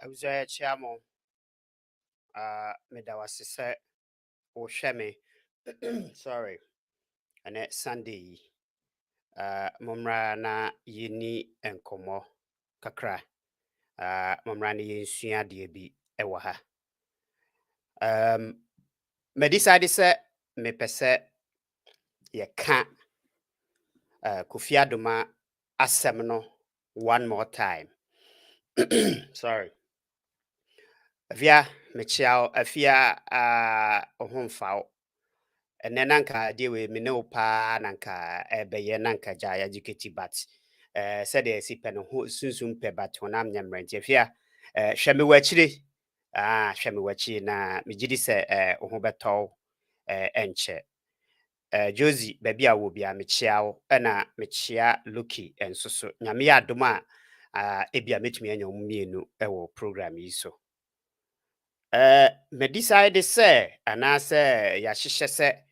I was a chairman. Medawasise or Shemi. Sorry. And it's Sunday. Mumra na yini enkomo kakra. Mumra ni yinsuya bi ewaha. Me decide se me pese ye ka Kofi Adoma'S asem no one more time. Sorry. Afia me chiao afia ohomfao. Ene nanka dewe me ne pa nanka ebeye nanka ja educate but said e si pe no ho sunsun pe but honam nyamrenti afia hweme wachiri hweme wachi na me gidi se ho beto enche Josie baby a wo bia me chiao na me chia Lucky ensoso nyame ya adoma ebia metumi anya omumienu wo program yi so me decide say anase ya hyehyɛ se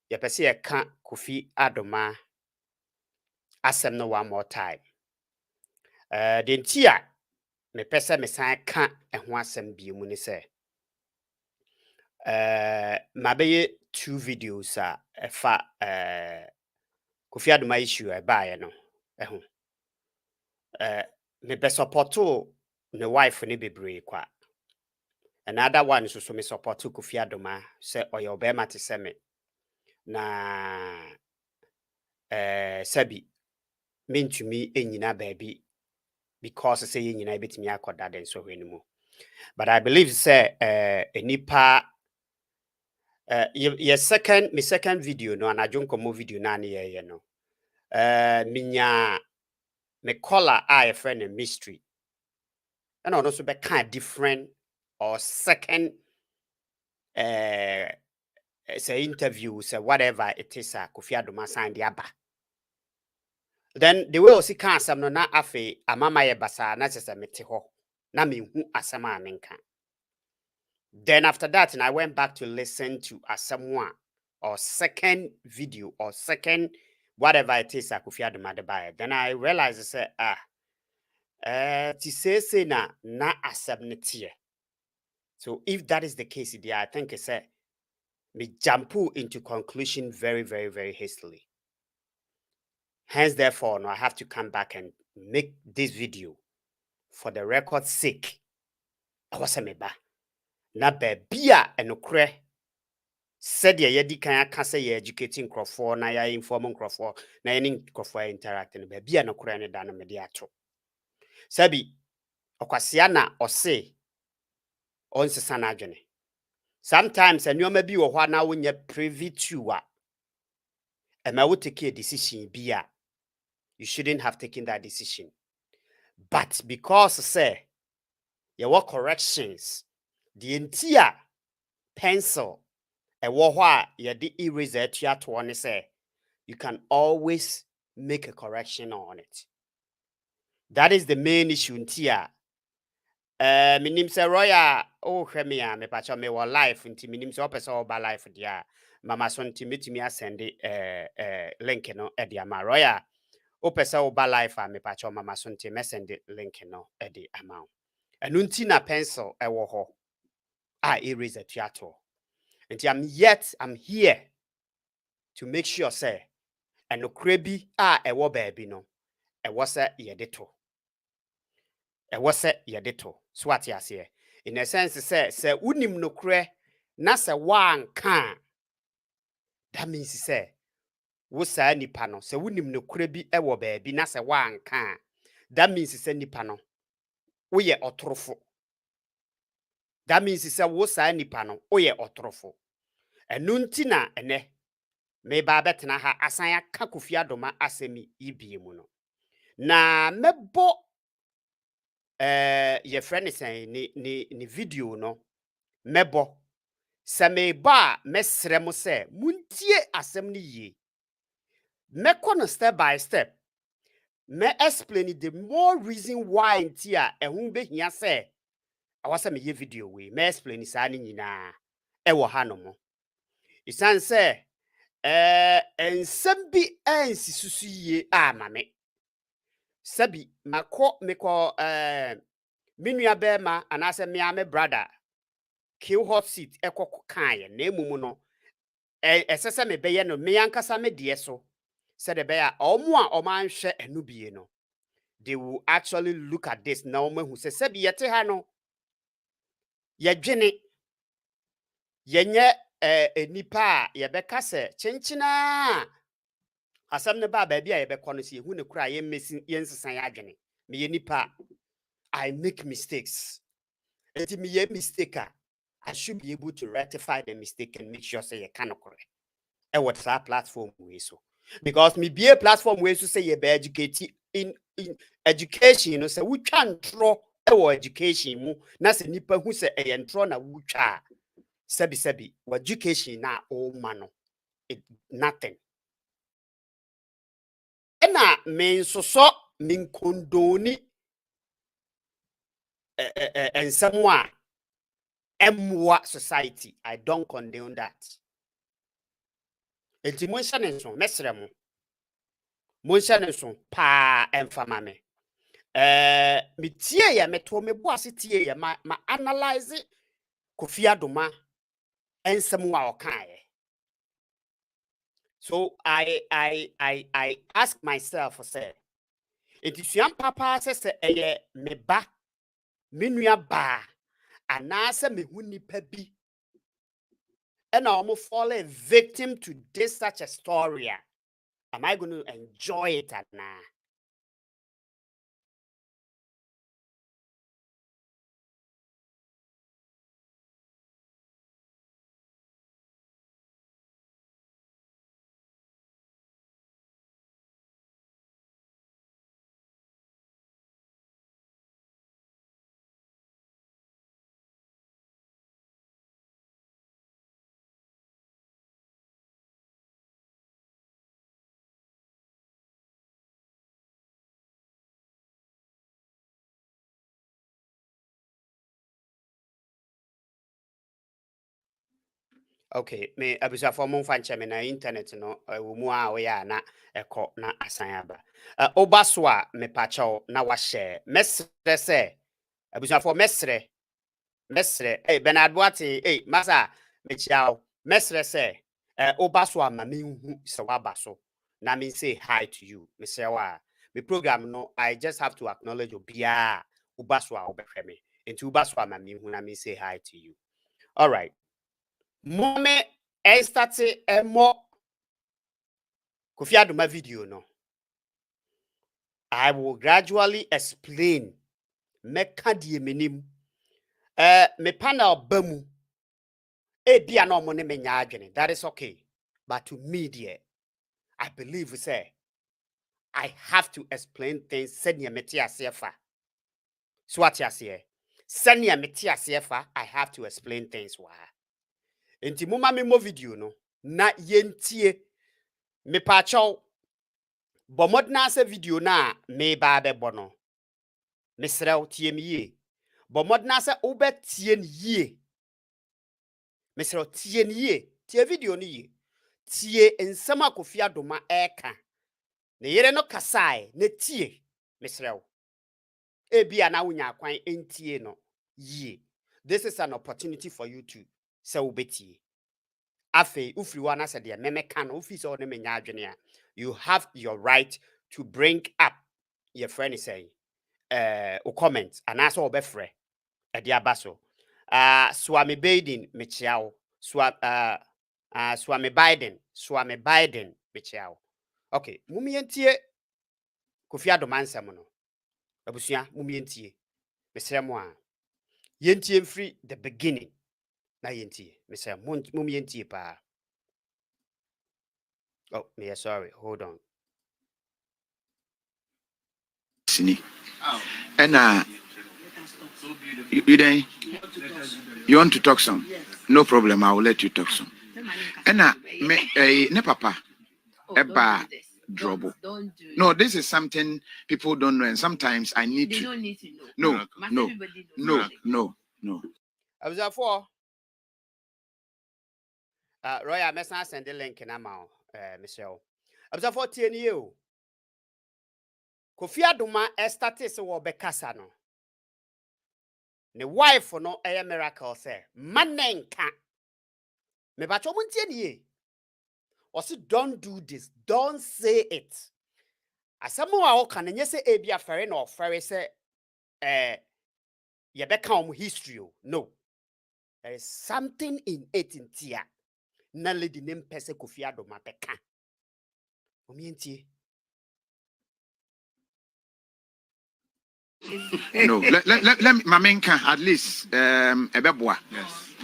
ye pese ye ka Kofi Adoma'S asem no one more time the ntia me pese me san ka ho asem bi mu ni se mabeye 2 videos efa Kofi Adoma'S issue e baaye no ho me be supporto ne wife ne bebre kwa another one so me supporto Kofi Adoma'S se oyo be mate se me na sabi mentumi enyina baabi because say yenyina betimi akoda den so hwenu but I believe say enipa your second video no anajo nkomo video na ye no minya me color a friend and mystery and also be kind different or second say interview say whatever it is Kofi Adoma'S sign the aba. Then the way osi kan asam no na afi amama ye basa na sese mete ho na menhu asam a menka. Then after that and I went back to listen to asam or second video or second whatever it is Kofi Adoma'S buy. Then I realized say ti say na asam netie. So if that is the case there, I think it's me jump into conclusion very, very, very hastily. Hence, therefore, no, I have to come back and make this video for the record's sake. awase meba na bia enokre said ye yedi kan aka say ye educating crofo na ya inform crofo na ye crofo interact no ba bia nokre ne da no me de ato sabi okwasia na ose onsesa na adwene sometimes enyoma bi wo ho na wonya privy to a ema wo take a decision bia you shouldn't have taken that decision, but because say ye work corrections the entire pencil wo ho a ye de eraser atua to ne say you can always make a correction on it. That is the main issue ntia minim se roya o hwe me a me pa cho me wo life nti minim se opese o ba life dia mama so nti metimi asende link no e dia ma roya opese o ba life a me pa cho mama so nti me send link no e di ama enu nti na pencil e wo ho a eraser tuato nti I'm here to make sure say enokra bi a e wo ba bi no e wo se ye de to so what ya say in a sense say unim nokre na se wanka that means say wo sa nipa no se unim nokre bi e wo ba bi na se wanka that means say nipa no wo ye otorofo that means say wo sa nipa no wo ye otorofo enu nti na ene me ba betena ha asan aka Kofi Adoma asemi ibiemu no na mebo ye friend saying ni video no mebo se me ba mesre mo se muntie asem ni ye me kono step by step me explain the more reason why ntia ehun behia se awase me ye video we me explain sa ni nyina e wo ha no mo isan se ensem bi ansi susu ye ama me sabi meko minua bema anase me ame brother kill hot seat ekoko kan ye na emumu no esese me beye no me yankasa me de so said the bear omo a omanhwe enu bie no they will actually look at this na omahu se sabi yete ha no ye dwene yenye enipa a ye beka se chenchina asam ne ba bia ye beko no se hu ne kura ye mesi ye nsesan ya dwene me ye nipa I make mistakes. If me a mistake, I should be able to rectify the mistake and make sure say you can correct. And what's that platform we so? Because me be a platform where to say you be educated in education, you know, say we can draw our education mu. Na se nipa who say a draw na wucha. Sebi education na all mano. It nothing. Ena men so min kondoni and someone emwa society. I don't condone that. Enti monhya ne nso mesrɛ mo monhya ne nso pa emfama me metie ya meto me bo ase tie ya ma analyze Kofi Adoma ensem wa okae. So I ask myself say enti suam papa se eye me ba me nua ba anase me hu nipa bi and I'm fall a victim to this such a story. Am I going to enjoy it at now? Okay, me abusa for mo fan cheme na internet no wo mu a wo ya na eko na asan aba. Oba so a me pacho na wa share. Mesre se abusa for mesre Bernard Boate masa me chiao mesre se oba so a ma me hu se wa ba so na me say hi to you. Me say wa me program no I just have to acknowledge obia oba so a obehwe me. Into Baswama me when I say hi to you. All right. Moment I started a more Kofi Adoma video no. I will gradually explain meka die menim. Me panel bamu. Bia no mo ne menya adwene. That is okay. But to me dear, I believe we say I have to explain things senior metia sefa. Swatia se. Senior metia sefa, I have to explain things why. Enti muma me mo video no na yentie me pa chaw bomodna se video na me ba be bono. Mesrew tie me ye. Bomodna se obetie ye. Mesrew tie ye. Tie video ni ye. Tie ensema Kofi Adoma eka. Ne yere no kasai ne tie mesrew. Ebia na wunya kwan entie no ye. This is an opportunity for you to say obetie. Afe ufri wana se de meme kan ofi so ne menya adwene a, you have your right to bring up your friend is saying o comment and aso obefre e de abaso Swami Biden mechiao Swami Biden mechiao. Okay, mumi entie Kofi Adoma nsem no abusua mumi entie mesrɛ mo a yentie free the beginning na yentie mesrɛ mumi entie pa. Oh, yeah, sorry. Hold on. And you want to talk some? No problem. I will let you talk some. And ne papa, eba drobo. No, this is something people don't know, and sometimes I need to. Don't need to know. No. I was at for. Roy, I must send the link in amount, Michelle. I was at 14 years. Kofi Adoma started so bekasa no. Ne wife no a miracle say manenka. Me ba cho muntie nie. Osi don't do this. Don't say it. Asamo a o kan nye se e bia fere na ofere say ye beka history. No. There is something in it in tia. Na lady name pese Kofi Adoma beka. Omientie. No, let me mamenka at least ebeboa. Yes.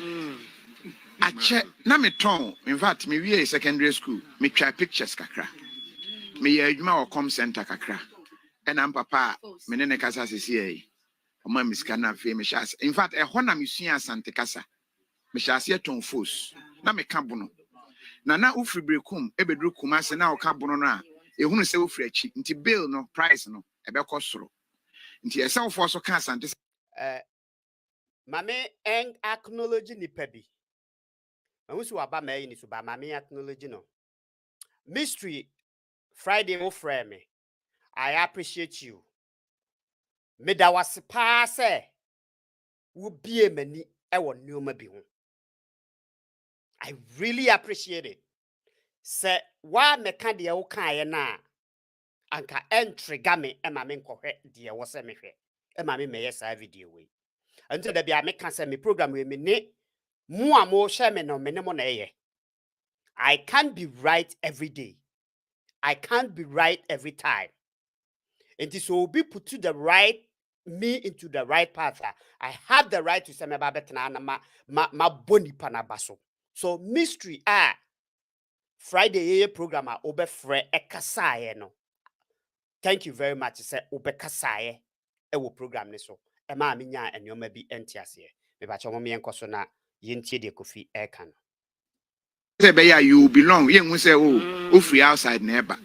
I check na me ton. In fact, me we secondary school. Me try pictures kakra. Me adwuma o com center kakra. And am papa me ne kasa sisi e. Oma miska na fe me shas. In fact, e ho na me sua asante kasa. Me shas ye ton fos. Na me ka bono. Na ufri brekum ebedru kumase na o ka bono no a. Ehunu se ufri achi. Nti bill no price no ebekọ soro. Nti esa ofo so ka asante mame en acknowledge ni pebi. Mawusu aba mai ni so ba mame acknowledge no. Mystery Friday mo frame me. I appreciate you. Me da was pa se wo bie mani e wo nneoma bi ho. I really appreciate it. Se wa me ka de wo kan ye na anka entrega me e ma me nkohwe de wo se me hwe. E ma me meye sa video we. Until da bia me ka se me program we me ne mo a mo share me no me ne mo na ye. I can't be right every day. I can't be right every time. And so be put to the right me into the right path. I have the right to say me babetna na ma boni panabaso. So mystery Friday program obefre ekasaye no. Thank you very much. Say obekasaye e wo program ne so. E ma me nya enoma bi entiase. Me ba chomo me enkoso na yentie de Kofi eka no. say be ya you belong. Ye hu say oh free outside neighbor.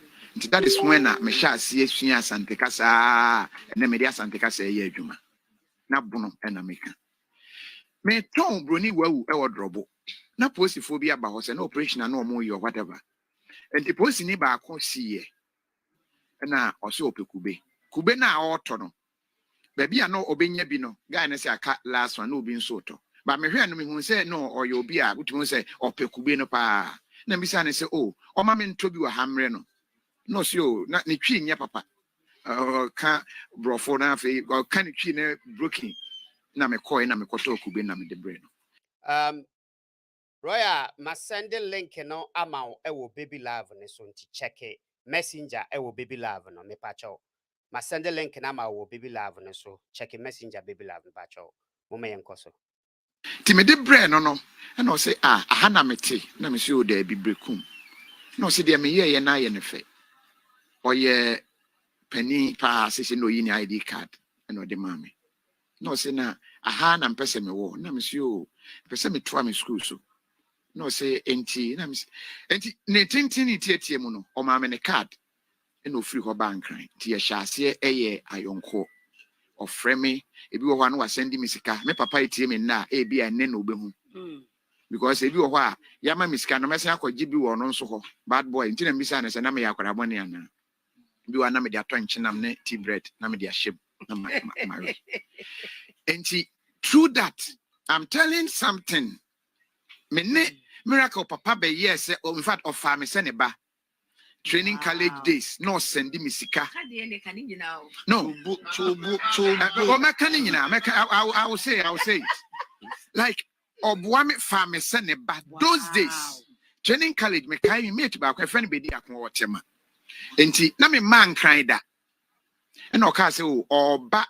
That is when me sha see sua asante kasa na me dia asante kasa ye adwuma. Na bono na meka. Me ton broni wawu e wodrobo. Na posifo bi aba ho say na operation na omo yo whatever. And the posi ni ba akọ siye. Na oso opekube. Kube na auto no. Baby no obenya bi no. Guy na say aka last one no obi nso to. But me hwe no me hu say no oyo obi a utu say opekube no pa. Na mi say say oh, o ma me nto bi wa hamre no. No see oh, na ne twi nya papa. Ka brofo na fe ka ne twi na broken. na me kɔ na me kɔtɔ kube na me de bre no. Roya, ma send the link no ama wo baby love ne so nti check it. Messenger wo baby love no me pacho. Ma send the link na ama wo baby love ne so check it messenger baby love me pacho. Mo me yenko so. Ti me de bre no no. E na o say aha na me te na me say o da bi brekum. Na o say de me ye na ye ne fe. Oye penny pa say no yi ni ID card e no de ma me. Na o say na aha na mpese me wo na me say o pese me to me school so. No say enti na me enti ne tintin tietie mu no o ma me ne card e no free ho bank ran ti ye hyase eye ayonko ofre me ebi wo ho na wa send me sika me papa etie me na e bi ane na obehu because ebi wo ho a ya ma me sika no mesen akɔgye bi wo no nso ho bad boy enti na me bisa na se na me yakwara bone ana bi wa na me de aton chinam ne tea bread na me de ahyem na ma enti through that I'm telling something me ne miracle papa be yes in fact of me se ne ba training college days no send me sika no I will say it. Like oboa me fa me se ne ba those days training college me kai me to ba kwa friend be di akon wotema enti na me man kran da na o ka se o ba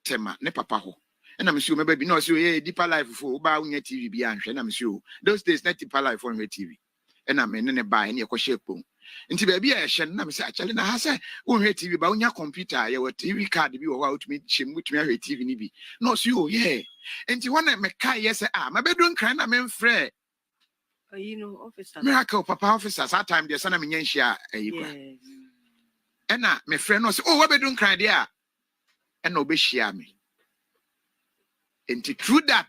tema ne papa ho na me sure me baby no say deeper life for ba unya TV bi anhwe na me sure those days na deeper life on TV na me ne ba ne ekɔ shepon nti baby a ehye na me say actually na ha say unhwe TV ba unya computer ye TV card bi wo ho utumi hyem utumi ahwe TV ni bi no so yeah nti when me kai yes ma bedu nkran na me mfrɛ officer miracle papa officers that time there sana me nyanhia ayikwa na me frɛ no say we bedu nkran there na obehia me. Enti through that,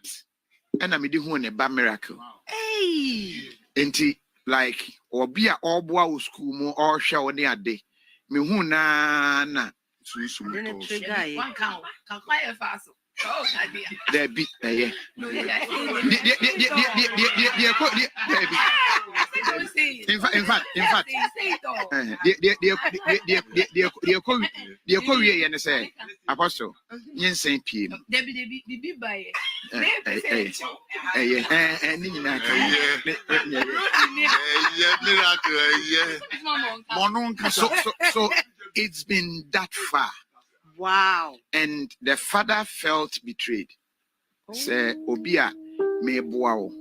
and I made the ba miracle. Hey, enti like obi a oboa wo school mo or hwe wo ne ade. Me hu na suisu mo. One count. Can quite fast. Oh, there be yeah. In fact, the Korea and say apostle, yen Saint Pierre. Debbie by so it's been that far. Wow. And the father felt betrayed. Say, Obia, may boao,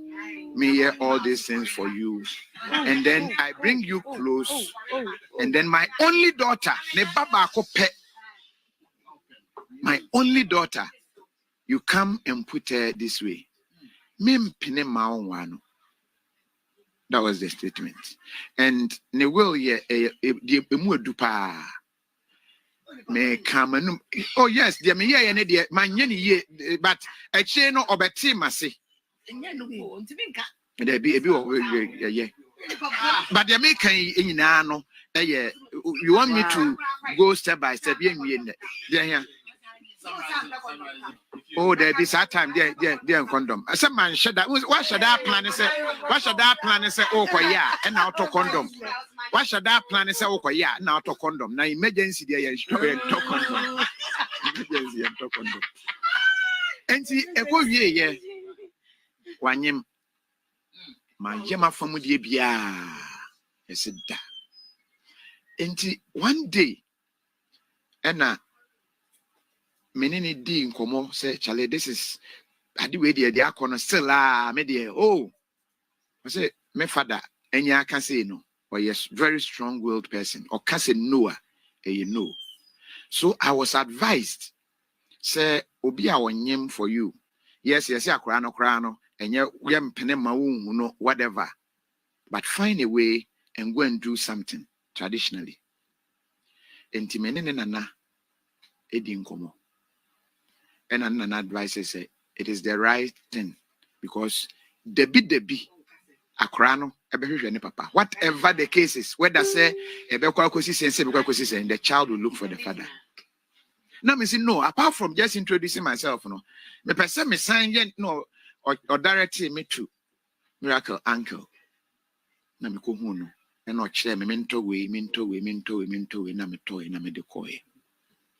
may hear all these things for you. And then I bring you close. And then my only daughter, my only daughter, you come and put her this way. That was the statement. And ne will ye dupa. Me come oh yes, dear me ye and dear my ye, but a chain or a team I say. There be a bit but they make in ano. You want me to go step by step? Yeah. Oh, there be that time, there condom. Some man should that. What should that plan say? What should that plan say? Oh, yeah, and out of condom. What should that plan say? Oh, yeah, and out of condom. Now, emergency, there is condom. Emergency and talk condom. And see, a good year, one yam. My yama from the Bia. I said that. And one day, and menini di nkomo say chale this is adi we dey akọ still me dey oh I say me father enya aka say no or yes very strong-willed person or can say no you know so I was advised say obi a wonyem for you yes akora no enye yem pene ma wo no whatever but find a way and go and do something traditionally enti menene nana edi nkomo. And an advice say it is the right thing because debi akrano ebe papa whatever the case is whether say ebe kwa kosi sense ebe kwa kosi sense the child will look for the father. Now me say no apart from just introducing myself no me person me sign no or directly me to miracle uncle na me ko hu no and o kire me mento we na me toy na me de koy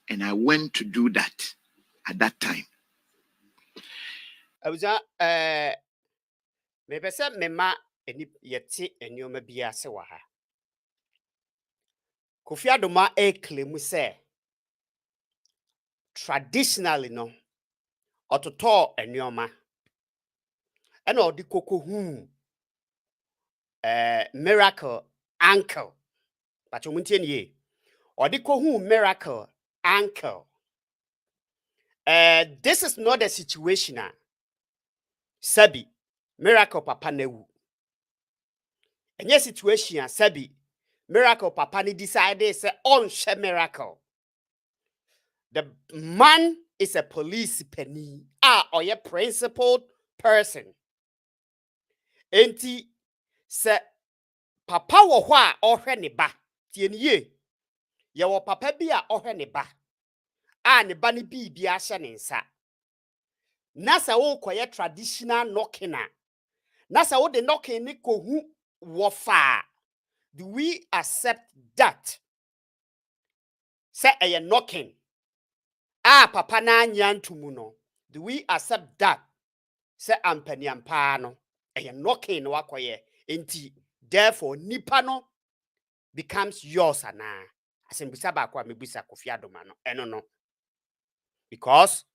and I went to do that at that time. Abuja me pese me ma eni yeti enioma bia se wa ha. Kofi Adoma claim say traditionally no ototo enioma ena odi koko miracle uncle but you muntie nie odi ko miracle uncle. This is not a situation sabi miracle papa newu. Enye situation sabi miracle papa ni decide say on share miracle. The man is a police penny or a principled person. Enti se papa wo ho a ohwe ne ba tie ne ye ye wo papa bi a ohwe ne ba a ne ba ne bi bia hye ne nsa na sa wo koye traditional knocking na sa wo de knocking ne kohu wo fa. Do we accept that say a knocking papa na anya ntumu no? Do we accept that say ampani ampa no a knocking no wakoye enti therefore nipa no becomes yours ana asembisa ba kwa mebusa Kofi Adoma no eno no because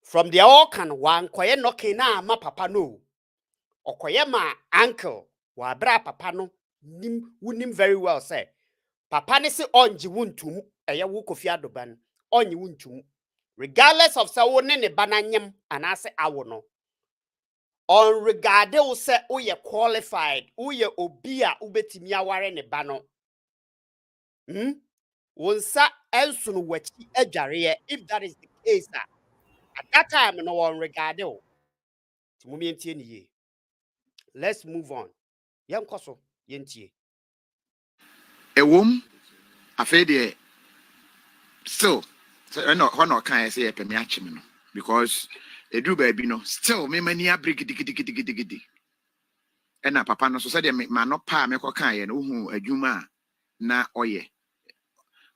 from the all can one koye knocking na ma papa no okoye ma uncle wa bra papa no nim very well say papa ne se onji wuntum eye wo Kofi Adoma no onyi wuntum regardless of say wo ne ba na nyem anase awo no on regarded wo say wo ye qualified wo ye obi a ubetimi aware ne ba no wonsa ensunu wachi adware if that is the case at that time no one regarded wo timumi entie ne ye. Let's move on yenkoso yentie Ewom afei de still no hono kan say pemi achime no because edu ba bi no still me mani abreak digidi ena papa no so say de ma no pa me kokan ye no hu adwuma na oye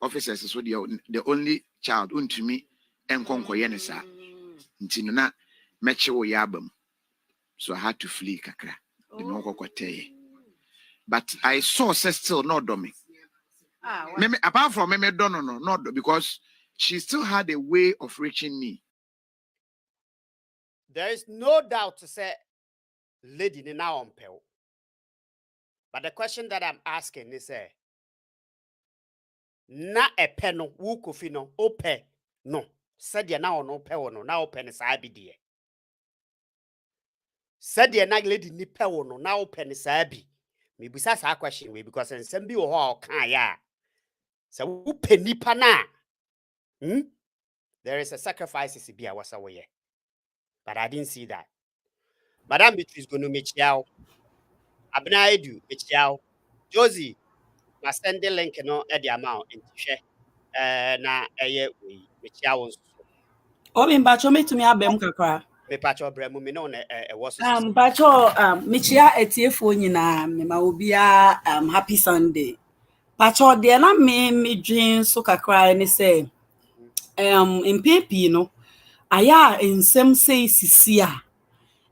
officers so the only child untumi enkonkoye ne sa nti no na meche wo ya abam so I had to flee kakra the no kokoteye but I saw still not do me. Apart from me don't no not because she still had a way of reaching me. there is no doubt to say lady ni na on pel. But the question that I'm asking is na epe no wo Kofi no ope no said na on ope no na ope ne sa bi de said na lady ni pe wo no na ope ne sa bi me busa sa question we because ensem bi wo ho kan ya so wo pe nipa na there is a sacrifice bi a wasa wo ye but I didn't see that. Madam Beatrice going to meet you Abna Edu meet you Josie ma send the link no e the amount into share na eye we meet you Obi mbacho metumi abem kakra. me patcho bremu me no na was Bacho michia etiefo nyina me ma obia happy Sunday. Bacho de na me dwen so kakra ni say mpepi no aya ensem sei sisi a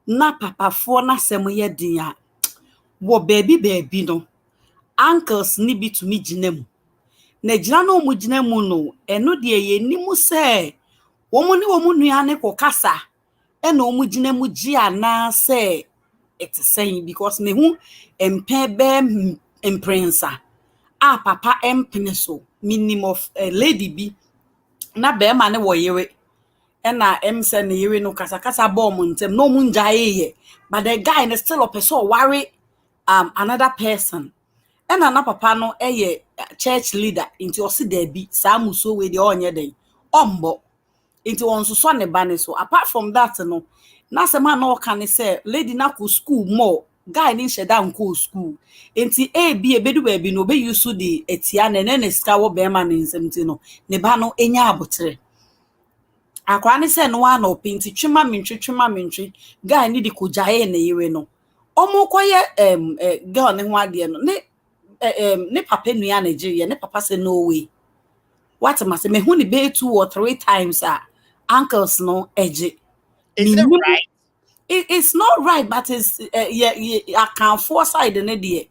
na papafo na sem ye din a wo baby no uncles ni bitumi ginam na gina no mu ginamu no eno de ye nimu say wo mu ni wo mu nua ne kokasa ena omu gina mu gi ana say it's saying because me hu empe be imprensa papa empene so minimum of a lady bi na be ma ne wo yere ena say ne yere no kasa bomb ntem no mu njaye ye but the guy is still a person worry another person ena na papa no church leader into o si da bi sa muso we de onye den ombo into on so ne ba ne so apart from that no na se ma no kan say lady na ko school more guy ni sheda nko school enti ebedu ba bi no be use the etia ne ne ska wo be ma ne nsem no ne ba no enya abotre akwa ne se no wa no pinti twema mentwe guy ni di ko jaye ne yire no omo koye girl ne ho ade no ne papa nua Nigeria ne papa say no way what am I say me hu ni be 2 or 3 times uncles no eje Is it right? It's not right, but it's I can foresight the idea.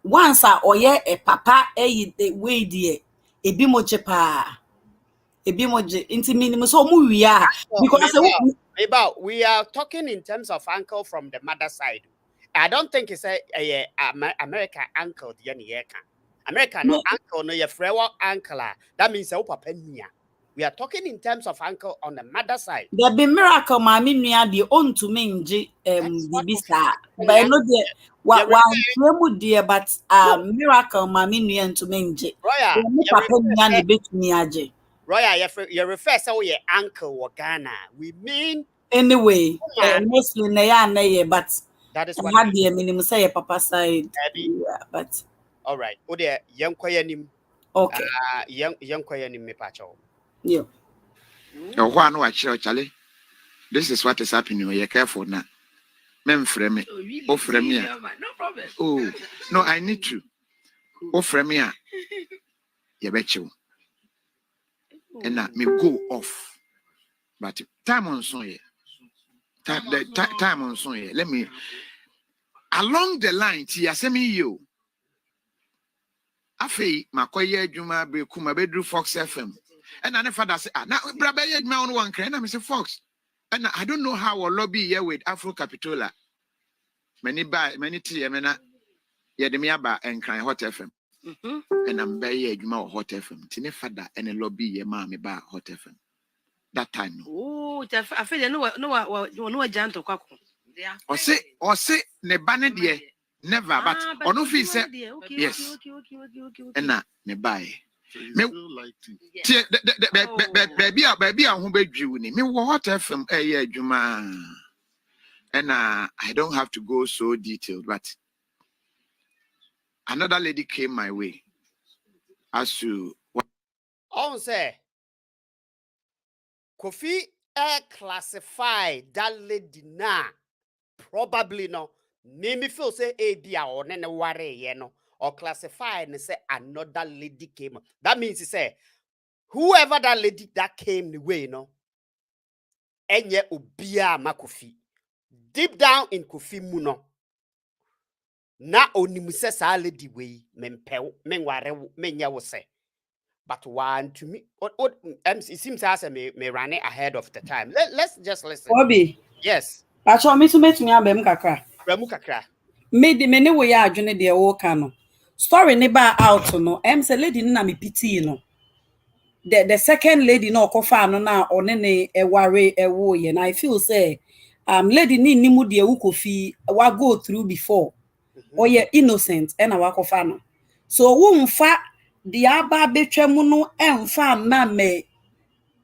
Once I or a papa the way dear a bimoche pa a bimoje into minimum so movie because maybe we are talking in terms of uncle from the mother side. I don't think it's a American uncle the American no uncle no your friend uncle. That means a papa niya. We are talking in terms of uncle on the mother side. There be miracle mommy near the own to minji bibisa. But no dear what one dear but miracle mommy near to minji. Roya, Papa near the bit me aje. Roya, you refer so your uncle or Ghana. We mean anyway, mostly na but that is what had the minimum say papa side. Yeah, but all right. Oh dear, young kwayanim. Okay. Young kwayanim me pacho. Yeah. Oh, one watch Charlie. This is what is happening. You're careful now. Men frame me. Oh, frame me. No problem. Oh, no, I need to. Oh, frame me. You bet you. And now me go off. But time on so here. Time on so here. Let me. Along the line, tia send me you. Afi makoye juma be kuma be do Fox FM. And I never say now brabe my own one crane. I say Fox. And I don't know how a lobby here with Afro Capitola. Many tea mena ye de me aba and cry Hot FM. And I'm by juma Hot FM. Tine father and a lobby ye ma me ba Hot FM. That time. Oh, I feel no janto kwako. Or say ne bane de never but or no fee say yes. And na ne buy. Me baby who be you ni me Hot FM juma. And I don't have to go so detailed, but another lady came my way as to what On say Kofi classify that lady na probably no. Me feel say a be or nene worry ye no or classify and say another lady came. That means he say whoever that lady that came the way no enye ubia ma Kofi. Deep down in Kofi muno na onimuse sa lady way mempew menware menya wo say. But one to me, it seems as me running ahead of the time. Let's just listen. Obi. Yes. But you me to me abem kakra. Ramu kakra. Me de me ne we ya adwene de wo ka no. Story ne ba out no. Say lady na me pity no. The second lady no kofa no na one ne eware ewo ye. Na I feel say lady ni nimu de wu Kofi wa go through before. Or ye innocent and a wako fan. So won fa the aba betwemu no emfa ma me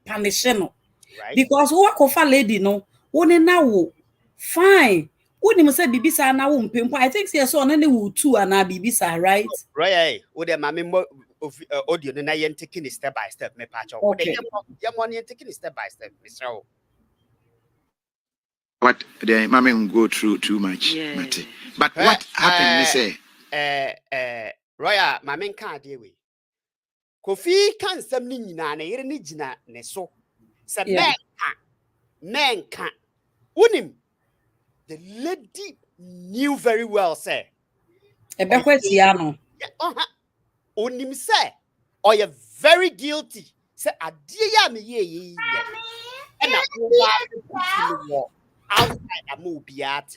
punisheno. Right. Because wako fa lady no woni na wo fine. Woni mo say bibisa na wo mpempo. I think say so na ne wo two ana bibisa, right? Right. O de mama mo audio na yen taking it step by step me patch. Okay. Ya mo yen taking it step by step, Mr. What the mama go through too much, Mate. But what happened, me say? Roya, my men can't deal with. Kofi can't some nina na yere ni jina ne so. Sa men can't. Unim. The lady knew very well, sir. Ebekwetiano. Unim say, or you're very guilty. Say adia me ye. And I outside a movie at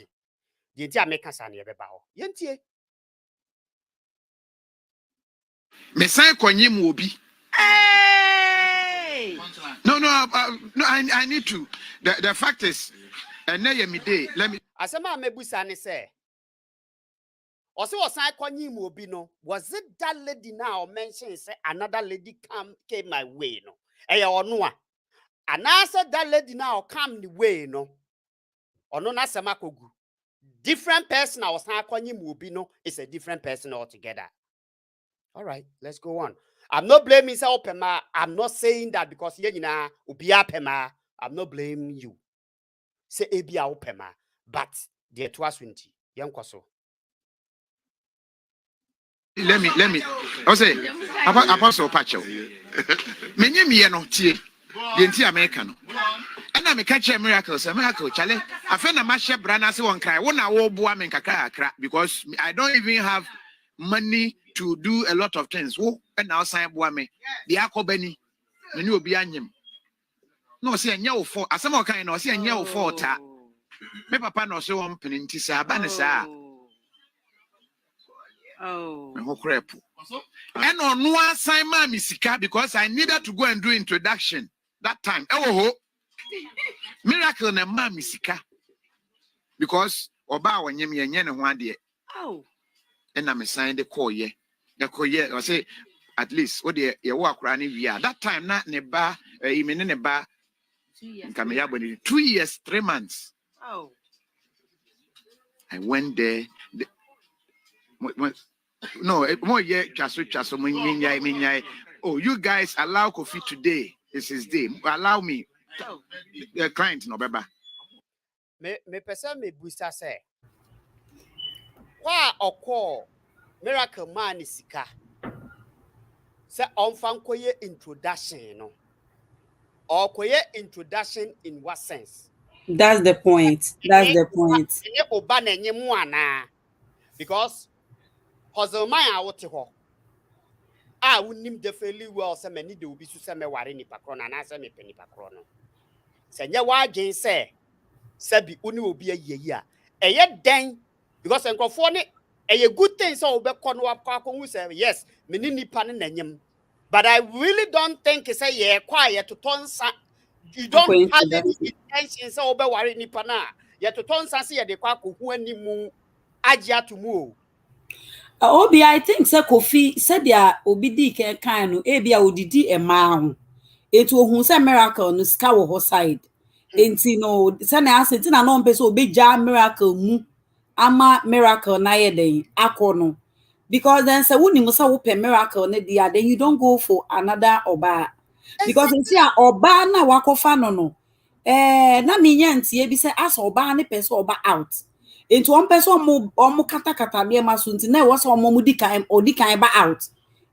the entire make us an ebao. Yentie. Mesai kwanyim obi. Hey! No, I need to. The fact is, and let me. Asema mebusa ne say. Also was I kwanyim obi no. Was it that lady now mentioned say another lady came my way no? Eya onua. And I said that lady now come the way no. Ono na sema kogu. Different person I was kwanyim obi no is a different person altogether. All right, let's go on. I'm not blaming say opema. I'm not saying that because ye nyina ubia pema. I'm not blaming you. Say ebia opema, but the twaswinti yankoso. Let me. I say, Apostle Pacho. Many me no tie. The entire American. And na me catch a miracle chale afa na ma she bra na se won kai wo na wo boa me kakra akra because I don't even have money to do a lot of things wo and now sign boa me the akobani me ni obi anyem no se anya wo for asem o kan no se anya wo for ta me papa no so won penti sa ba ne sa me ho crap and on no assign ma me sika because I needed to go and do introduction that time miracle na ma me sika because oba wanyem ye nye ne ho ade and I signed the call ye I say at least what the ye wo akra ne wi that time na ne ba imene ne ba 2 years 3 months I went there no more ye chaso minyai oh you guys allow Kofi today is his day allow me the client no beba me pesa me busa say kwa okọ miracle man sika say onfan koye introduction no or koye introduction in what sense That's the point. That's the point. Enye oba na enye mu ana because hustle man a wote ho a wonim definitely well say many de obi su say me ware ni pakro na na say me pani pakro no say nye wa dwen say sabi oni obi ayeyi a eye den because enkofo ne eye good thing so obekọ no akọ say yes me ni nipa ne nanyem but I really don't think say ye quiet to tonsa you don't have any intention say obeware nipa na ye to tonsa say ye de kwa kohu animu agya to mu Obi, I think say Kofi said dia obi di ke kan no e bia odidi e ma ho. Etu ohun say miracle no ska wo ho side. Enti no say na asenti na no mpe so obi ja miracle mu ama miracle na ye den akono. Because then say woni musa wo pe miracle na dia then you don't go for another oba. Because you see oba na wakofa no na minya ntie bi say as oba ne person oba out. Into one person omo kata me masunti na was omo di kan ba out.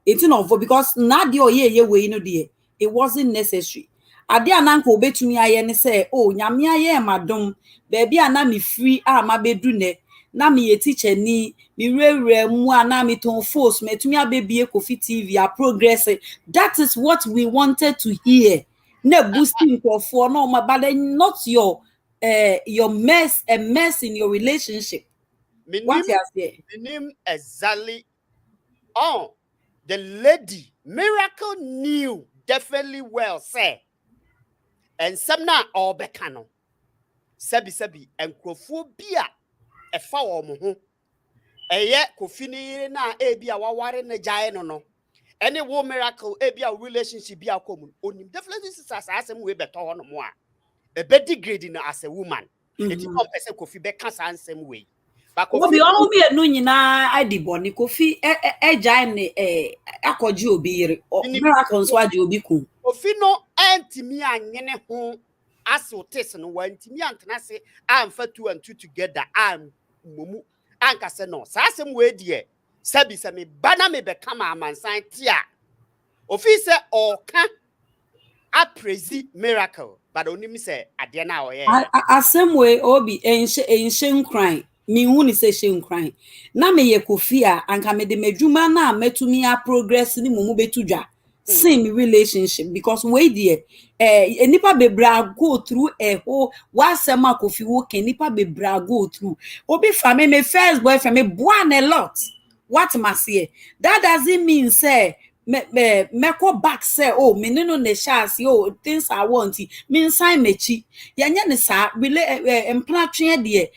It's not for because na de ye we no de it wasn't necessary. Ade ananka obetumi aye ne say oh nyame aye madom baby ana me free ma bedu ne na me ye teacher ni me rewre mu ana me ton force metumi abebie Kofi TV a progress. That is what we wanted to hear. Na boosting for no but not your mess in your relationship. What you say? Minim exactly. Oh, the lady miracle knew definitely well say. And some na all bekano. Sabi enkrofo bia efa wo mo ho. Eye Kofi ni na bia waware na jae no. Any wo miracle bia relationship bia komun. Onim definitely sisters asem we beto ho no mo a. E be degrade no as a woman. Eti come person Kofi be kan san sem we. But Kofi all me no nyina adiboni Kofi eja ne akoji obi yire. Miracle so aje obi kun. Kofi no antimi anyene ho as otis no wantimi antena se amfa two and two together am momu anka se no sa asem we die sabi se me bana me be kama amansan tia ofi se oka a praise miracle but onim se ade na oye Asem we obi enhye nkran me hu ni se hye nkran na me ye Kofi a anka me de madwuma na matumi a progress ni mumu betudwa same relationship because we there enipa bebra go through a whole wasema Kofi wo ken nipa bebra go through obi fa me first boyfriend me born a lot what must say that doesn't mean say me ko back say oh me no ne chance oh things I want me sign mechi yanya ne sa emplatwe de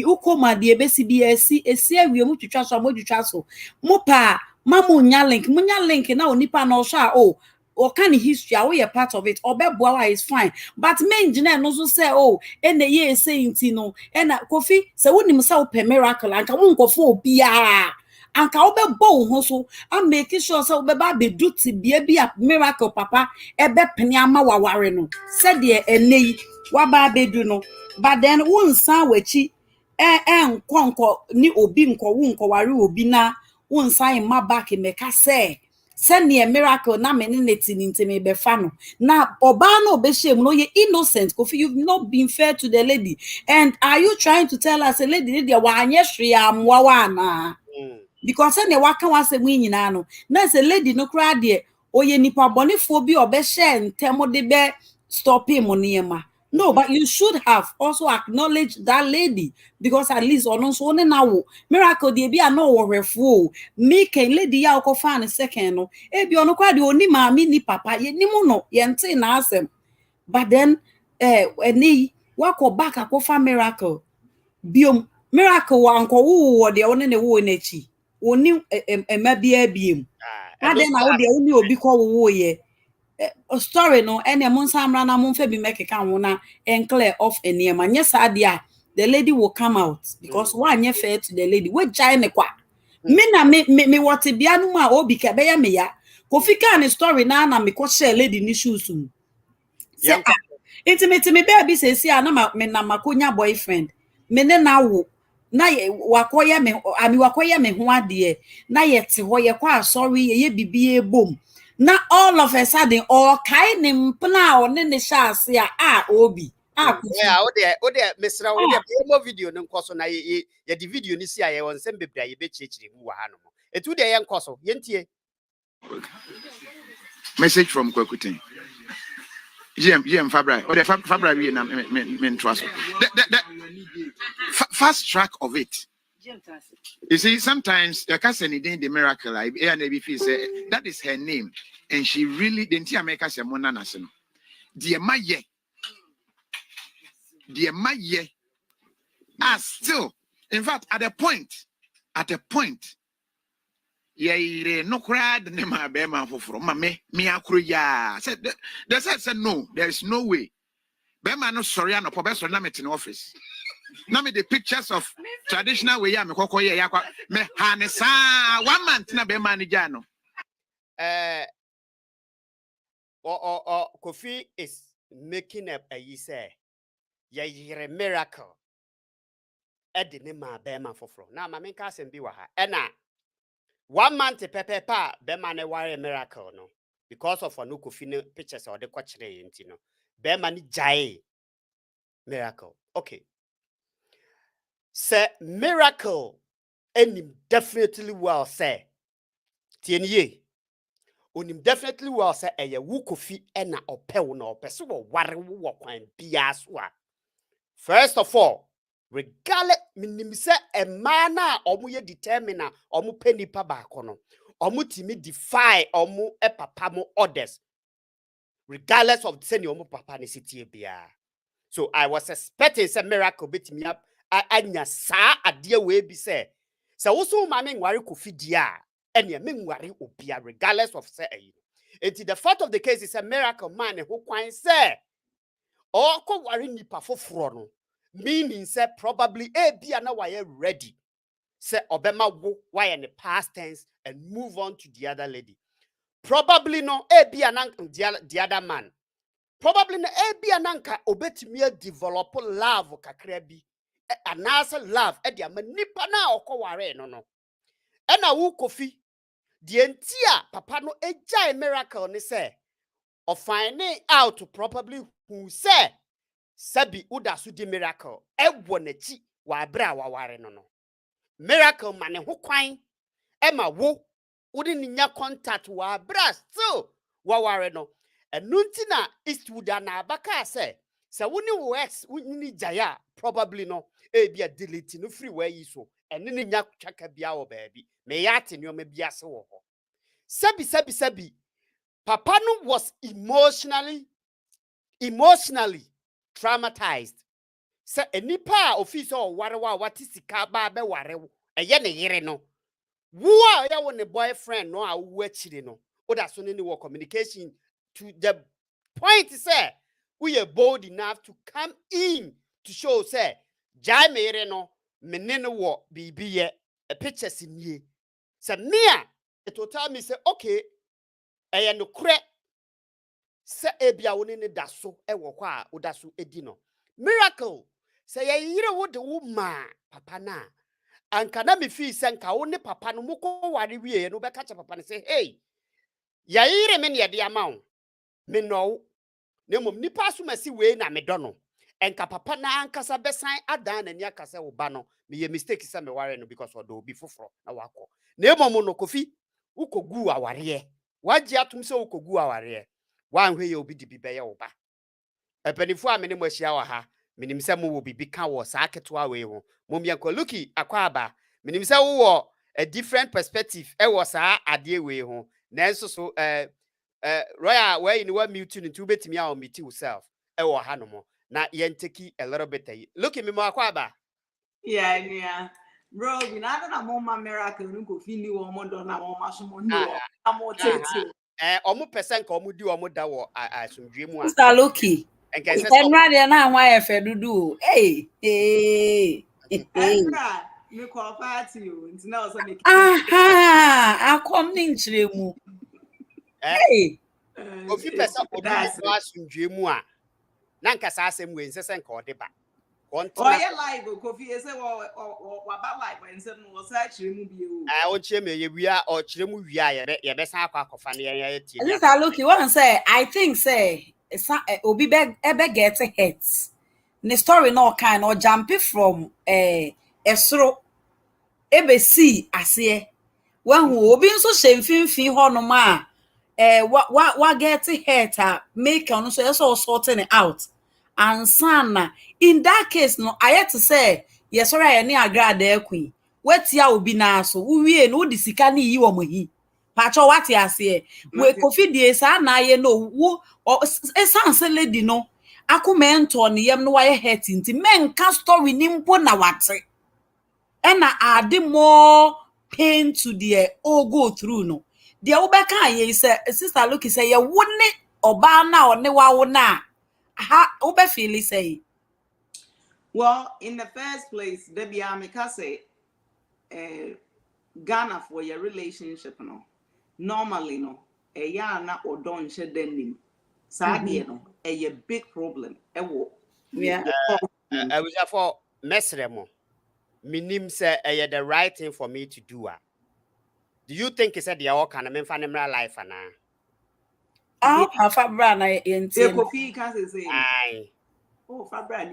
ukoma de besi bi esi awie mu twitwa so modwitwa so mo pa mamu nya link na onipa na osha oh or can history we are part of it or beboa is fine but me engineer no so say oh ene ye saying no ena Kofi say wonim say o miracle anka won nkofo obia anka obebo ho so am make sure say obeba be do tibia bia miracle papa ebe pene ama waware no said de enei waba bedu no but then won san wachi nkonko ni obi nko wo nko ware obi na won sign ma back meka say send a miracle na me ne tininte me be fa no na oba na obehye no ye innocent Kofi, you've not been fair to the lady. And are you trying to tell us a lady dey wa anye hwe amwa wa na because say ne waka wa se mu nyina no na say lady no kra de oye nipa bonefo bi obehye ntem de be stop him oniema. No, but you should have also acknowledged that lady because at least on so now miracle de bi no worefo me can lady ya ko fa ne second no e bi ono kwa de oni maami ni papa ye ni mu no ye nte na asem. But then eni wako back akofa miracle biom miracle wa anko wo de one ne wo n'echi oni emabia biem ade na wo de oni obi ko wo ye a story no ene mon samra na mon fa bi mekeka ho na enclear off eniema nye sadia the lady will come out because one nye fair to the lady we jai ne kwa me na me what bia no ma obi ka be ya me ya Kofi ka ne story na me ko share lady ni shoes mu say intimate me baby say see na me na makonya boyfriend me ne na wo na ye wakoye me ami wakoye me ho ade na ye te ho ye kwa sorry ye bibie bom na all of a sudden all kind mpna o ne shase a obi yeah o de mesra o de mo video no nkoso na ye di video ni si aye won sem bebra ye be chechire mu wa hanom etu de ye nkoso ye ntie Message from Kwekutin. GM Fabra. Or the Fabra we na me trust. The fast track of it. You see, sometimes the cousin did the miracle. I say that is her name, and she really didn't make us a mona national. Dear Maye, are still, in fact, at a point, ye no crowd name my bema for me akruya said they said no, there is no way. Bema no sorry no professor na in office. Now me the pictures of traditional way ya me kokoye ya kwa me hanesa 1 month na be manager no Kofi is making up a you say ye miracle edi ne ma be ma foforo na ma menka asem bi wa ha ena 1 month pa be ma ne ware miracle no because of no Kofi ne pictures or the kwachire yenti no be ma ni jai miracle. Okay, say miracle enim definitely well say tienye onim definitely well say eye wu Kofi ena opew na opese wo ware wo kwan bia so a first of all regardless minim say a man na omo ye determine omo penipa ba kono omo timi defy omo papa mo orders regardless of say omo papa ne sitie bia. So I was expecting some miracle betimi up anya sa ade we bi say wo so ma me nware Kofi dia ene me nware obia regardless of say ayi. Enti the fact of the case is a miracle man who kwan say or ko ware nipa foforo no meaning say probably bia na why ready say obema wo why in the past tense and move on to the other lady. Probably no bia na the other man probably na bia nanka obetimi develop love kakra bi anasa love e dia manipa na okoware no e na wo Kofi the entia papa no ejai miracle ni say or finding out to probably who say sabi udasu di miracle ewo nachi wa bra wa ware no miracle mane ho kwan e ma wo udi nya contact wa bra still wa ware no enunti na Eastwood na abaka say woni wo ex ni jaya probably no e bia delete no free way yi so ene ni nya twaka bia wo baabi me ya ate ne o ma bia se wo ho sabi papa no was emotionally traumatized. Say enipa office or ware wa wati sika ba be ware eye ne yere no wo a ya wo ne boyfriend no a wo achire no oda so ne wo communication to the point say we are bold enough to come in to show say jai me yere no me ne no wo bibi ye a pictures nie say me a it will tell me say okay eye no kure se ebia woni ne daso ewo kwa a odaso edi no miracle se ye yire wo de wo ma papa na anka na me fi se nka wo ne papa no moko ware wie no be ka cha papa ne say hey ya yire me ne de ama wo me no ne mom nipa so masi we na me do no enka papa na ankasa besan adan na ni akasa wo ba no me ye mistake se me ware no because odo obi foforo na wako ne mom no Kofi ukogu aware waji atum se ukogu aware wanhwe ye obi di bi be ye wo ba epenifo a me ne mo ahia wa ha menim se mo wo bibi ka wo saa ketewa we ho mom ye ko lucky akwaba menim se wo a different perspective e wo saa ade we ho nanso so royal where you wa mute no to betimi a omiti yourself e wo ha no mo na ye nteki a little bit lucky me mo akwaba yeah bro we na na mo ma miracle no Kofi ni wo mo do na mo ma so mo ni wo amo tete omo person ka omo di omo da wo asomdwe mu a Mr. Lucky. enka se Henry na anwa ye fe dudu. Hey. Ebra me ko party o nti na o so me Aha, akom ni nchiremu. Hey. Kofi person odi wo asomdwe mu a na nka sa asem we nsese nka ode ba oh yeah live Kofi say wa ba live and say no sa chiremu bi o o chie me ye wia o chiremu wia ye be san akwa kofa ne ye tie This is Lucky. What I say, I think say obi be get hit. The story no kind or jumping from esro ebe see ase when who obi nso shemfimfi ho no ma wa get hit make on so sorting it out and sana in that case no I had to say yes sorry any agrada queen wetia obi na so wie no di sika na yi wo mohi pacho wati ase we Kofi die sa na ye no wo esanse lady no akomento ne yem no wa ye hurt nti menka story ni mpo na wate ena ade more pain to the go through no the obeka ye say sister Lucky say ye woni oba na one wa wo na ha obe feel say well in the first place Debbie Amika say Ghana for your relationship no normally no ya na odon she denim saade no a big problem ewo yeah I was for mesremo minim say the right thing for me to do do you think is that they all can me fan life ana Fabra na yentie Kofi can say aye oh Fabra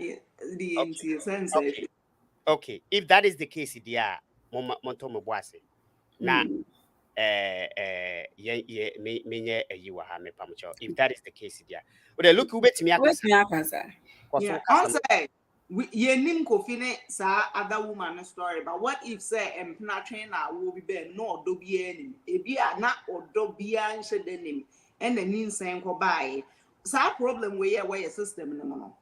the okay. sense Okay, if that is the case dia monto mo boase na ye me ayiwa ha me pamcho if that is the case dia we dey look ubetimi akasa yeah on say ye nim Kofi ne sa other woman story but what if say empna train na wo bi be no odo bia nim ebi a na odo bia nche denim and the ninsen ko bae sa problem we ye system no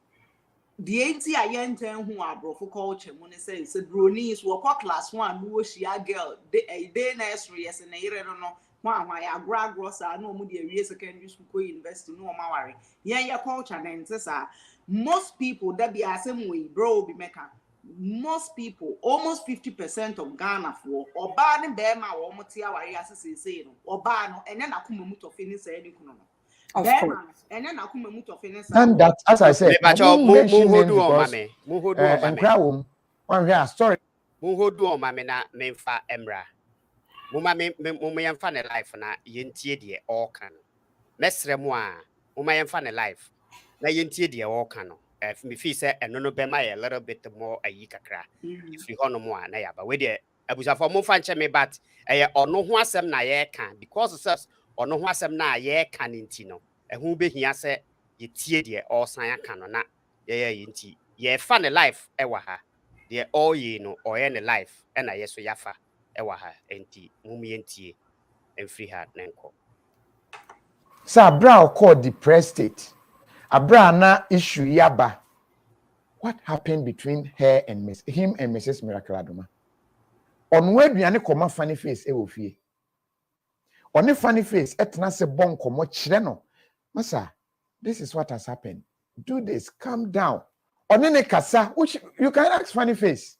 the anti ayenten hu abrofo culture mo ne say bronis wo class 1 no shia girl they nursery yes na yire no wa ya agro sa no mo de awie secondary school ko university no ma ware ye culture na ntesa most people that be asem we bro be meka most people almost 50% of Ghana for oba ne be ma wo mo tia ware asese no oba no ene na kuma mu to finish any kuno no of course and then I come to finish. And that, as I said, move hold on mame. One story. Move hold on mame na memfa emra. Muma me yemfa ne life na yentie de all kan. Mesre mu a muma yemfa ne life na yentie de all kan no. If me feel say eno no be ma a little bit more ayi kakra. If you hono mu a na ya ba we de abusafo mo fa nche me but ono ho asem na ye kan because it says ono ho asem na ye kan nti no ehu behia se ye tie de all san aka no na ye nti ye fa ne life e wa ha de all ye no or ye ne life e na ye so yafa e wa ha enti mum ye ntie emfiri ha nenko Sir Brown called depressed state. Abra na issue yaba. What happened between him and Mrs. Miracle Adoma? On where duane koma funny face e wo fie. On a funny face etna se bon komo chire no. Masa, this is what has happened. Do this, calm down. On any kasa, which you can ask funny face.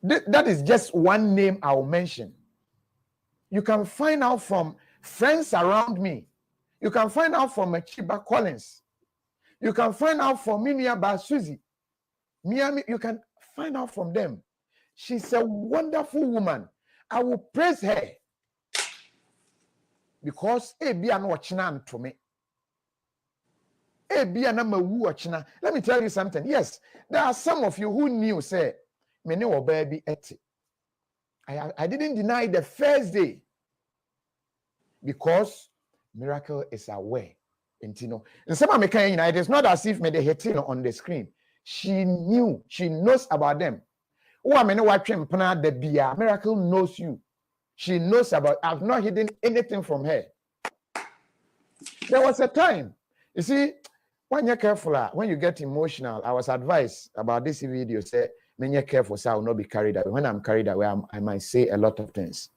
That is just one name I'll mention. You can find out from friends around me. You can find out from Chiba Collins. You can find out from Miniaba Susie. Miami, you can find out from them. She's a wonderful woman. I will praise her. because ebia no ochina ntome. Ebia na mawu ochina. Let me tell you something. Yes, there are some of you who knew say me ne oba bi eti. I didn't deny the first day because Miracle is aware. And you know, in some American, it is not as if me they hitting on the screen. She knew, she knows about them. Oh, I mean, watching the Bia. Miracle knows you. She knows about. I've not hidden anything from her. There was a time, you see, when you're careful, when you get emotional, I was advised about this video. Say, when you're careful, so I will not be carried away. When I'm carried away, I might say a lot of things.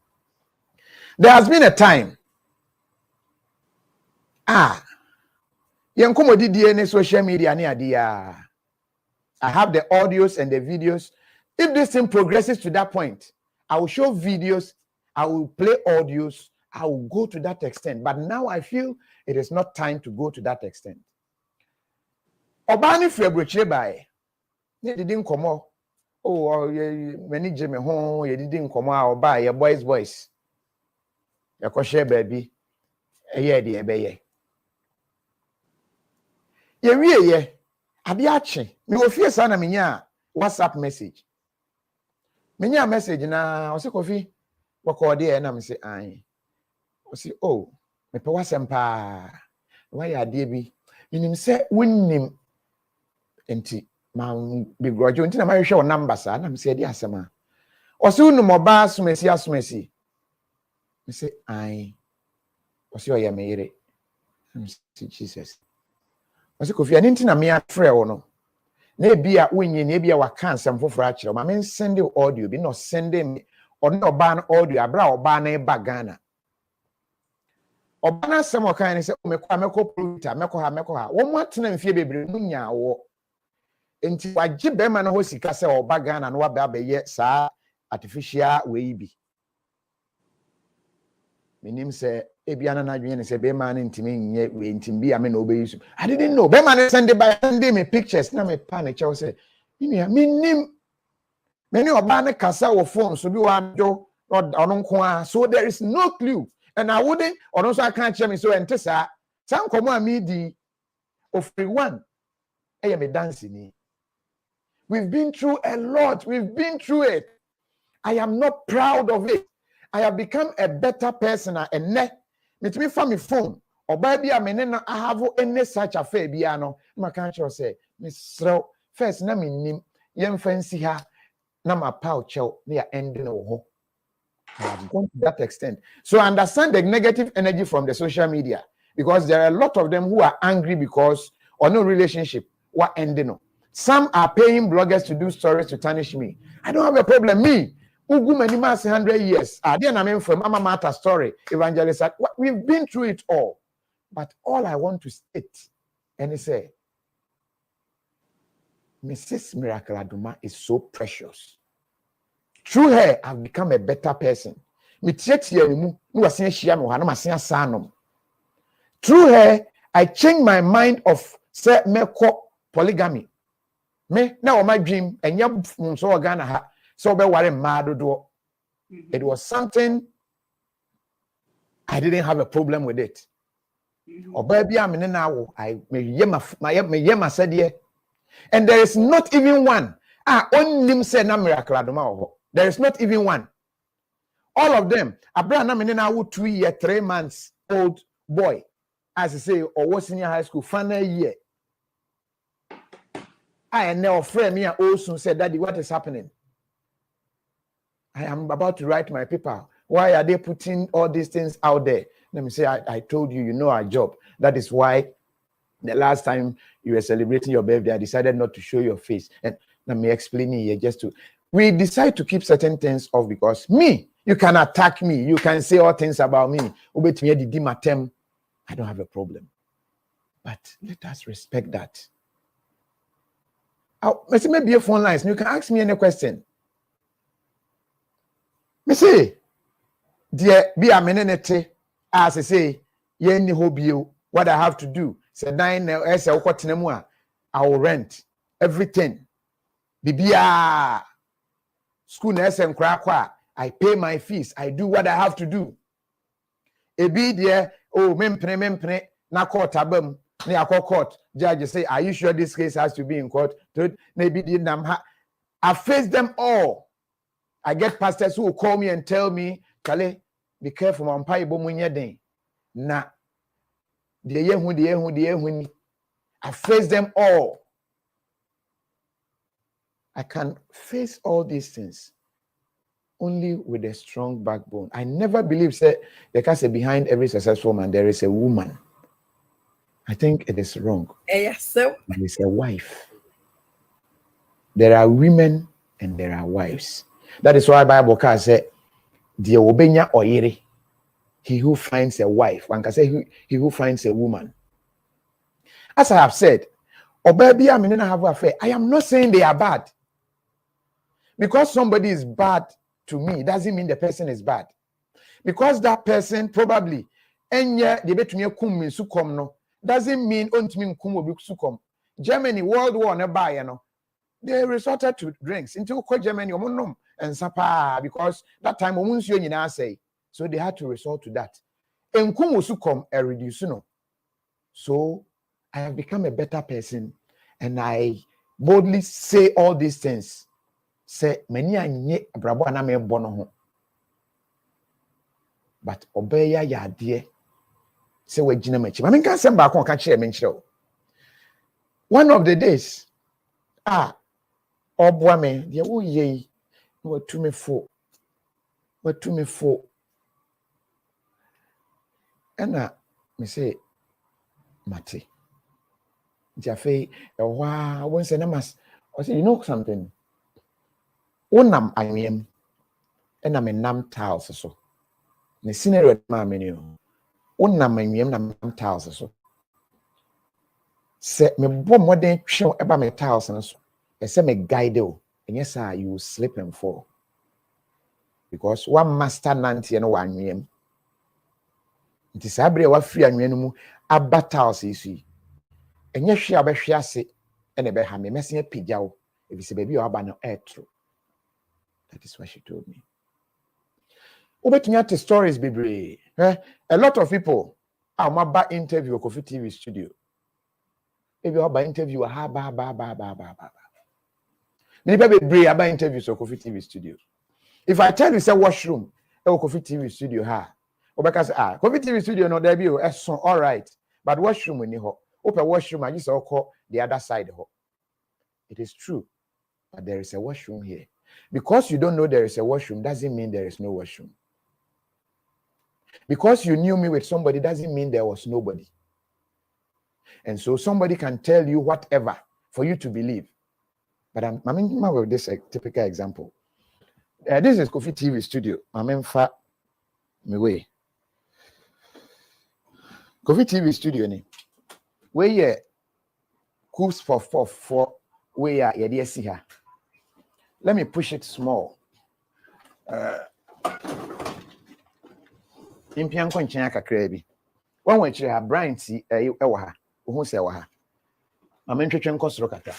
There has been a time. Yankomo DNA social media ni adia. I have the audios and the videos. If this thing progresses to that point, I will show videos, I will play audios, I will go to that extent. But now I feel it is not time to go to that extent. Obani February by you didn't come out. Oh, many Jimmy home, you didn't come out by your boys. Your share baby. Yeah, baby. Yeah. Adiache. Me wo fie sana menya WhatsApp message. Menya message na o se Kofi record e na me say an. O se oh, me pe wasem pa. Why ade bi. Minim se wonnim enti ma be grojo enti na ma hwe o number sa na me say ade asema. O se unu moba asumesi. Me say an. O se o ya me yire. Me say Jesus. O se Kofi ani na me afre wo no. Na bia wonye na bia waka nsem foforo a kire ma men send audio bi no send me or no ban audio abra oba na ba Ghana oba na sem o kan ni se mekọ producer mekọ ha wo mo atena mfie bebre munya wo enti wagye be ma na ho sika se oba Ghana no wa ba ye saa artificial we bi menim se ebia na nadwen ne se be ma na ntimi nye we ntimbi ame na obeyisu I didn't know be ma na send me pictures na me pa na chew se me nim many oba na kasa wo phone so bi wa do ono nko a so there is no clue and I wouldn't or also I can't share me so entesa san komo ami di of one me dancing. We've been through a lot. We've been through it. I am not proud of it. I have become a better person and me from my phone or baby I mean I have any such affair biano my country say Miss first na me nim yem fancy her na my pouch near ending oh I have gone to that extent. So I understand the negative energy from the social media because there are a lot of them who are angry because or no relationship what ending. Some are paying bloggers to do stories to tarnish me. I don't have a problem. Me, Ugu Manimas 100 years. I mean from Mama Martha story, evangelist. We've been through it all. But all I want to state and say, Mrs. Miracle Adoma is so precious. Through her, I've become a better person. Through her, I changed my mind of polygamy. Me now my dream and so Ghana so be worry mad do. It was something I didn't have a problem with it. Or baby I'm in now I me said and there is not even one. Only say na Miracle Adoma. There is not even one. All of them. Abraham now 2 year 3 months old boy, as I say, or was senior high school, final year. I know a friend me also said, Daddy, what is happening? I am about to write my paper. Why are they putting all these things out there? Let me say, I told you, you know our job. That is why the last time you were celebrating your birthday, I decided not to show your face. And let me explain here just to. We decide to keep certain things off because me, you can attack me. You can say all things about me. I don't have a problem. But let us respect that. Maybe a phone lines. You can ask me any question. Me say, dear, be a minute as I say, ye hobby what I have to do. Say 9 I will rent everything. Bibia school nurse and crack. I pay my fees. I do what I have to do. Ebi there, oh, mempre, na court abem, na court. Judge say, are you sure this case has to be in court? Maybe I face them all. I get pastors who will call me and tell me, Kale, be careful, mampa ibo munye den. Na, I face them all. I can face all these things only with a strong backbone. I never believe that because behind every successful man there is a woman. I think it is wrong. Yes, so It is a wife. There are women and there are wives. That is why Bible can say, "Dear obenya oyere, he who finds a wife." One can say, "He who finds a woman." As I have said, obabi aminina have affair. I am not saying they are bad. Because somebody is bad to me doesn't mean the person is bad. Because that person probably doesn't mean Germany World War they resorted to drinks until Germany and sapa because that time say so they had to resort to that. So I have become a better person and I boldly say all these things. Say many anye abrabo ana me bono ho but obeya ya de say we gina machi mame kan sem ba kon ka kire me nkire one of the days oboa me de wo ye watu me fo ana me say mate jafe wa won say na mas I say you know something unam anwem ena me nam tiles so ne scenario ma me ni unam anwem na nam tiles so se me bom modern twe eba me tiles no so e se me guide o enye sa you slip and fall because one master nanti no anwem nti sabre wa free anwem mu aba tiles isi enye hwe abehwe ase ene be ha me mese pigyawo e bi se baby o aba no etro. That is what she told me. Ubetumi stories bebre. A lot of people are interview Kofi TV studio. Maybe about interview ba. Many people bebre about interviews Kofi TV studio. If I tell you say washroom, Kofi TV studio because Kofi TV studio no there be all right, but washroom ni ho. Open washroom I just call the other side ho. It is true, but there is a washroom here. Because you don't know there is a washroom doesn't mean there is no washroom. Because you knew me with somebody doesn't mean there was nobody. And so somebody can tell you whatever for you to believe. But I'm with this typical example. This is Kofi TV studio. I'm in fact me way. Kofi TV studio ni. Where ye coops for where ye see her. Let me push it small. Impian kwanchen akakra bi. Wan wa kire ha Brian ti ewo ha. Wo se ewo ha. Ma mentwetwe nkosoro kaka.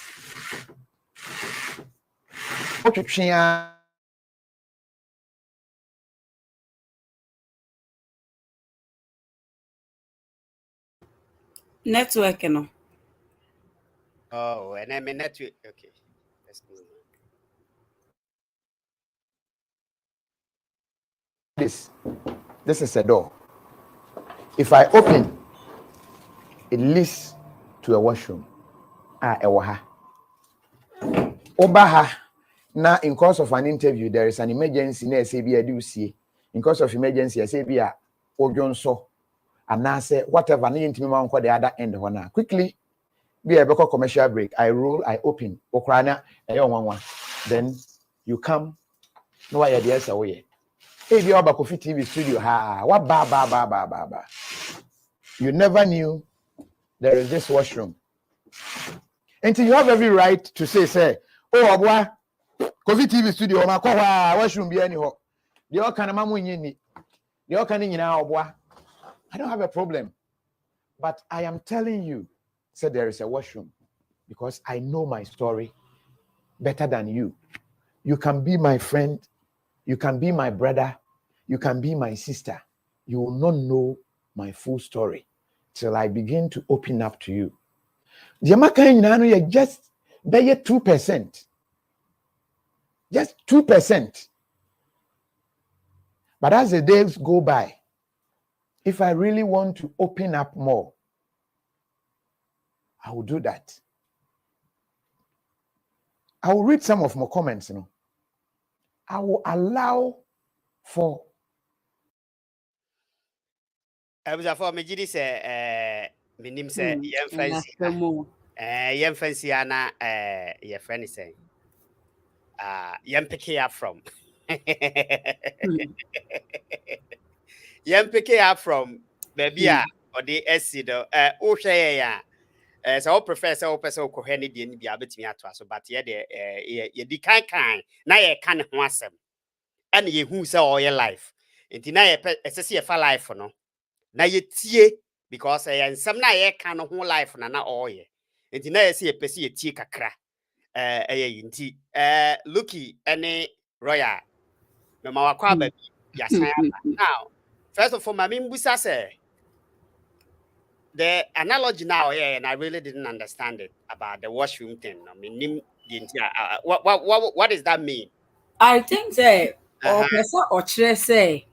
Otwetwe ya network no. Oh, and I mean network. Okay. Let's go. This is a door. If I open, it leads to a washroom. Ewaha. Obaha. Now, in course of an interview, there is an emergency. In course of emergency, I say, be a Ojonso. And now say, whatever, need to on the other end. Quickly, be a commercial break. I roll, I open. Okrana, then you come. No idea away. Hey, you are Kofi TV studio. What ba. You never knew there is this washroom. Until you have every right to say, oh, boy, Kofi TV studio, my washroom be anyhow. The all kind of mamu ni. The all kind of boy. I don't have a problem. But I am telling you, said there is a washroom because I know my story better than you. You can be my friend. You can be my brother. You can be my sister. you will not know my full story till I begin to open up to you. Jamaica, just by 2%. Just 2%. But as the days go by, if I really want to open up more, I will do that. I will read some of my comments, I will allow for. I was for me, Giddy say, Minim say, young fancy, Anna, your friend is saying, young picky up from. Young picky up from, baby, or the SC, oh, say, so professor or person who any didn't be able to me at us, but yet, ye kind, now ye can't want them. And ye who say all your life. And deny a see a life for no. Now ye tie because I am some na ye can whole life na all ye. And deny see a pesi a tea kakra. Inti Lucky any royal. No matter what, yes, now. First of all, my mean busa say the analogy now, and I really didn't understand it about the washroom thing. I mean, what does that mean? I think that person or say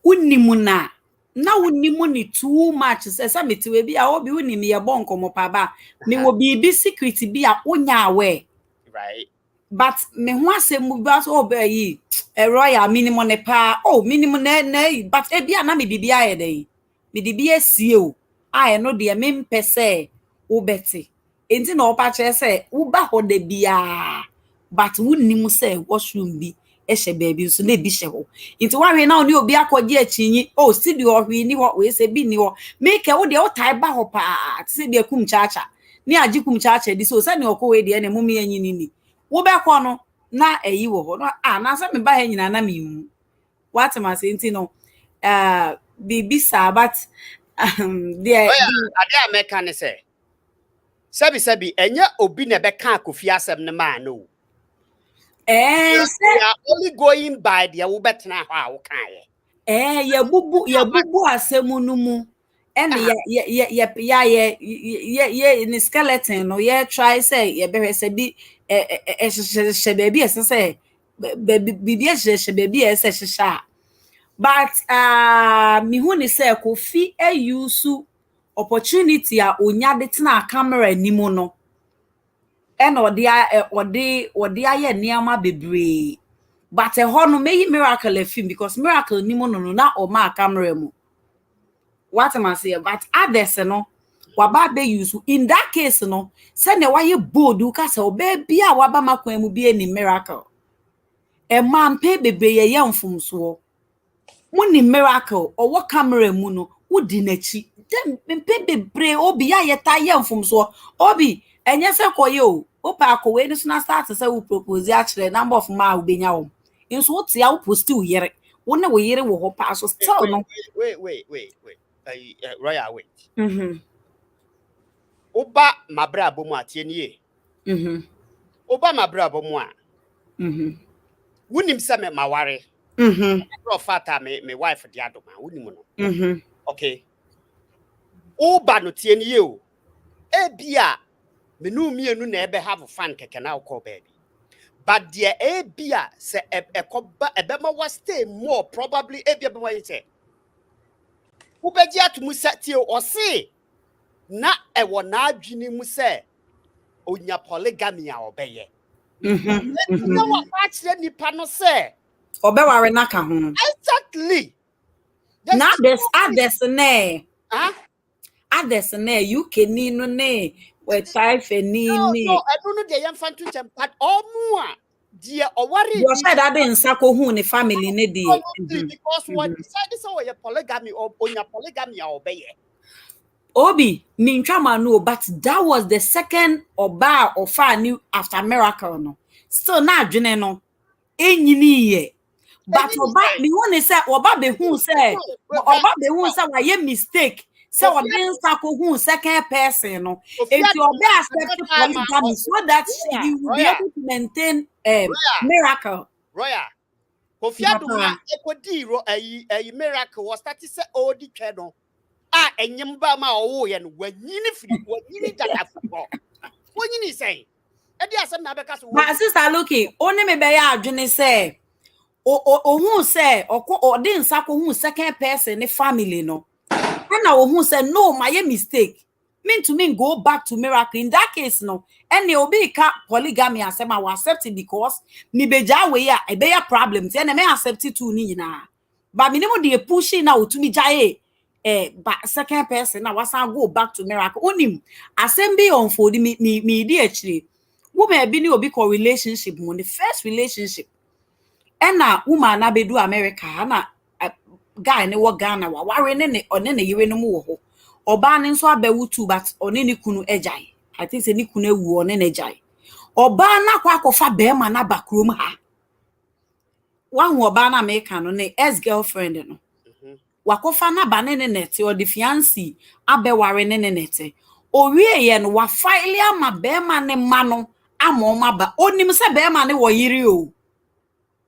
unimuna na unimuni too much say samiti we bi a obi unimi ye bon komo pa ba me wo bi secret bi a onya we right. But me ho asem ba so obayi royal minimum ne pa minimum na but e bia na me bibia ye dey me di bia sie o a no de me mpese wo beti enti na opa che se wo ba ho de bia but wunnim se washroom bi ehye baby so na bi hye ho enti wa we na oni obi akogye achinyi studio hwe ni ho we se bi ni ho make wo de wo tai ba ho pa se bi akum chacha ni ajikum chacha di so se ne okowe de na mumi anyini ni wo be ko no na eyi wo ho no na se me ba ha nyina na me hu what am I saying no bibi sabat there ade America ne say sabi enya obi na be kan Kofi asem ne man no say we are only going by the wo betena ho a wo kan ye ya bubu asemu no mu ene ye ni skeleton no ye try say ye be say bi baby say bibi baby say but me hu ni say Kofi use opportunity a onya de tena camera ni mu no ene odi aye niama bebre but a no make miracle a film because miracle ni mo no na o ma camera mu what am I say but others no waba be use in that case no say na why bold u ka say obaby a waba makwan mu bi any miracle e man pe bebre ye mfumso mo ni miracle o wo camera mu no wodi nachi dem pe bebre obi ya ye ta ye mfumso obi enye se koye o pa akowe ni so na start say we propose a kire number of ma ubenya wo nso wo tia wo post wo yere wo na wo yere wo ho pa so still no wait royal wait oba mabra abomu atie nie oba mabra abomu a wunim se me maware profata me wife di Adoma wunim no okay oba no tie nie o ebia me no mienu na ebe have fun keke na call baby but there ebia se ekoba ebema was stay more probably ebia be what say ubeji atumu sati o se na ewo na adwini mu se onya polygamy a obeye na wa pa kire nipa no se obeware na ka ho exactly na this others ne UK ni no ne we type ni no I don't know the young fan to them but omu a dia oware you said that den sako hu ne family ne die because what decided so your polygamy or onya polygamy a obeye obi mintwama no but that was the second oba of new after miracle no still na adwene no enyini ye but oba me won say oba be hu say wa ye mistake say o den sako hu second person no enti oba accept polygamy so that he will be able to maintain miracle royal Kofi Adoma ekodi ro ayi miracle was start say odi twa no. Ah enyim ba ma owo ye no wanyini dada football. Wanyini say. E di asem na beka so. But sister Lucky, only me be ya adwene say ohun say odi nsa ko hu second person ne family no. And ohun say no, my mistake. Mean to mean go back to miracle. In that case no, and obi ka polygamy asem I will accept it because me beja we ya e be ya problems and me accept it too ni na. But me no dey pushing now to me jaye but second person na wasan go back to miracle. Onim asem be unfold me di actually. Woman be ni obi ko relationship mo the first relationship. And na woman na be do America na guy ne wo Ghana wa ware ne one ne yire no mu wo ho. Oba ne nso abewu tu but one ne kunu ejai. I think say ne kunu ewu one ne ejai. Oba na kwa akofa be ma na bakrom ha. Wa hu oba na America no ne ex-girlfriend no. Wakofa na ba ne nete o the fiancé abeware ne nete. Owie ye no wa file ama be ma ne ma no ama ba. Onim se be ma ne wo yiri o.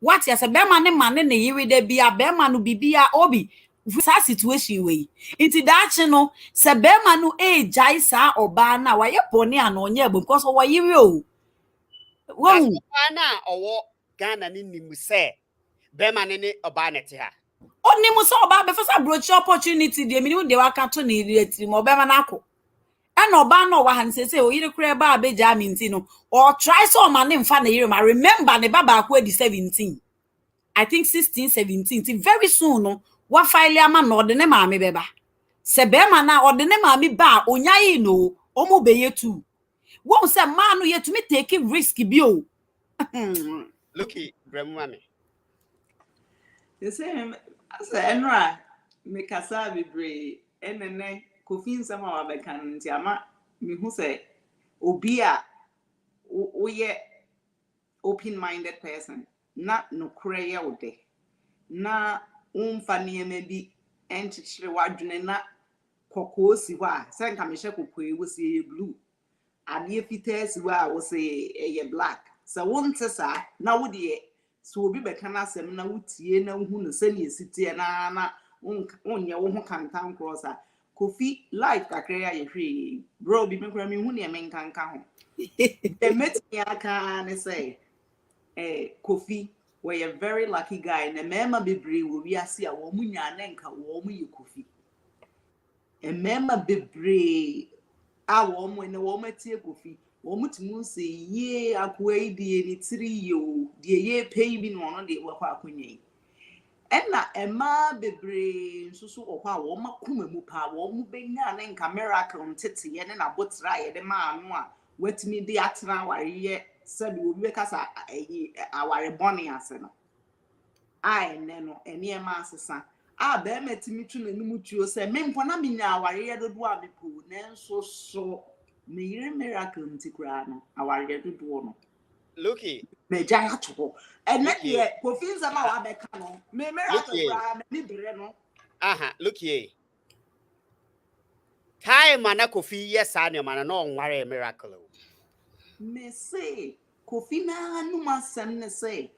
What ya se be ma ne yiri de bia be ma no bibia obi. Sa situation we into that no se be ma no jai sa oba na wa ye boni ana onye bo because wa yiri o wo na owo Ghana ni nimu se be ma ne oba na te ha oni mu so oba be first approach opportunity de mi de wa ka to ni retiri mo be ma na ko and oba no wa han say o yiri kure ba be ja mi nti no or try so ma ne mfa na yiri ma remember ne baba akwa di 17 I think 16 17 very soon no wa file ama no de ne ma me beba se be ma na o de ne ma me ba onyayi no o mo be yetu won se ma no yetumi take risk bi o Lucky Bremame the same as Enra me kasa bebre enene Kofi nsama wa be kan nti ama me hu se obi a wo open minded person na no kure ye wo de na umfa niema bi enchichire wadwene na kokko si hɔ a sɛ nka mehye kokko e wo si blue ade fitaa si hɔ a wo si ye black sɛ wonte sa na wo de so obi bɛka na asɛm na wotie na hu no sɛ ne esitie na onye wo ho kantan cross a Kofi life kakra ya yehwe bro bi me kura me hu ne me nkanka ho e meti aka ne say Kofi we a very lucky guy na mema bebre wo wiase a wo munya na nka wo mu ye Kofi e mema bebre a wo mu ne wo matie Kofi wo mutimu se ye akwa idie ni tiri yo de ye pay bi no no de wo kwa akonye enna ema bebre nsusu okwa a wo makoma mu pa wo mu benya na nka miracle ntete ye ne na botra ye de ma anu a watimi de atena ware sabi obi kasa aware boni ase no ai ne no ene e ma asesa a be metimi tu na nimu tuo se me mpo na me nya aware ye dodo a me po na nso so me yire miracle ntikura no aware dodo no Lucky me ja ya to ene ye Kofi nzama wa be ka no me miracle kura me bere no aha Lucky time na Kofi yes ane ma na onware miracle me say Kofi na no masem ne say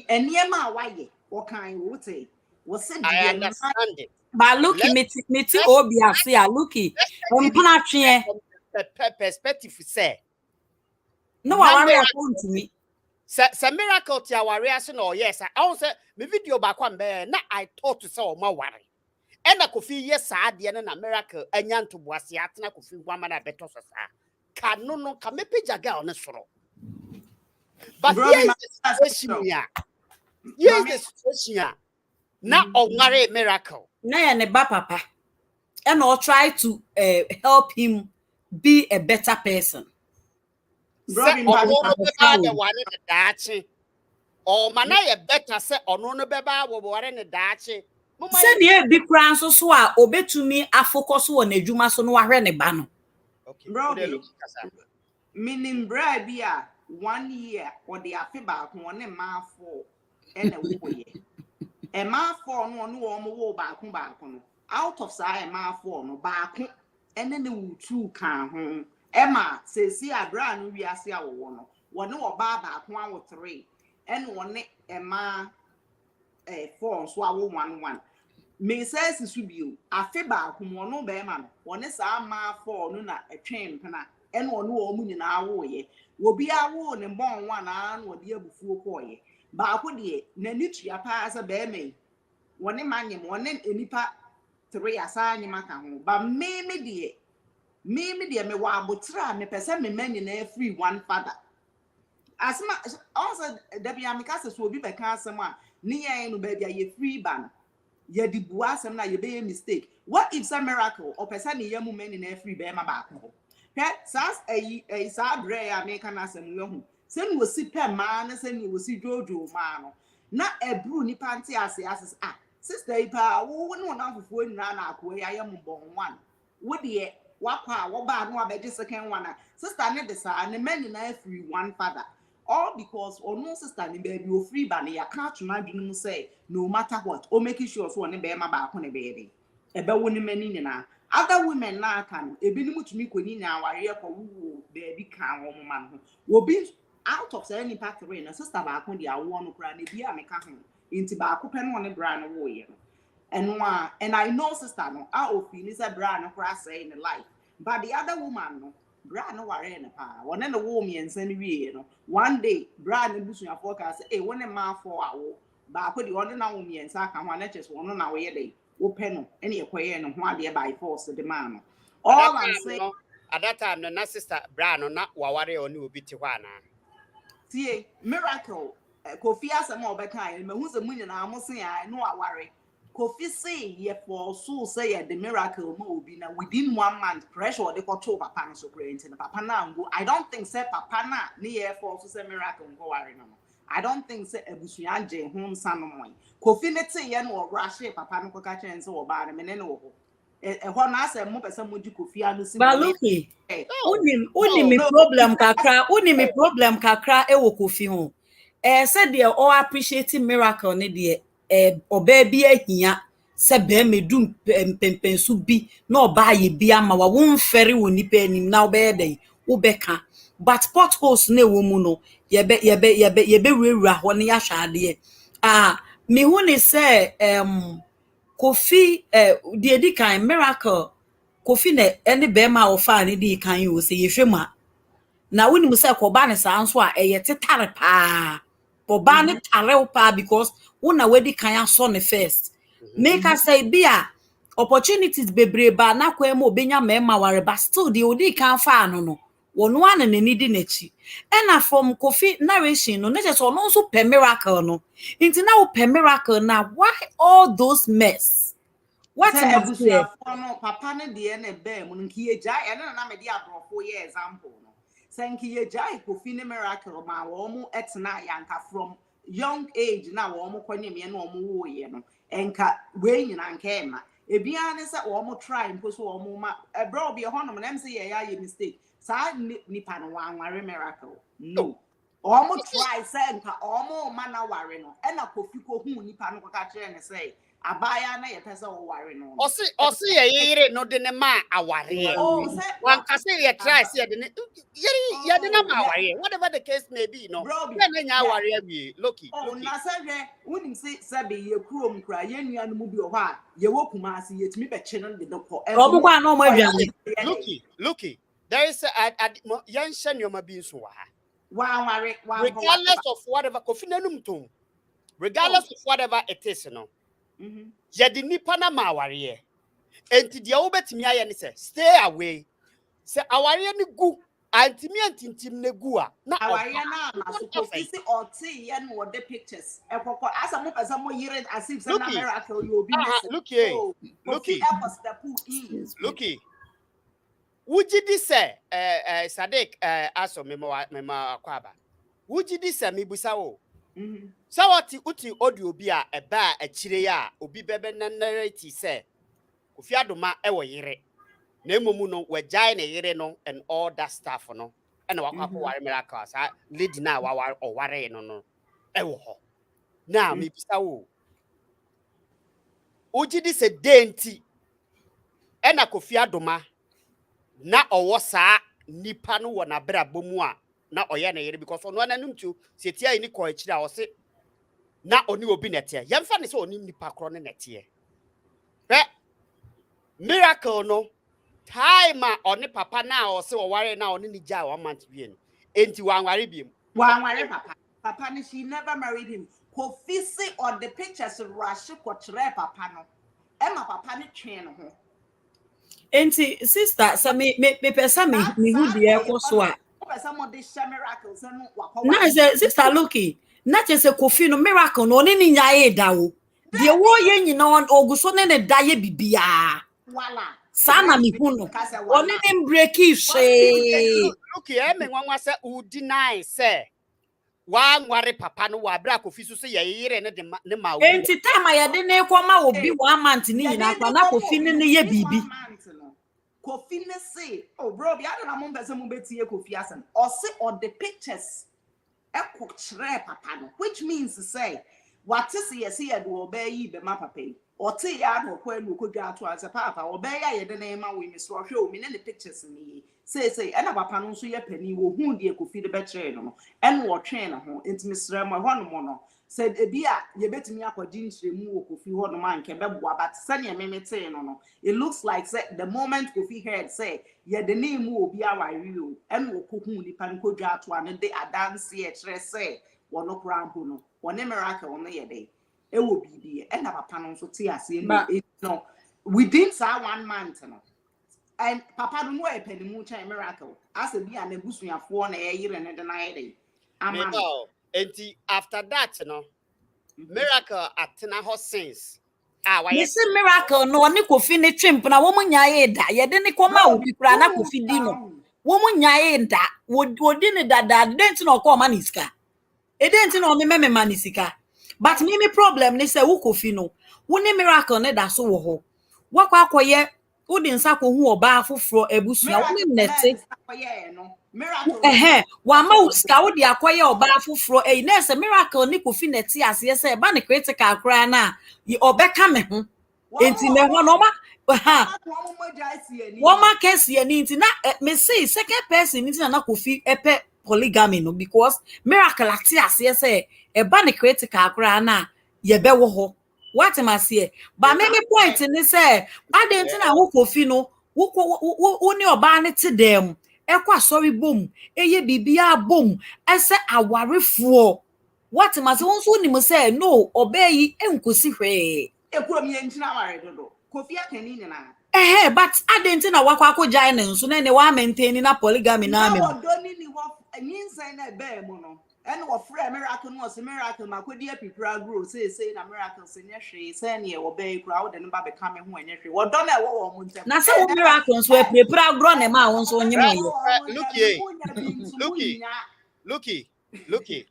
eniema awaye wokan wote wo se I understand it ba Lucky meti obi ase a Lucky mpana twe perspective say no wa ware account me say miracle ti aware ase no yes I won say me video ba kwa mbe na I thought to say o ma ware e na Kofi yes ade na miracle anya ntoboase atena Kofi gwama na beto so sa ka no ka me page aga on soro but yes the situation na onware miracle na ya ne ba papa and or try to help him be a better person say ono be ba de ware ne daache o mana ye better say ono no be ba wo ware ne daache se ne bi kran so a obetumi afocus wo na adwuma so no wahwe ne ba no okay bro minim bra bia 1 year or the afi ba ko ne ma fo e na wo ye e ma fo no wo wo ba ko no out of sa e ma fo no ba ko ene ne wutu kan ho e ma se si abra no wiase a wo no wo ne wo ba ko awo 3 ene wo ne e ma 4 so awo 1 me says subiu afe ba ko no be ma no woni sa ma 4 no na etwen mpena ene ono o mu nyina awo ye obi awo ne bon 1 na no de abufuo ko ye ba ko de na nitua pa sa be me woni manyem woni enipa 3 asanye maka ho ba me de me wa abotra me pese me many na free one father asma also da bia me kase so obi be ka asem a ne yen no ba bia ye free ban ye di bua asem na ye be mistake what if some miracle or person ne yamu many na free be ma ba ko he sas sa bre ya me kana asem we hu se no si pe ma na se ni wo si jojo ma no na ebru ni panti ase sister ipa wo no na fufuo nyina na akọ ya yam bon one wo de wakwa wo ba no abeje second one sister ne de sa ne many na free one father all because no sister ni baby o free ba ne ya ka tuna adwunu mu say no matter what o make sure so ne be ma ba ko ne baby ebe wo ne many nyina other women na aka no ebi ni mutumi koni nya aware ko wo baby kan wo man ho wo bi out of any part three na sister ba ko dia wo no kra ne bi a me ka ho inti ba ko pe no ne bra no wo ye no and I know sister no Kofi ni say bra no kra say in life but the other woman no bra no ware na pa one na wo mi ensan wie no one day bra no busu ya forecast say one ma for awo ba ko di one na wo mi ensan ka ho na chese one na wo ye dey wo pe no ene ye koye no ho ade by force the man no all I'm saying at that time no na sister bra no na waware oni obi ti hɔ ana tie miracle Kofi asema obeka me hu se munye na amose ya no aware Kofi say ye for so say ye the miracle ma obi na within 1 month pressure de ko to papa no so grant na papa na ngo I don't think say papa na ne ye for so say miracle ngo ware no I don't think say abusua je ho nsa no mo Kofi ne te ye no rush papa no ko ka chen say oba na me ne no wo ho na asem mo pese mo di Kofi anu si But look, uni mi problem kakra e wo Kofi ho. Said they all appreciating miracle ne de oba bi ahia se be medum pempensu bi na oba ye bi ama wa won fere woni pa anim na oba dey wo beka but potholes na wo mu no ye be wura ho ne ya hwade me hu ne say Kofi the edi kan miracle Kofi ne ene be ma wo fa ne di kan yo se ye hwema na woni mu say ko ba ne sa nso a eye tetare pa Boba ne tare pa because una wedi kan aso ne first make us say bia opportunities bebre ba na kwa ma obenya mema ware but still the odi kan fa no wono an ne nidi nachi ena from Kofi narration no just ono so per miracle no inti na wo per miracle na why all those mess what must be papa ne de na be mu nki eja na me de abrofo ye example no senki ye jai Kofi ne miracle ma wo mu etna yanka from young age na wo mu kwanye me na wo mu wo ye no enka we nyina nka ema ebia ne se wo mu try mpo so wo mu ma bro bi ho no na say ye mistake sa nipa no wanware miracle no wo mu try say nka wo mu ma na ware no e na Kofi ko hu nipa no ka kire ne say abaya na ye pese wo ware no osi ye yire no de ne ma aware wan ka say ye try say de ne ye de na ma aware whatever the case may be no na nya aware wi loki na say unim say be ye kurom kra ye nua no mu bi ho a ye wokuma ase ye timi be che no de ko obugwa na o ma dwane loki there is a yan shanyoma bi nso wa ware regardless of whatever Kofi nanum tom regardless of whatever it is no ye di nipa na ma aware enti dia wo betimi aye ne say stay away say aware ni gu antimi antintim ne gu a na aware na so Kofi si oti ye no the pictures ekoko asa mo pesa mo yire as if say na miracle you be looky wuji di say Sadik aso mema kwaba wuji di say mebusa wo sawati uti audio bi a eba a chire ya obi bebe na narrate say Kofi Adoma e wo yire na emomu no wajai na yire no and all that stuff no and wakwa ware miracle sa lady na wa o ware no e wo ho na mebisa wo uji di say denti e na Kofi Adoma na owo saa nipa no wo na bra bomu a na oye na yire because ono ananum tu setia ni ko akira o se na oni obi nete yemfa ne se oni nipa kro ne nete be miracle no time oni papa na o se o ware na oni ni ja 1 month bi no enti wanware biem Wanware papa ni she never married him. Kofi say or the pictures rush ko chere papa no Emma papa ni twen no ho. Enti sister sa me pesa me hu de ekoso a Somebody share miracles and na say sister Lucky na che se Kofi no miracle no oni ni nyae da wo de wo ye nyina on oguso ne da ye bibia wala sana me hu no oni ni breaki she Lucky me nwanwa se u deny se wanware papa no wa bra Kofi so se ye yire ne ma obi enti time ya de ne kwama obi 1 month ni nyina kwa na Kofi ne ye bibi Kofi ne say oh bro bi ada na mo pese mo betie Kofi asen or say or the pictures e ko chere papa no which means to say what is yes here do obey yi be ma papa yi or te ya no kwa no ko dwa to anse papa obey ya ye de na ma we me so hwe o me ne pictures ni say e na papa no so ye pani wo hu de Kofi de be chere no en wo twen na ho intimisre mo ho no mo no said ebia ye betimi akwadi ntremu wo Kofi ho no man ke beboa but sane memete no it looks like say the moment Kofi heard say ye the name obi awari o en wo kohu nipa nko dwa ato ane de adanse e kire say wono krampo no wone miracle no ye de e wo bibi e na papa no so te ase no within that 1 month no and papa no e panimu chan miracle as e bia na busuafo na ye yire ne de na ye de amen. Enti after that no miracle atena ho since This miracle no oni Kofi ne twemp na wo munyae da ye de ne koma obi kura na Kofi di no wo munyae da wo di ne dada dent na okọ ma nisika e dent na o me ma nisika but me problem ne say wo Kofi no wo ne miracle ne da so wo ho wakwa akoye wo di nsa ko hu oba afoforo ebusua wo ne nete wa ma uska wo di akoye oba afoforo na say miracle ne Kofi nete ase say ba ne critical kra na obeka me ho enti me ho no ma wo ma kesi ani enti na me say second person enti na Kofi epe polygamy no because miracle ati ase say e ba ne critical kra na ye be wo ho what am I say ba me point ni say ade enti na wo Kofi no wo ni oba ne te dem ekwa sorry boom eye bibia boom ese awarefo what am I say won so ni mo say no obey enkosi hwe ekuro mi entina ware dodo Kofi akani ni na but adenti na wakwa akojai ne nso na ne wa maintain na polygamy na me no doni ni wo nyinsan na be mu no en wo frɛ miracle no se miracle makodi apipra grow say na miracle se nye hwe say ne wo be kura wo de no ba be ka me ho nye hwe wo don na wo mu ntem na say wo miracle so apipra grow ne ma won so onye mo Looky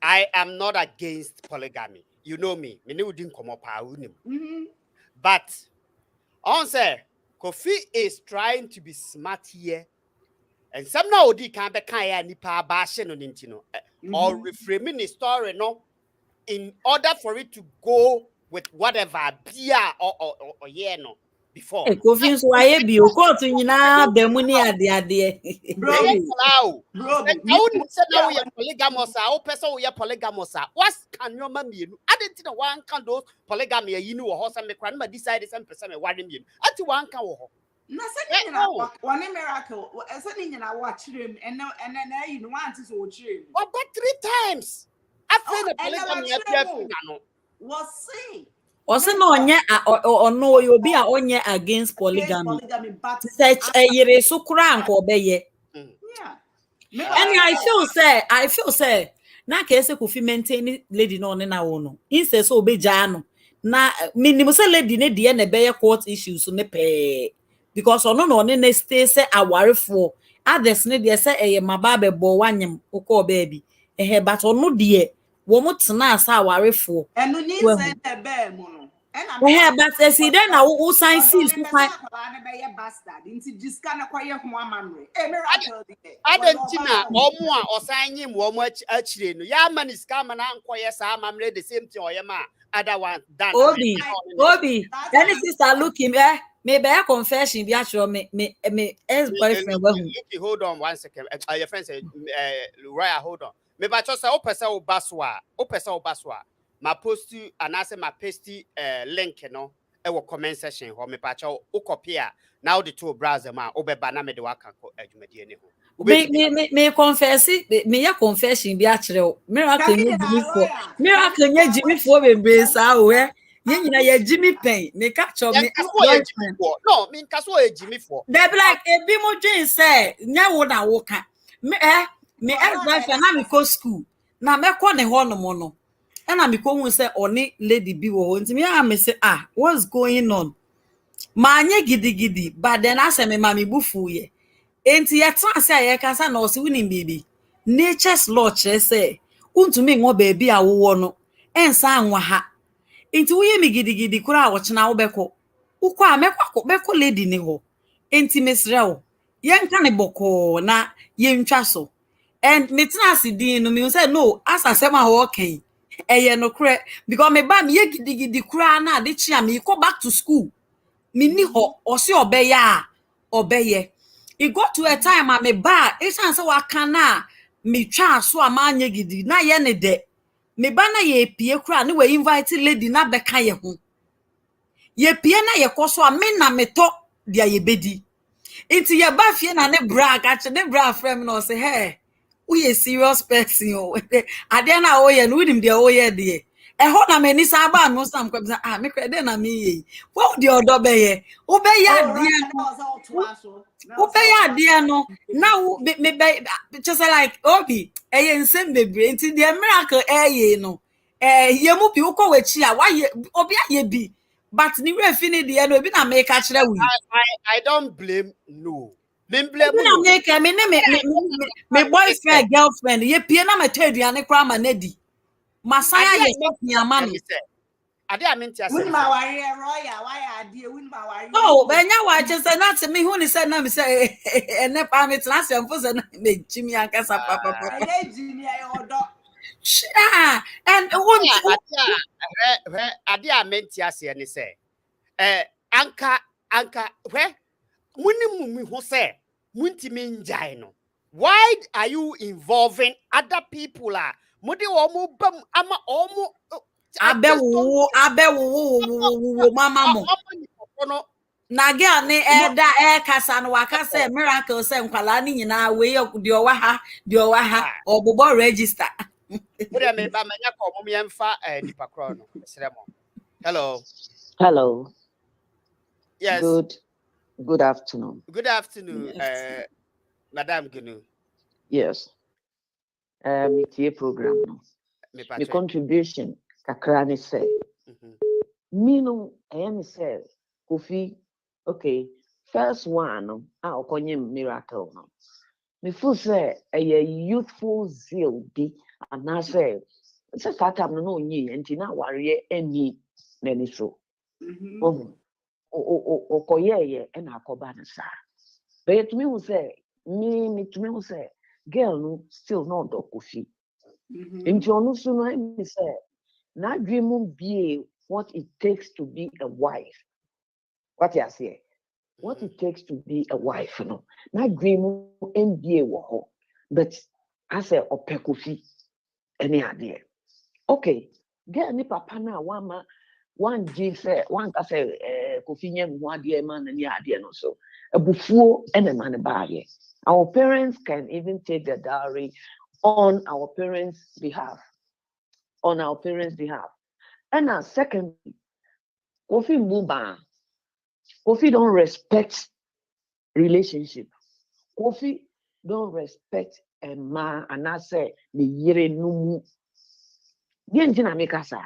I am not against polygamy. You know me. Me ne udin komo pa unim. But on say Kofi is trying to be smart here. And some now odi can be kan nipa ba hye no ntino or reframing the story no in order for it to go with whatever bia or yeah no before Kofi so aye bi o court nyina ba mu ni ade bro say now we polygamous o person we polygamous what can your ma mienu adenti na one can those polygamy yi ni wo ho say me kra na decide some person me ware mienu ati one can wo ho na say na one miracle say na wa chirem and na you know want so chirem but 3 times after the polygamy appear no was say Ose no onye ono obi a onye against polygamy but search yere so kura anko obeye and I feel say na ka ese Kofi maintain lady no na wo no inse so obeja no na minimum say lady ne de na beye court issues ne pe because ono no ne stay say awarefo others ne de say eye maba bebo wanyem ukọ baby but ono de wo mo tena asa awarefo enu ni say na be mu no but as he then who sign seals who find bastard into diska na kwaye ho amamre miracle adentina omo a osanyim wo mo achire no ya maniska ma na nkoye sa amamre the same thing oyema other one done Obi any sister look him me be a confession bi actual me ex boyfriend hold on 1 second your friend say Luraya hold on me ba cho say opese obaswa ma post anase ma paste link no e wo comment section ho me pa cho o copy a na o de to browser ma obeba na me de waka adwumadie ne ho me confess me ya confession bi akere o miracle nye Jimmy for be sa o ye nyina ye Jimmy pen me ka cho me boyfriend no me nka so ye Jimmy for they be like ebi mo dwen say nya wo na wo ka me ex-boyfriend na me go school na me ko ne ho no mo no na me ko hu say oni lady bi wo ho ntimi ya me say what's going on ma anye gidigidi but then ase me ma me bufu ye enti ye trans ya kasa na osi wini bibi nature's law chere say untumi nwo baby awowo no ensa anwa ha enti wo ye me gidigidi kura a wo chena wo beko ukwa mekwa lady ni ho enti mesre wo ye nka ne boko na ye ntwa so and me trans din no me say no asa sema ho okay eye no kure because me ba me ye gidigidi kura na de chia me go back to school mini ho osi obeye it got to a time I me ba it say waka na me twa so amanye gidi na ye ne de me ba na ye pie kura na we invite lady na beka ye ho ye pie na ye koso a me na me to dia ye bedi inti ye ba fie na ne bra ka che ne bra frame no say hey we a serious person o ade na o ye no nim de o ye de ho na me ni sa ba no sam kwa me krede na me ye wo de odo be ye wo be ya de wo be ya de no now me be just like obi nsem bebre nti de miracle ye no ye mu bi wo ko wachi a wa ye obi aye bi but ni we fini de no obi na make a kire we I don't blame no me blame no make me boyfriend girlfriend ye pie na me taduane kra ma na di masaya ye so ama no ade amenti ase win ma wari roya why ade win ma wari oh benya wa je say na me hu ni say na me say ene pa me tna se mfo say na me jimi akasa papa ade jimi ayo odo and ade amenti ase ni say anka muni ho say muntimi njai no why are you involving other people mudi wo mu bam ama omo abewo mama mo na girl ni da kasa no wakasa miracle say nkwala ni nyina we de owa ha obobo register Ure me ba manya ko mo yemfa nipa kro no seremo Hello. Yes. Good afternoon. Good afternoon, Madam Gunu. Yes. It's your program. My contribution, Kakrani said. Me no, I am say, Kofi, okay, first one, I'll call him miracle. Me feel say a youthful zeal be, and I say, it's a fact I'm no ye, and tina worry any, then it's so. Okoye and Akobanasa. But to me, who say, me to me, who say, girl, no, still not Kofi. In Jono Suno, me say, not dream be what it takes to be a wife. What you say? What it takes to be a wife, no. Not dream NBA wo. But I say, Kofi, any idea. Okay, girl, ni papa na one G say one ka say Kofi nyem ho ade man na ni ade no so ebufuo ene man baaye. Our parents can even take the dowry on our parents behalf and now second Kofi Mbuba Kofi don't respect relationship. Kofi don't respect a man and I say the yire numu die ntina make asa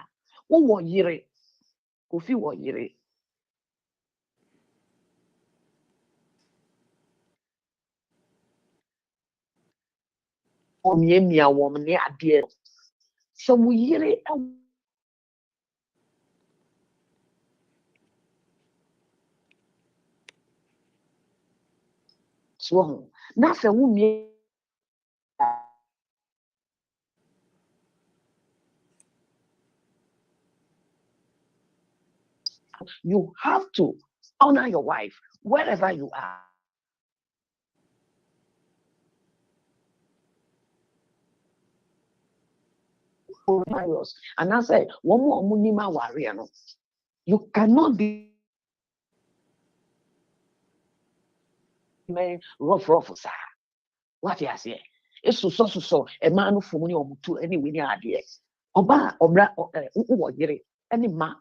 wo yire Kofi wo yire omyemia wom ne ade so wo yire so na se wo you have to honor your wife wherever you are. Marius. And I say, one more munima warrior. You cannot be rough, sir. What you say? It's so. A man from money or two anyway. Oba, any man,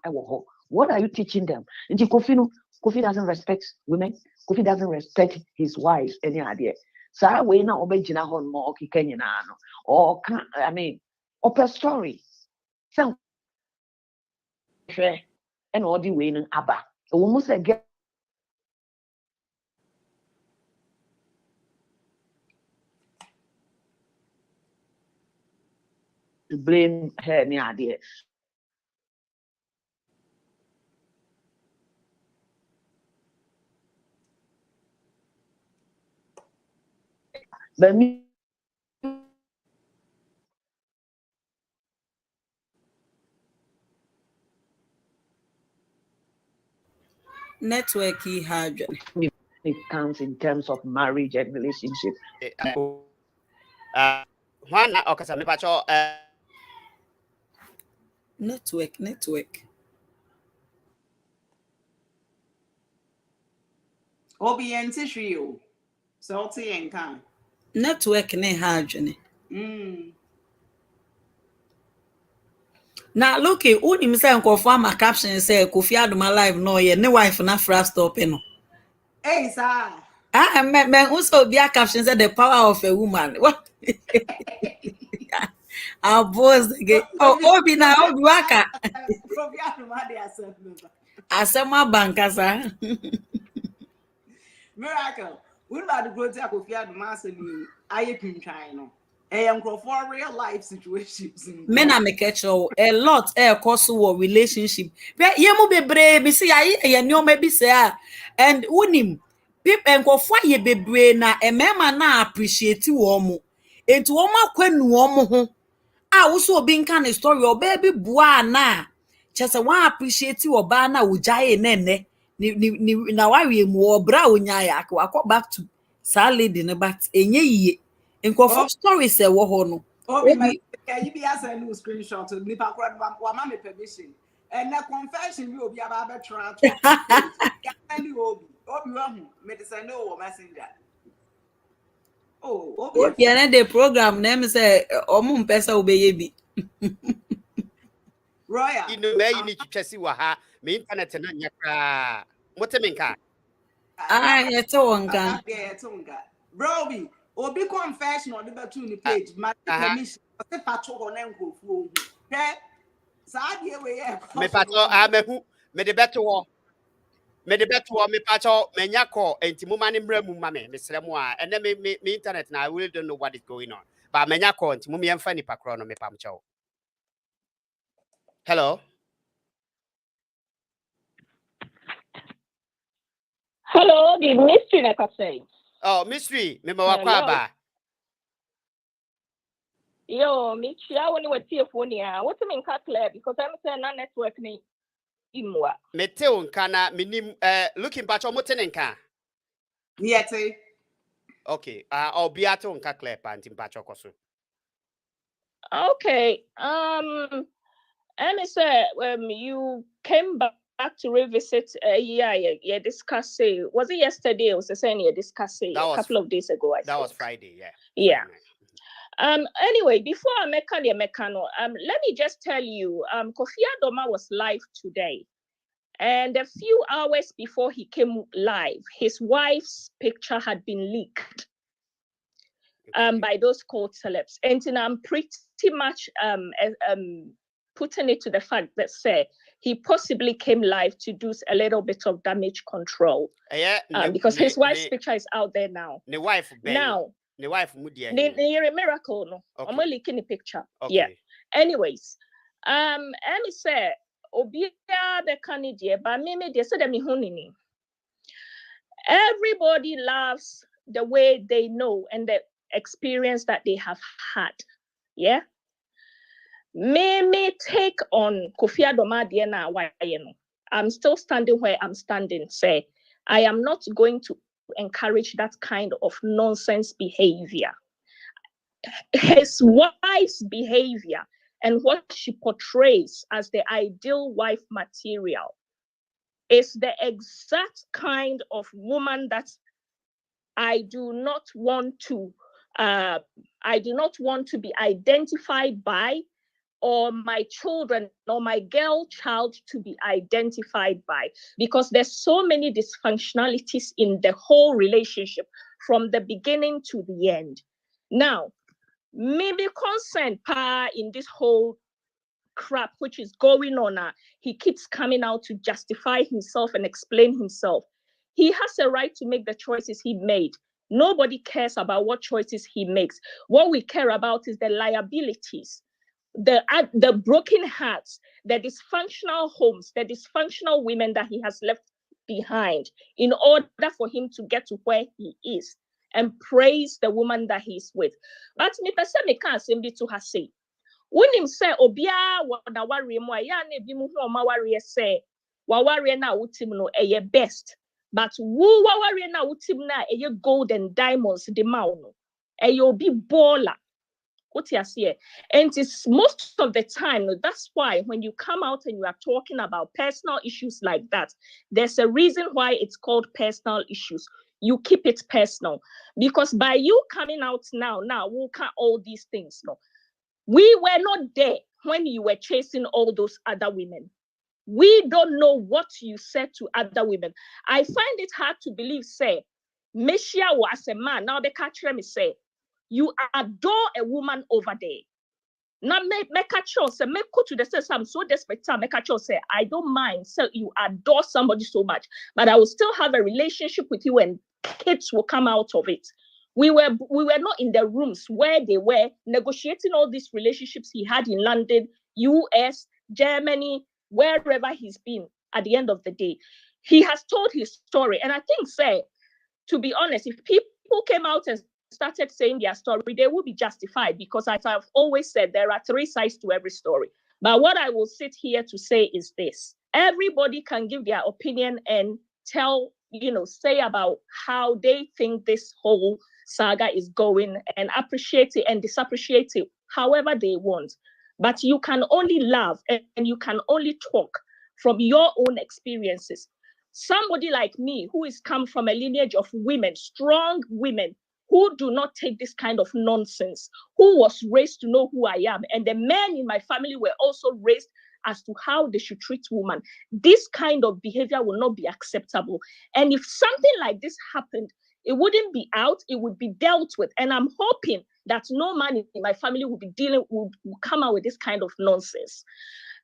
what are you teaching them? And Kofi doesn't respect women. Kofi doesn't respect his wife. Any idea? So we now obey Jina Hon more Kenyan or can I mean, upper story. Some and all the way in Abba. Almost again. To blame her any idea. But me network hard. it counts in terms of marriage and relationship. One okasa me pacho Network. Obi enti o. Salty and can. Network ne hard. Now look, unim say nkofo ama caption say Kofi Adoma live no ye ne wife na fra stop no. Hey, sir. Me also be a caption say the power of a woman. What? Our boss again. Oh, Obi waka. Kofi Adoma dey accept me. Asema bankasa. Miracle. We about to go to Kofi Adoma say me aye pintwan no. For real life situations. Men are make a lot cost war relationship. Yemu bebre be see aye nyo maybe say and unim people nkofo ye bebre na e mema na appreciate wo mo. Enti wo makwanu wo mo ho. Wo so obi nka ne story o baby bua na. Chese wa appreciate wo ba na ujaye nene. Ni na wawe mu obra onya ya akwa back to sa lady ne but enye yiye. Nkofo stories e wo ho no. Obi you be as a new screenshot to nipa kwad wa ma me permission. And na confession we obi aba try to. Obi wa hu me dey say no messenger. Oh, Obi na the program name say omo mpesa obeye bi. Roya. you know me you need to chesi wa ha me internet na nya kra. Mote me nka. Yete wonka. Yeah, Broby, obi confession on the between page, my permission. Se pato ho na nkofu. Pe sa de we ye. Me pato mehu me de beto wo. Me de beto me pato me nya call enti mo mane mra mu ma me sere mo a ene me internet na I really don't know what is going on. But me nya call enti mo me emfa ni pakro no me pam cho. Hello. Hello, the mystery like I say. Oh, mystery, me ma wakwa ba. Yo, me chia when you were phone ya. What mean cut clear because I'm saying na network ni imwa. Me te onka na minim looking patch o mote nka. Yete. Okay, I'll be at onka clear panti patch okoso. Okay. And say you came back to revisit yeah discuss was it yesterday or was it saying you discussed a couple of days ago that was Friday, yeah. Yeah. Anyway, before I make the mechano, let me just tell you, Kofi Adoma was live today. And a few hours before he came live, his wife's picture had been leaked by those cold celebs. And I'm pretty much putting it to the fact that say he possibly came live to do a little bit of damage control. Because his wife's picture is out there now. The wife now. The wife mudia. You're a miracle, no. I'm only leaking the picture. Okay. Yeah. Anyways, and he said, Obia the Canadian, but maybe they said me hunini. Everybody loves the way they know and the experience that they have had. Yeah. Me take on Kofi Adoma Diana Wayeno. I'm still standing where I'm standing. Say, I am not going to encourage that kind of nonsense behavior. His wife's behavior and what she portrays as the ideal wife material is the exact kind of woman that I do not want to be identified by, or my children or my girl child to be identified by, because there's so many dysfunctionalities in the whole relationship from the beginning to the end. Now, maybe concerned in this whole crap which is going on. He keeps coming out to justify himself and explain himself. He has a right to make the choices he made. Nobody cares about what choices he makes. What we care about is the liabilities, the broken hearts, the dysfunctional homes, the dysfunctional women that he has left behind in order for him to get to where he is and praise the woman that he's with. But me person me can't seem to her say. When him say obia na wari mo ya na ebi mu hu ma wari say wa wari na utim no eye best, but wo wa wari na utim na eye gold and diamonds the ma no eye obi baller. And it's most of the time, that's why when you come out and you are talking about personal issues like that, there's a reason why it's called personal issues. You keep it personal, because by you coming out now we'll cut all these things. No, we were not there when you were chasing all those other women. We don't know what you said to other women. I find it hard to believe, say, Meshia was a man. Now they catch me say, you adore a woman over there. Now make a choice. Make go to the sense I'm so desperate. Make a choice. Say I don't mind. So you adore somebody so much, but I will still have a relationship with you, and kids will come out of it. We were not in the rooms where they were negotiating all these relationships he had in London, US, Germany, wherever he's been. At the end of the day, he has told his story, and I think, say, to be honest, if people came out and started saying their story, they will be justified, because as I've always said, there are three sides to every story. But what I will sit here to say is this: everybody can give their opinion and tell, say about how they think this whole saga is going, and appreciate it and disappreciate it however they want. But you can only laugh and you can only talk from your own experiences. Somebody like me, who is come from a lineage of women, strong women, who do not take this kind of nonsense, who was raised to know who I am. And the men in my family were also raised as to how they should treat women. This kind of behavior will not be acceptable. And if something like this happened, it wouldn't be out, it would be dealt with. And I'm hoping that no man in my family will come out with this kind of nonsense.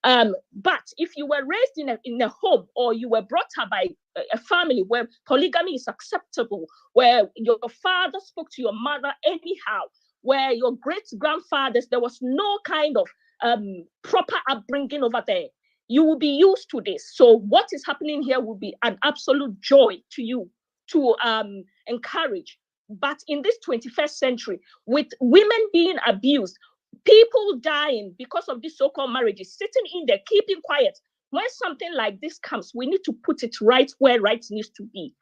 But if you were raised in a home, or you were brought up by a family where polygamy is acceptable, where your father spoke to your mother anyhow, where your great-grandfathers, there was no kind of proper upbringing over there, you will be used to this. So what is happening here will be an absolute joy to you to encourage. But in this 21st century, with women being abused, people dying because of these so-called marriages, sitting in there, keeping quiet. When something like this comes, we need to put it right where right needs to be.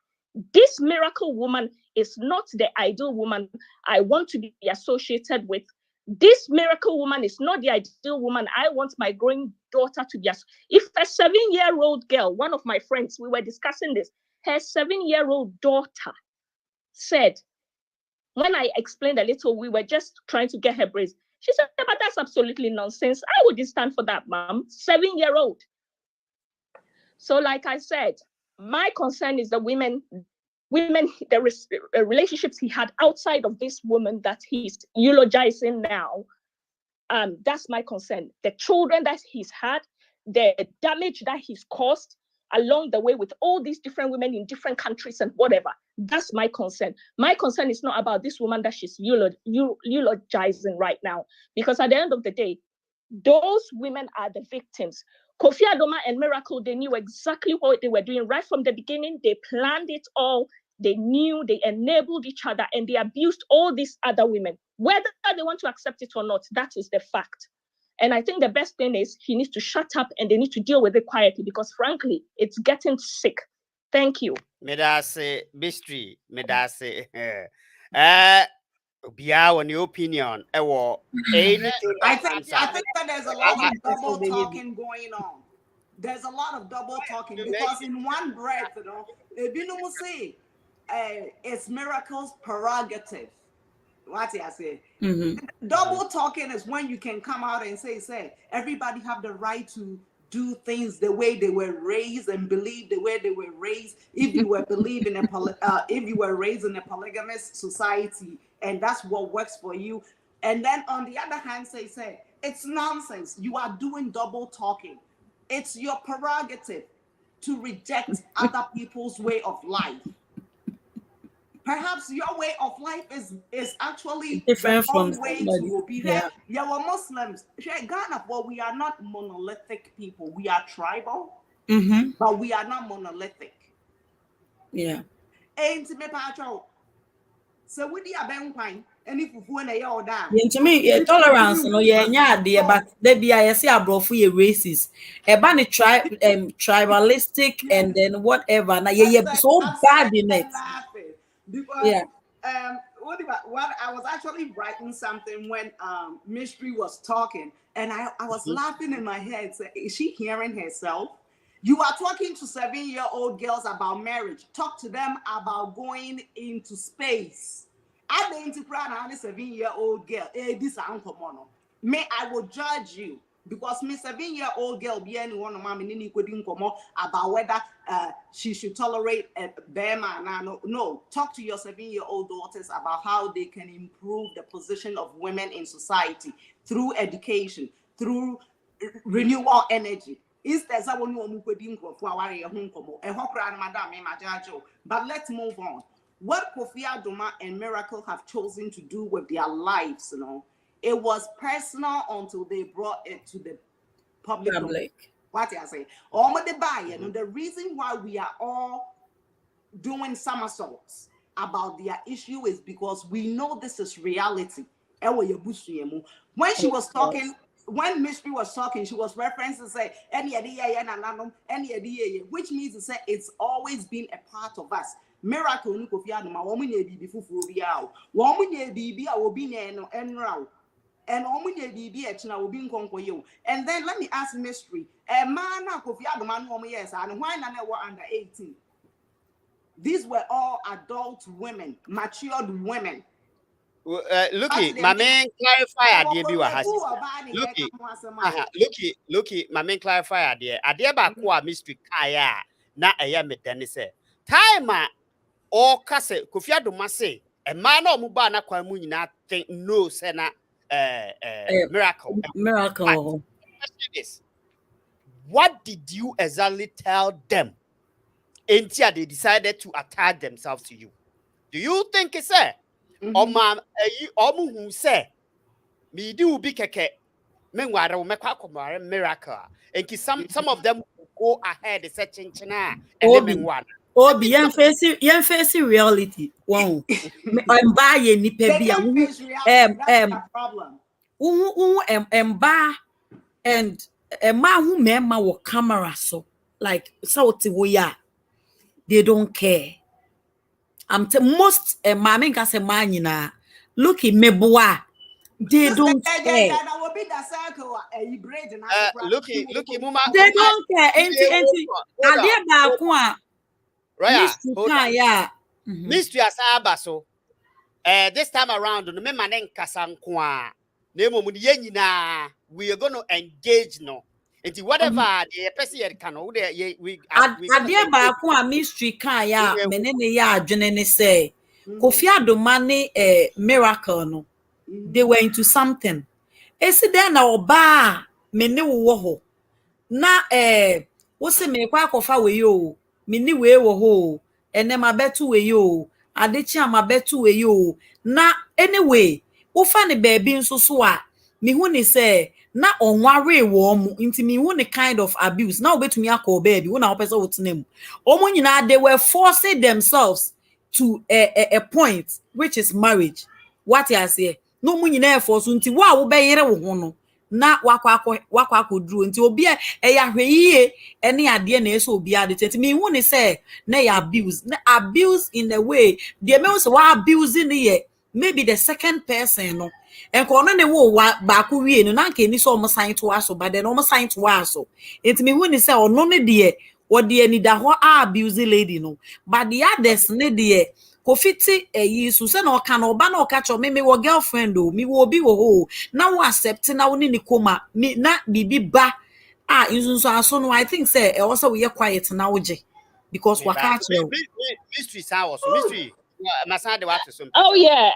This miracle woman is not the ideal woman I want to be associated with. This miracle woman is not the ideal woman I want my growing daughter to be. If a 7-year-old girl, one of my friends, we were discussing this, her 7-year-old daughter said, when I explained a little, we were just trying to get her brains. She said, but that's absolutely nonsense. I wouldn't stand for that, mom. 7-year-old. So like I said, my concern is the women, the relationships he had outside of this woman that he's eulogizing now. That's my concern. The children that he's had, the damage that he's caused along the way with all these different women in different countries and whatever. That's my concern. My concern is not about this woman that she's eulogizing right now, because at the end of the day, those women are the victims. Kofi Adoma and Miracle, they knew exactly what they were doing right from the beginning. They planned it all. They knew, they enabled each other, and they abused all these other women. Whether they want to accept it or not, that is the fact. And I think the best thing is he needs to shut up, and they need to deal with it quietly, because frankly, it's getting sick. Thank you. Medase Bistri, Medase. Bia on your opinion, anything I that think comes up. that there's a lot of double talking going on. There's a lot of double talking because in one breath, you know, say it's Miracle's prerogative. What I say? Double talking is when you can come out and say, everybody have the right to do things the way they were raised and believe the way they were raised. If you were if you were raised in a polygamous society, and that's what works for you. And then on the other hand, say it's nonsense. You are doing double talking. It's your prerogative to reject other people's way of life. Perhaps your way of life is actually different the from wrong way somebody. to be. Yeah. You are Muslims. Ghana, well, we are not monolithic people. We are tribal, but we are not monolithic. Yeah. So we are ben and if you To me, tolerance, no, yeah, but they be I see abroad for your races. A bunny tribalistic and then whatever. Now, yeah, so bad in it. Because what I was actually writing something when Mystery was talking, and I was laughing in my head. So, is she hearing herself? You are talking to 7-year-old girls about marriage. Talk to them about going into space. I didn't cry on a 7-year-old girl. This uncle me, I will judge you because me 7-year-old girl be anyone of mommy about whether she should tolerate a Bema. No, talk to your 7-year-old daughters about how they can improve the position of women in society through education, through renewable energy. But let's move on. What Kofi Adoma and Miracle have chosen to do with their lives, you know, it was personal until they brought it to the public. What I say? The reason why we are all doing somersaults about their issue is because we know this is reality. When she was talking, when Mystery was talking, she was referencing say which means to say it's always been a part of us. Miracle ni Kofi Adoma woman ye bibi fufu bi a woman ye bibi a obi na no enra and woman ye bibi e china obi nkonko ye. And then let me ask Mystery, man na Kofi Adoma no woman yes and why na were under 18? These were all adult women, matured women. Looky, my man clarify idea be what has Looky, my man clarify idea. Idea ba kwa Mystery kaya na eya me dani say. Time or kase Kofi Adoma say a man or muba na kwa mu nyina think no say na Miracle. Miracle. This. What did you exactly tell them until they decided to attach themselves to you? Do you think it's a Oma who say me do be keke meanwhile Miracle and some of them go ahead and say chinchina and one. Obi yan face reality. Wow. I'm buying ni pebi problem. And a man who mema wo camera so like so they don't care. Most mama can say man yina look at me boa. They don't care. Looky, mama. They don't care. Adia ba ko a Mystery asaba so. This time around, no me manen kasankwa. Nemo mu ye nyina we are going to engage no. Enti whatever the person here can we Adia ba ko a Mystery kan ya menene ya adwene ne say Kofi Adoma ne Miracle no. They were into something. Esi then na oba me ne wo ho. Na wo se me kwa kofa we yo. Me ni we wo ho. Ene ma betu we yo. Adechi ama betu we yo. Na anyway, wo fa ne baby nso so a me hu ni say na onware wo mu nti me hu ni kind of abuse. Na obetumi akọ baby wo na wo pese wo tenem. Omo nyina they were forcing themselves to a point which is marriage. What I say? No mu nyina force nti wo a wo be yere wo ho no na wakwa duru nti obi ya hweyie ene ade na eso obi ade nti me hu ni say na ya abuse in a way the me so wa abuse ni ye maybe the second person no and kono ne wo ba ku wie no na nka ni so almost sign to us but then almost sign to us so it me when say ono ne de what the ni da ho abuse lady no but the others ne de Kofi ti yi so se na oka na oba na oka cho me wo girlfriend o me wo obi wo ho na wo accept na wo ni koma me na bibi ba insunso aso no I think say e also we quiet na wo je because we catch mystery sour so mystery masade what so. Oh yeah,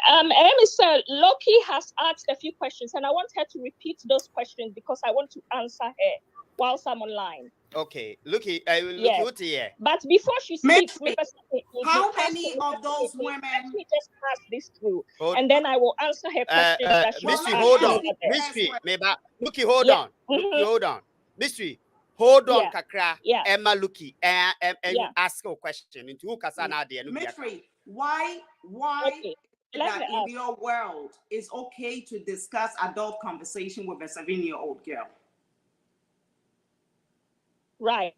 Mr. Loki has asked a few questions and I want her to repeat those questions because I want to answer her whilst I'm online. Okay, Loki what here. But before she speaks, how many of those women? Let me just pass this through, and then I will answer her questions. Mystery, hold on. Mystery, maybe Loki, hold on. Loki, hold on. Mystery, hold on, Kakra. Emma, Loki, and you ask a question into who Kasana there. Mystery, why? That in your world is okay to discuss adult conversation with a 7-year-old girl? Right.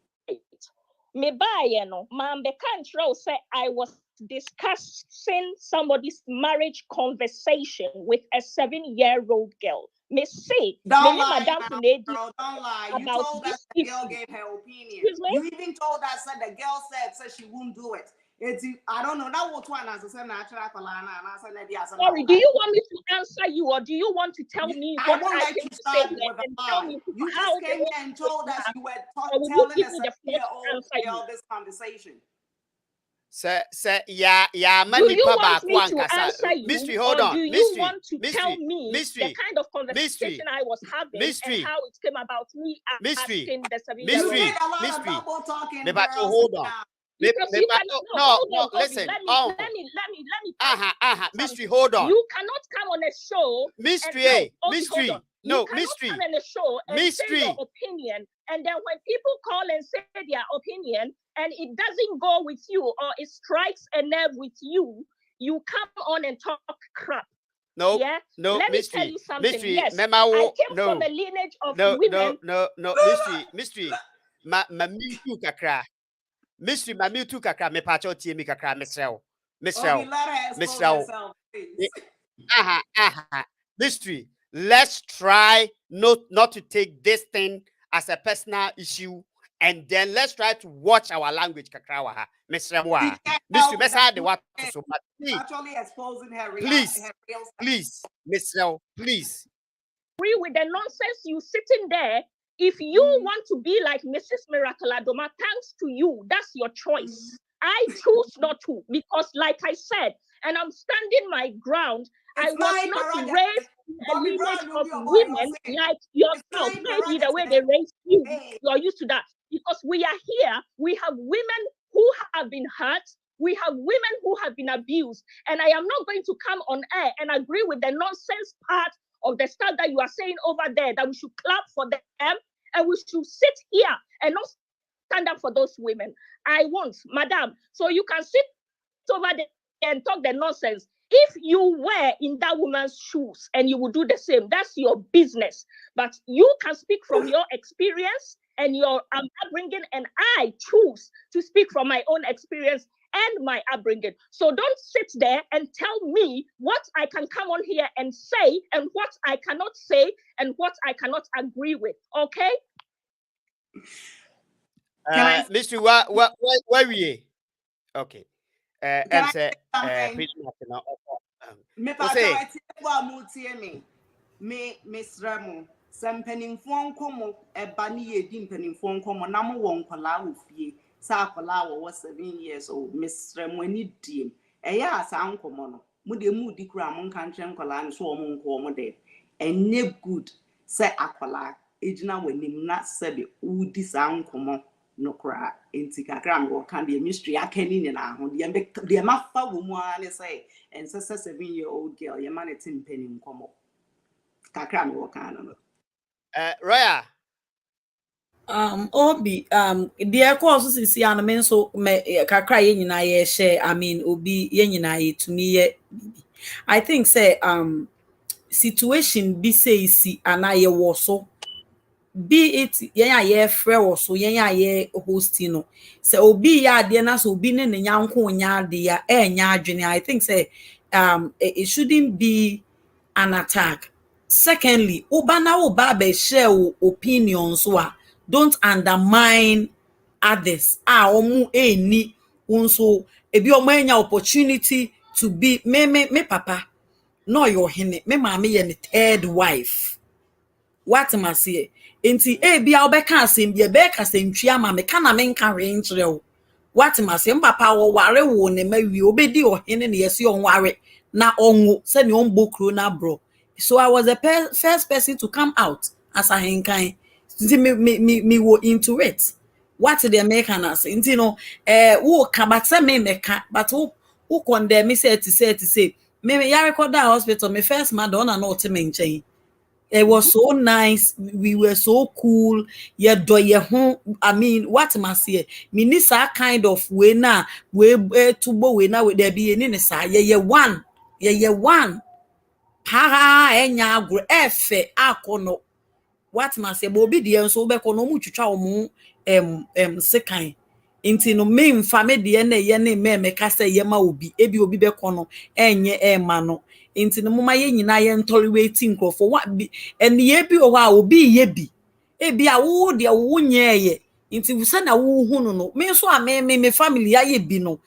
Me buy no man be control say I was discussing somebody's marriage conversation with a 7-year-old girl. Me say don't lie, girl, don't lie. You told us the girl gave her opinion. You even told us that the girl said she won't do it. I don't know. That was one as a natural. Sorry, do you want me to answer you or do you want to tell me what I can say and tell me you how just came here and told us you were telling us girl this conversation? Sir, yeah, do you want me to answer you? Mystery, hold on. Do you want to tell me the kind of conversation I was having and how it came about me asking the 7-year-old? Mystery. Hold on. No, listen. Let me. Mystery, hold on. You cannot come on a show. Mystery. No, mystery. Come on a show and say your opinion, and then when people call and say their opinion, and it doesn't go with you or it strikes a nerve with you, you come on and talk crap. No, yeah? No, Let mystery. me tell you something. Mystery. Yes, I came from a lineage of women. No, mystery. Ma mute kakra. Mystery, ma mute kakra. Me pacho tie mi kakra. Misrel. Mystery. Let's try not to take this thing as a personal issue, and then let's try to watch our language kakra wa ha. Mystery, mesa de what so but actually exposing her. Please, Mystery, please. Agree with the nonsense you sitting there. If you want to be like Mrs. Miracle Adoma, thanks to you. That's your choice. I choose not to because, like I said, and I'm standing my ground, I was not raised in a lineage of women like yourself. Maybe the way they raised you, you're used to that. Because we are here, we have women who have been hurt, we have women who have been abused, and I am not going to come on air and agree with the nonsense part of the stuff that you are saying over there, that we should clap for them and we should sit here and not stand up for those women. I won't, madam. So you can sit over there and talk the nonsense. If you were in that woman's shoes and you would do the same, that's your business. But you can speak from your experience and your upbringing, and I choose to speak from my own experience and my upbringing. So don't sit there and tell me what I can come on here and say and what I cannot say and what I cannot agree with. Okay? Mystery, where we? Okay. And say, me Ramo, some penning phone como a bunny dim penning phone como number one Palau fee. Sapalawa was 7 years old, Miss Remweni Dim. A ya sound common. Moody moody cram country and colan so among commode. And nib good, say Aquala, Ejna when him not said it would sound common, no cry, in Tikagram or can be a mystery. I can in and out. The Maffa woman say, and says a 7-year-old girl, your man at 10 penny como. Kakram or can. Roya. Obi dear course is see and men so me kakra ye nyina ye share. I mean obi ye nyina ye to me ye. I think say situation be say si ana ye wo so be it yen ye frɛ wo so yen ye hosting no say obi ya de na so obi ne nyanko nya de ya enya adwene. I think say it shouldn't be an attack. Secondly, uba be share opinions don't undermine others. Omu ni unso ebi omanya opportunity to be me papa no your hene me mama ye ne third wife. What am I say? Enti ebi a obeka asem bi be ka sentwi ama me kana me nka hwe nkyere wo. What am I say? Papa wo ware wo ne mawi obedi ohene ne yesi onware na onwo se ne onbo kro na bro. So I was the first person to come out as a henkan. Me wo into it. What the American as inti no wo ka but say me meka but who condemn me say to say me ya record that hospital me first mother on and out me nchen. It was so nice. We were so cool. Yeah, do ye home. I mean, what must say? Minisa kind of way na we to bo we na we there be any sa ye one. Ye one. Pa enya agro efe akono. What must say? Bobi de so be kono mu twitwa omo sekan. Inti no me mfa me de na ye na me ka say ye ma obi ebi obi be kono enye ma no. Inti no mama ye nyina ye tolerate nkrofo what bi ene ye bi o ha obi ye bi ebi a wo de wo nye ye inti wo na wo hu no no me so a me family aye bi no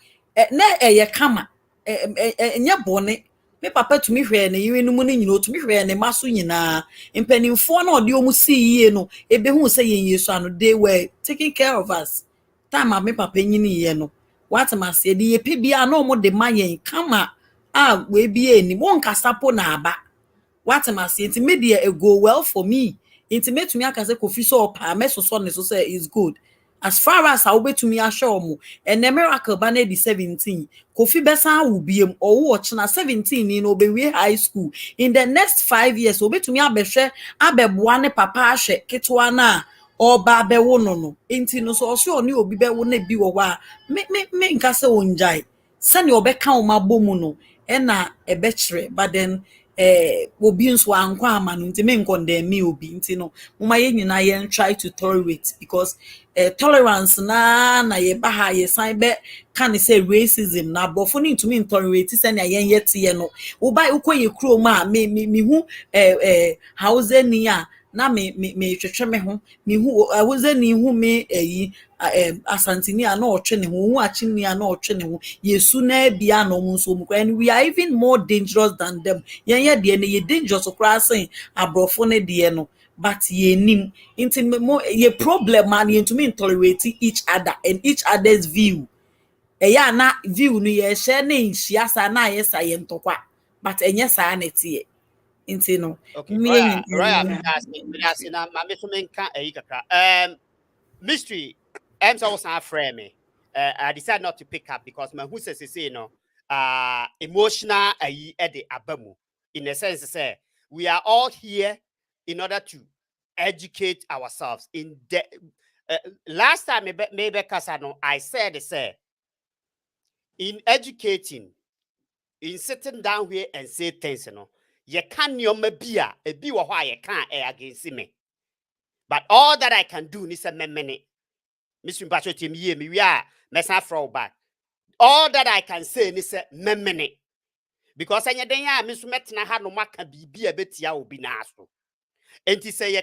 na ye kama enye bone me papa tumi hwe na yire no mu ni nyina tumi hwe na maso nyina mpanimfo na ode omu si yie no ebe hu se ye yesu ano they were taking care of us time me papa nyini ye no what am I say de ye pe bia na omo de mayen kama we be any one casapo na aba. What am I saying? Inti media it go well for me. Inti me to me aka say Kofi so pa me so say is good. As far as I will be to me assure mu and the miracle ba na di 17 Kofi besan will be or watch na 17 in obewe high school in the next 5 years obe to me abehwe abeboa ne papa ahwe ketwa na oba bewo no inti no so so ni obi bewo na bi wo wa me nka se onjai sani obeka o mabomu no ena ebechre but then obi nso ankwa ama no nti me nkondem me obi nti no moma ye nyina ye try to tolerate because tolerance na ye ba ha ye san be can say racism na bofo ni to me tolerate se na ye yete ye no wo ba ukoye kuro ma me hu hausa ni a na me twetwe me ho me hu hausa ni hu me asantini a na otwe ne ho hu achimni a na otwe ne ho yesu na bia na omu so mu and we are even more dangerous than them ye de ne ye dangerous crossing abrofo ne de no but ye nim into ye problem man ye to me tolerate each other and each other's view ya na view no ye share na nhia sa na ye sa ye ntokwa but enye sa na tie into no Okay, me right. That's na mama so menka kakra. Mystery, so was not frame me. I decided not to pick up because my who says say no emotional the abamu in a sense say we are all here in order to educate ourselves in the last time maybe Kasano I said say in educating in sitting down here and say things you can your mabia a be why you can't against me but all that I can do is a minute. Mr. Patrick, we are messa throw back. All that I can say is a memene. Because I didn't Miss Metna had no maka be a bit ya will be naso. And to say,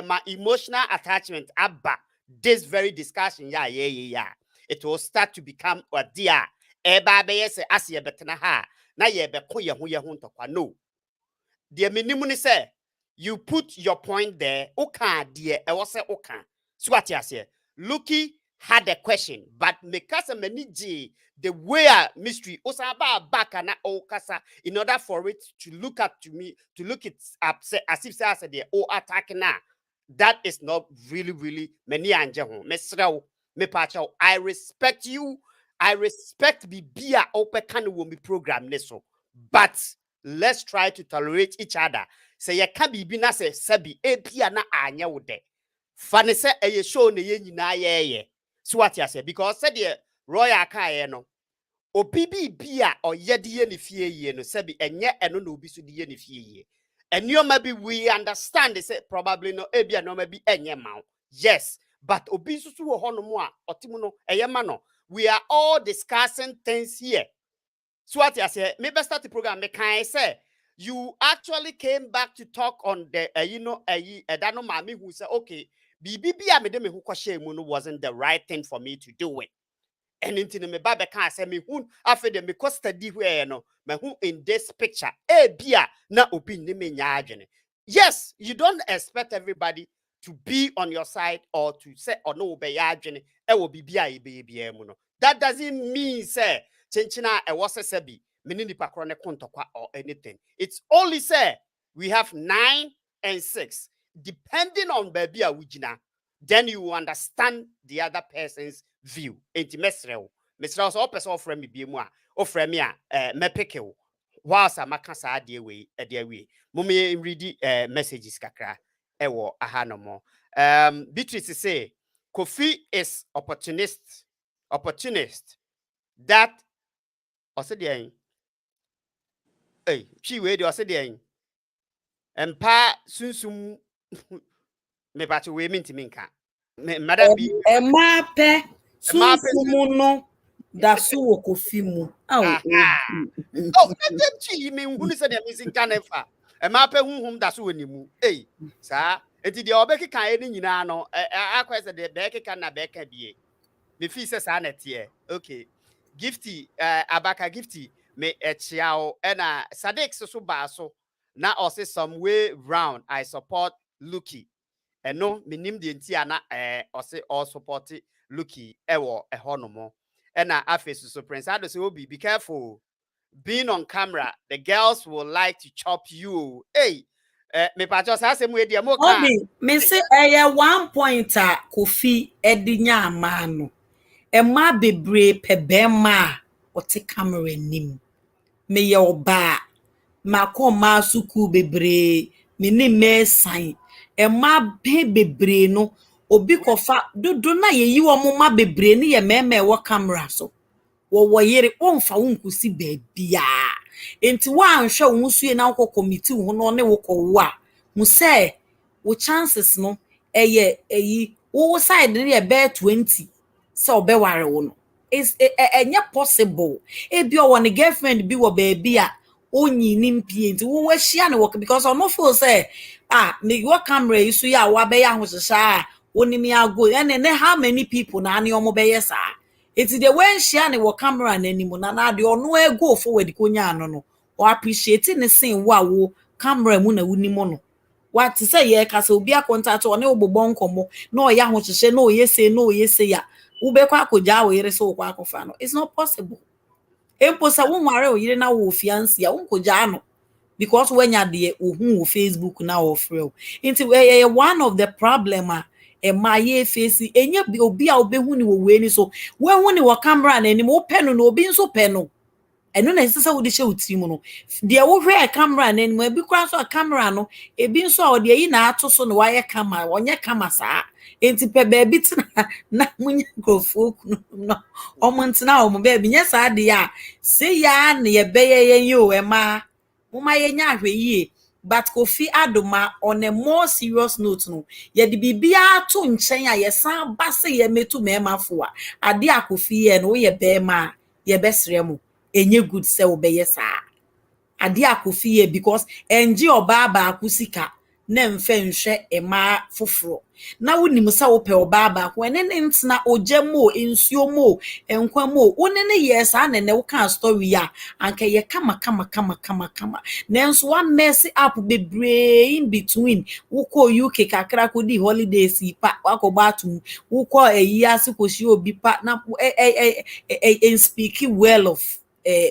my emotional attachment abba this very discussion, yeah. It will start to become a dear. Eba be yes, as ye betna ha. Na ye be koya who ya hunto kwa no. Dear minimum say, you put your point there, oka dear, I was say oka. So what you say? Lucky had a question, but Mikasa Meniji, the way mystery Osaba back and Okasa, in order for it to look up to me, to look it up as if I said, oh, attack now. That is not really many anjaho. Mesrao, me pacho. I respect you. I respect Bibia Ope Kanwomi program neso. But let's try to tolerate each other. Say ya can be na se sabi epia na anya wode. Fane se eye show ne ye nyina ye. So what you say because said the royal aka no. Obi bia or ye de ne fie ye no sabi enye eno no obi so de ye ne fie ye. And you maybe we understand they say probably no ebia no maybe enye ma. Yes, but obi so ho no mo a otimu no eye ma no. We are all discussing things here. So what I say, maybe start the program. Me can say you actually came back to talk on the that no mommy who said okay, BBB me who wasn't the right thing for me to do it. And into me baba can say me who after them because study where no me who in this picture bia na obi ni me nya. Yes, you don't expect everybody to be on your side or to say or no be adwene e wo bibia e mu no. That doesn't mean say chenchina e was sebi mini nipa kro ne kontokwa or anything. It's only say we have 9 and 6 depending on baby a wujina, then you will understand the other person's view. Enti mesrew so person ofre me bi mu a ofre me a mepeke wo whilst amaka sa ade we mommy read messages kakra ewo aha no mo. Beatrice say Kofi is opportunist that also the she we also the empa sunsum me ba to we minti minka madam bi Emma pe sunsumu no da so wo Kofi mu. oh that chi me hunu say the missing kanefa emma pe hunhum da so woni mu sa enti de obekeka eni nyina no akwese de bekeka na beka bie me fi say sa na tie okay gifty abaka gifty me echiao na Sadik so ba so na also some way round I support Lucky no minim de nti ana ose all support Lucky ewo ehonomo na afesu so Prince Ado say obi be careful being on camera the girls will like to chop you me pa cho sa asem we de mo ka Obi me say 1 point a Kofi edinya ama no Emma bebre pebema o te camera nim me ye oba mako ma suku bebre me ni me san Emma bebre no obi kofa dodo na ye yi wo ma bebre ni ye meme wo camera so wo yere wonfa wonkusi baabia enti wa anhwe wo sue na wo committee ho no ne wo ko a mu say wo chances no eyi wo side ne ye be 20 so obeware wo no is enye possible ebi o won girlfriend bi wo baabia onyi ni mpie enti wo hia ne work because no feel say me wo camera isu ya wa be ya ho hyehyɛ woni mi ago ne how many people na ane omo be yes It's the way she and the camera and any na the no go forward konya no or appreciating the same wo camera mu na wuni mono. What to say ye kasa obi akontact or ne obobon komo no ya ho hye no ye say ya wo be kwa akogya wo yere so kwa akofa no it's not possible. Emposa wo nware o yere na wo fiance ya wo kogya no because when you dey ohun Facebook na o free into one of the problem my face enye obi a obehu ni wo we ni so we hu ni wo camera na ni mo pe no obi nso pe no eno na sese wo de hye utiri mu no de wo hwe camera na ni mo ebi kura so camera no ebi nso a wo de yi na ato so no wa ye camera onye camera saa enti pe ba bi tina na munye grofo no omo ntina omo ba bi nya saa de ya se ya na ye be ye yo e ma muma ye nya ahwe yie. But Kofi Adoma on a more serious note no ye di bibia to nchen a ye san ba se ye metu mema fo a ade a Kofi ye no ye be ma ye besre mu enye good se wo be ye sa ade a Kofi ye because enje oba ba akusika na mfe nhwe ema foforo na wonim sa wo pe oba ba ko ene ne ntena ojemo ensuo mo enkwa mo wone ne yes anene wo kan story a anka ye kama nanso one mess up bebre in between wo ko UK kakra ko di holidays pa wako batu wo ko eyiase ko shi obi pa na speak well of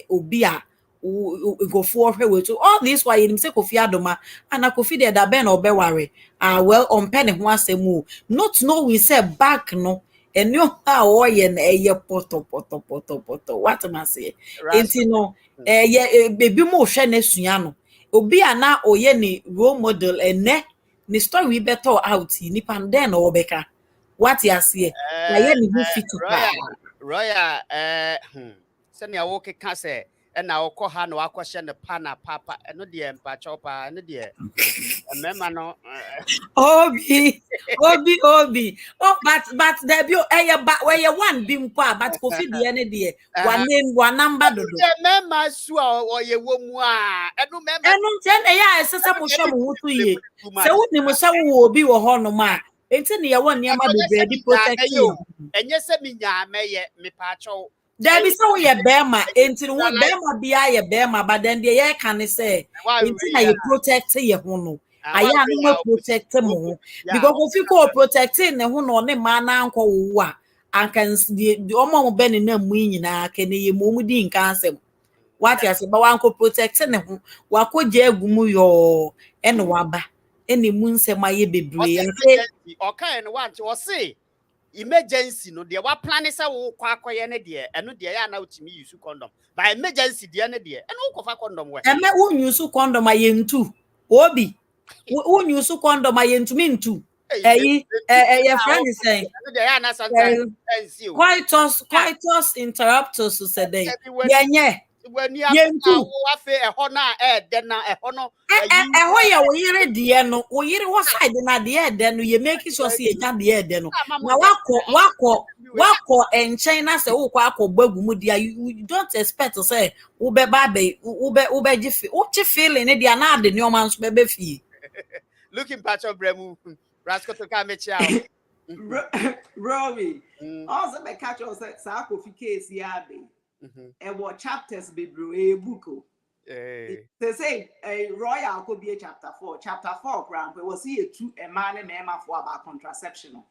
obi a go for her way to all this why him say Kofi Adoma and Kofi de da ben obeware well on pen ho asemu not know we say back no and you how ye na eye poto what am I say enti no baby mo hwe na sua no obi ana oye ni role model ene ni story we better out ni pan den obeka what you say na ye ni fit to Royal send ya woke can say and now call her no question the pana papa and no dear pachopa and the dear. Remember no. Obi. Oh, but there be but where you one bim pa, but Kofi the any dear. One name, one number do. Remember sua or ye womwa. And remember. And no tell ya sesa mo sha mo to ye. Se wo ni mo sha wo obi wo ho no ma. Enti ne ye won niam be be protect you. And yes, me me pacho. There be so ye bema enti no bema bia ye bema but then the ye can say enti na ye protect ye ho no. Aya no mo protect mo because if you go protecting ne ho no ne ma na anko wo a ankan the omo be ne na mu nyina ka ne ye mo mu di nkan asem. What you say ba wan ko protect ne ho wa ko je agumu yo ene waba ene mu nsem aye bebre o kan ne want o say emergency no de wa plan say wo kwa akoye ne de eno de ya na utimi use condom by emergency de ne de eno wo kofa condom we eme wo use condom aye ntu obi wo use condom aye ntu mi ntu your friend is saying de ya na sometimes quite us interrupters said they yenye when you wa fe e ho na e de na e ho no ho ye wo yire de no wo yire wo side na de de no ye make sure say nya de de no na wako enchen na say wo kwa akogbagu mu dia you don't expect to say wo be ba be wo be gifi wo chi feeling ne dia na de no man so be fie looking patch of bremu rasco to come chiao Rory also be catch us sa Kofi case ya be and what chapters be a book. They say a royal could be a chapter 4. Chapter 4, grand, we will see a man and man for about contraception.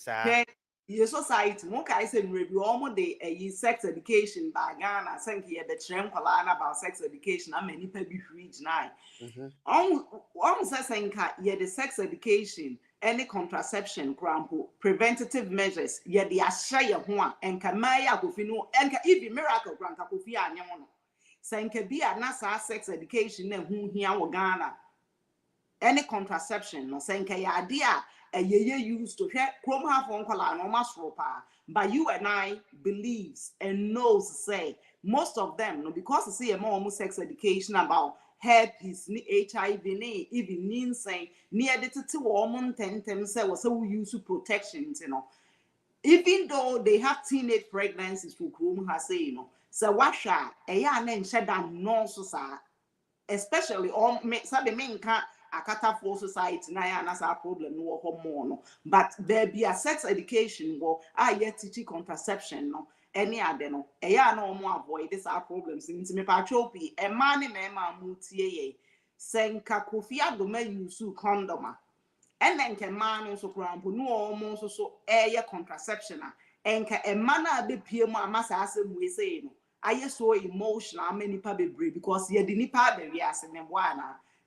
Okay, your society, one guy said, review almost a sex education by Ghana, thank you, the trend about sex education. I mean, people be free tonight. Almost saying, yeah, the sex education. Any contraception, grandpa, preventative measures, yet the ashaya one, and Kamaya Kofino, and even miracle grandpa Kofi and Yamono. Sanka be a NASA sex education and whom here or Ghana. Any contraception, no Sanka idea, a ye used to hear Chrome half on color no mass ropa. But you and I believes and knows say most of them, no, because you see a more sex education about herpes, HIV, even insane, near the 2 woman 10 say was so use protections, you know. Even though they have teenage pregnancies for whom has say, you know, so washa a yan and shed down no society, especially all sabe menka akata for society na ya na problem no hormone, but there be a sex education wo yet teaching contraception no. Any other no, no more avoid this our problems. Into me patropi, a man and mutie, senka Kofi Adoma'S use condoma, and then can man also grandpa no almost so air contraception, and can a man be pima massa we say no. I so emotional many public break because you didn't pay the yes and then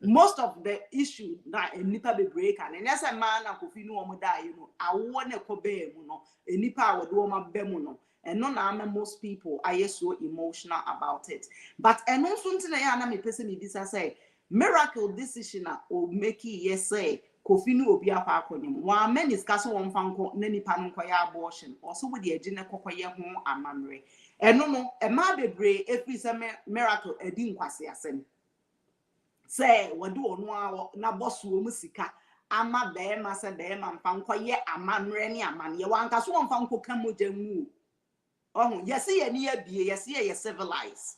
most of the issue that a nipa be break and as a man and Kofi no more die, you know, I want a kobe no, a nipa would do my bemuno. And no, most people are so emotional about it. But and also na me person me bisa say miracle decision or make it yes say Kofi no obi akwa akonim. One men discuss one fanko na nipa no kwaya abortion. Also with the agenda kokoye ho amamre. And no e ma bebre every say miracle edi nkwase asem. Say wadu onu na boss wo musika ama be ma say be ma fanko ye amamre ni amane. Wan kaso won fanko kamoja mu. Oh, yes, ye civilized.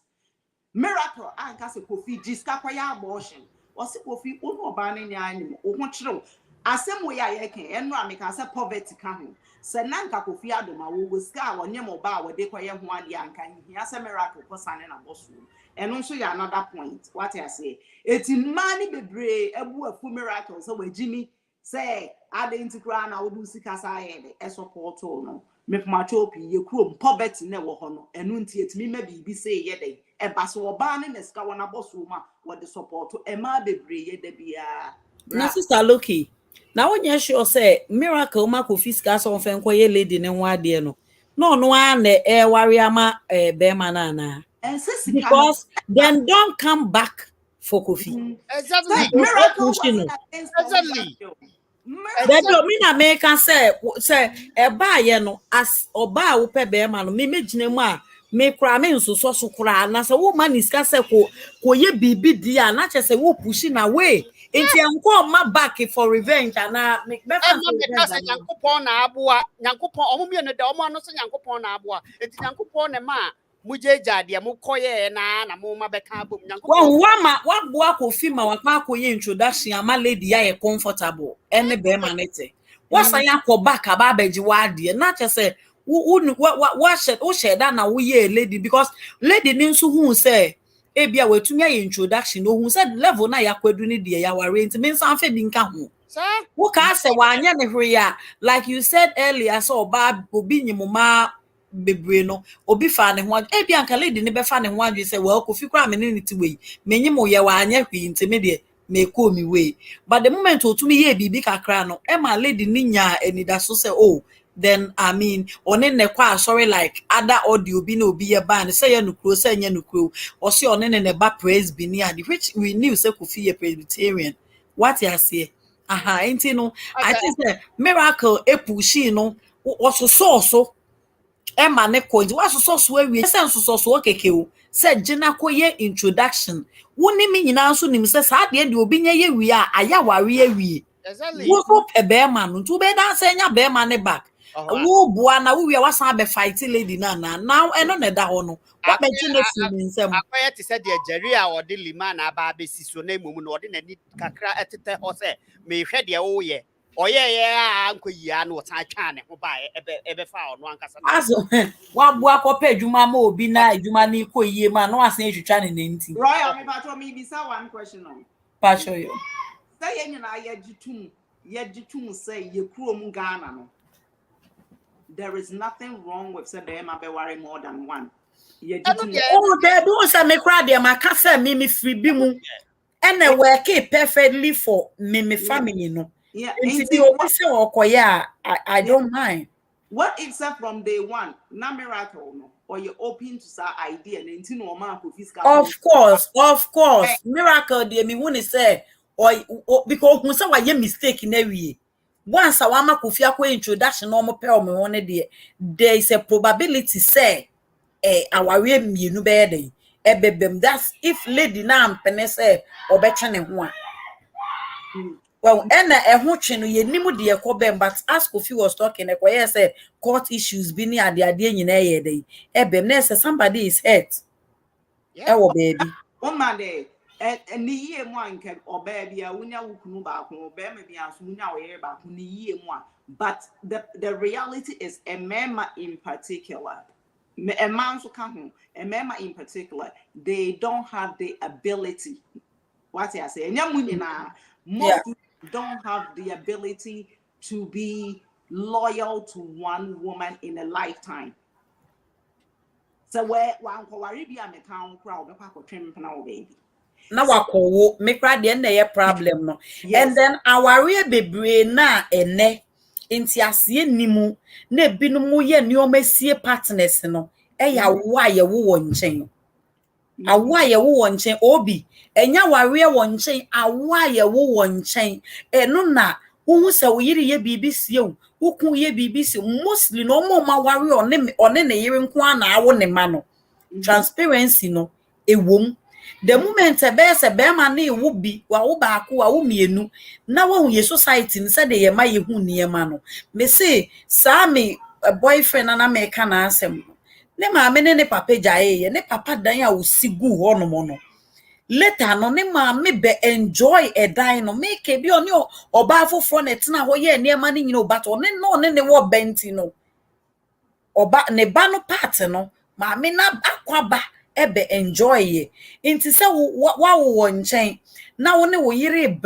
Miracle, I can't say Kofi, Jiska abortion. Or say Kofi, Uno banning animal, or what true. As some way I can, and Rami can say poverty coming. Sananka Kofi Adoma'S will scar or Nemo bar where they quite one yank, and he has a miracle for signing a boss room. And also, another point, what I say, it's in money be brave, a full miracle. So when Jimmy say, I didn't cry, I would do sick as I had a support no. Me machopi ye krom poverty ne wo ho no enu ntie etimi ma bibi say ye dey e ba so oba ne neska wona boso ma wo de support e ma bebre ye da bia na sister Loki na wonye sure say miracle ma Kofi ska so fen koye lady ne ho ade no no a na e ware ama be ma na because then don't come back for Kofi exactly miracle exactly that do mean American say eba ye no as oba wo pe be ma no me megina mu a me kra me nso so kra na se wo man iska se ko ye bibi dia na che se wo push na way enti enko ma back for revenge na me be fa for revenge Nyankopon na aboa Nyankopon omumie no da omo ano so Nyankopon na aboa enti Nyankopon ne ma mujeja de mo koye na mo ma beka abom Nyankopon wa boa Kofi ma wa kwa koye introduction ama lady ya comfortable ene be ma nete wasan ya ko back aba beji wa de na che se wo share that na wo ye lady because lady ni nso hu say e bia wetumi ya introduction no hu say level na ya kwadu ni de ya ware enti me nsan fa bi nka ho wo ka say wa anya ne hwe ya like you said earlier so oba obi nyimoma bebre no obi fa ne ho e bia nka lady ni be fa ne ho adwe say well Kofi kra me ni ti we menyim ye wa anya hwe enti me de me call me way but the moment otumi ye bibi kakra no e ma lady ni nya enida so say oh then I mean on in the kwa sorry like other audio be no be a ban say ya nukro say nya nukro or say on in the ba praise be near which we knew say Kofi a Presbyterian what you say aha enti no I think say miracle e pushi no also so e ma ne coins what so we say so okeke o say gina koye introduction woni mi nyina so nim say sa de obi nya ye wi a aya ware awie exactly wo so pe be ma no to be dan say nya be ma ne back wo bua na wo wi wasan be fight lady na now eno na da ho no what be gina fi nsem akoye ti say de Jerry a ode lima na aba be siso na emum no ode na ni kakra etete ho say me hwe de wo ye oye a ankoyi a no san twa ne ho ba ebe fa ono ankasa aso wa bua ko pe adwuma ma obi na adwuma ni koyie ma no asan etwitwa ne nenti Royal me patro me bisa one question on pa show you say yen na ye jitum say ye kurom Ghana no there is nothing wrong with say them be worry more than one ye jitum oh they do say me cry dem aka say me free bi mu and I work perfectly for me family no yeah enti obi say okoye I don't mind what except from day one na miracle no or you open to that idea and enti no man ko fiscal of course miracle dey me who say or because who say why mistake na wie once I want Kofi akwa introduction no mo pe o me won there is a probability say our way mienu be dey ebebem that's if lady na ampene say obetwe ne ho a well and ho twe no yenim de ekobem but as Kofi was talking ekoye say court issues bi ni ade nyina ye dey ebem na say somebody is hurt ewo baby woman dey and ye mu anke oba bia wunya wukunu ba ko oba me bia so wunya oye ba ko ni ye mu but the reality is a mema in particular a man so can ho a mema in particular they don't have the ability what I say most don't have the ability to be loyal to one woman in a lifetime. So where one worry be a mechan crowd of trim baby. Na wakowo me kra de na ye problem no and then aware bebre na ene nti ase nimu na binu mu ye nneomasie partners no ya wo aye wo nchen awo aye wo nchen obi enya ware wo nchen awo aye wo nchen eno na wo se wo yiri ye bibi sie wo ku ye bibi sie mostly no mo ma ware one ne yiri nko ana awo ne ma no transparency no ewom the moment se be ma na ewu bi wa wo ba ko wa wo mienu na wo ye society ni se de ye ma ye hu ne ma no me say sa me boyfriend na me ka na asem ne maame ne papa jaye ne papa dan a osigu ho no mo no later no ne maame be enjoy a dan no make bi oni oba foforo ne tena ho ye ne ma ne nyina obato ne wo benti no oba ne ba no part no maame na akwaba ebe enjoy ye nti se wo nchen na wo ne wo yire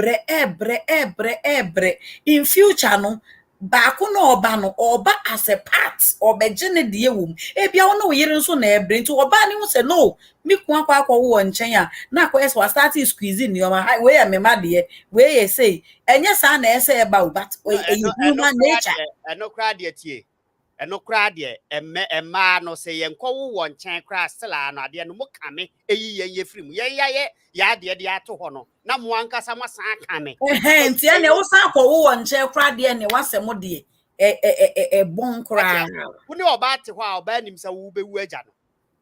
ebre in future no baako na oba no oba as a part obegene de ewum ebia wo na wo yire nso na ebre nti oba ne wo se no mi ku akwa wo nchen a na akwa so start squeeze ni o ma we ya me ma de we ye say enye sa na ese e ba but human nature eno kra de tie eno kra de emma no se yenko wo nchen kra stela no ade no mo kame eyi ye frim ya de ato ho no na mo ankasa mo san kame nti ene wo san akwa wo nchen kra de ne wasem de bon kra woni oba te ho a oba nim se wo bewu agya no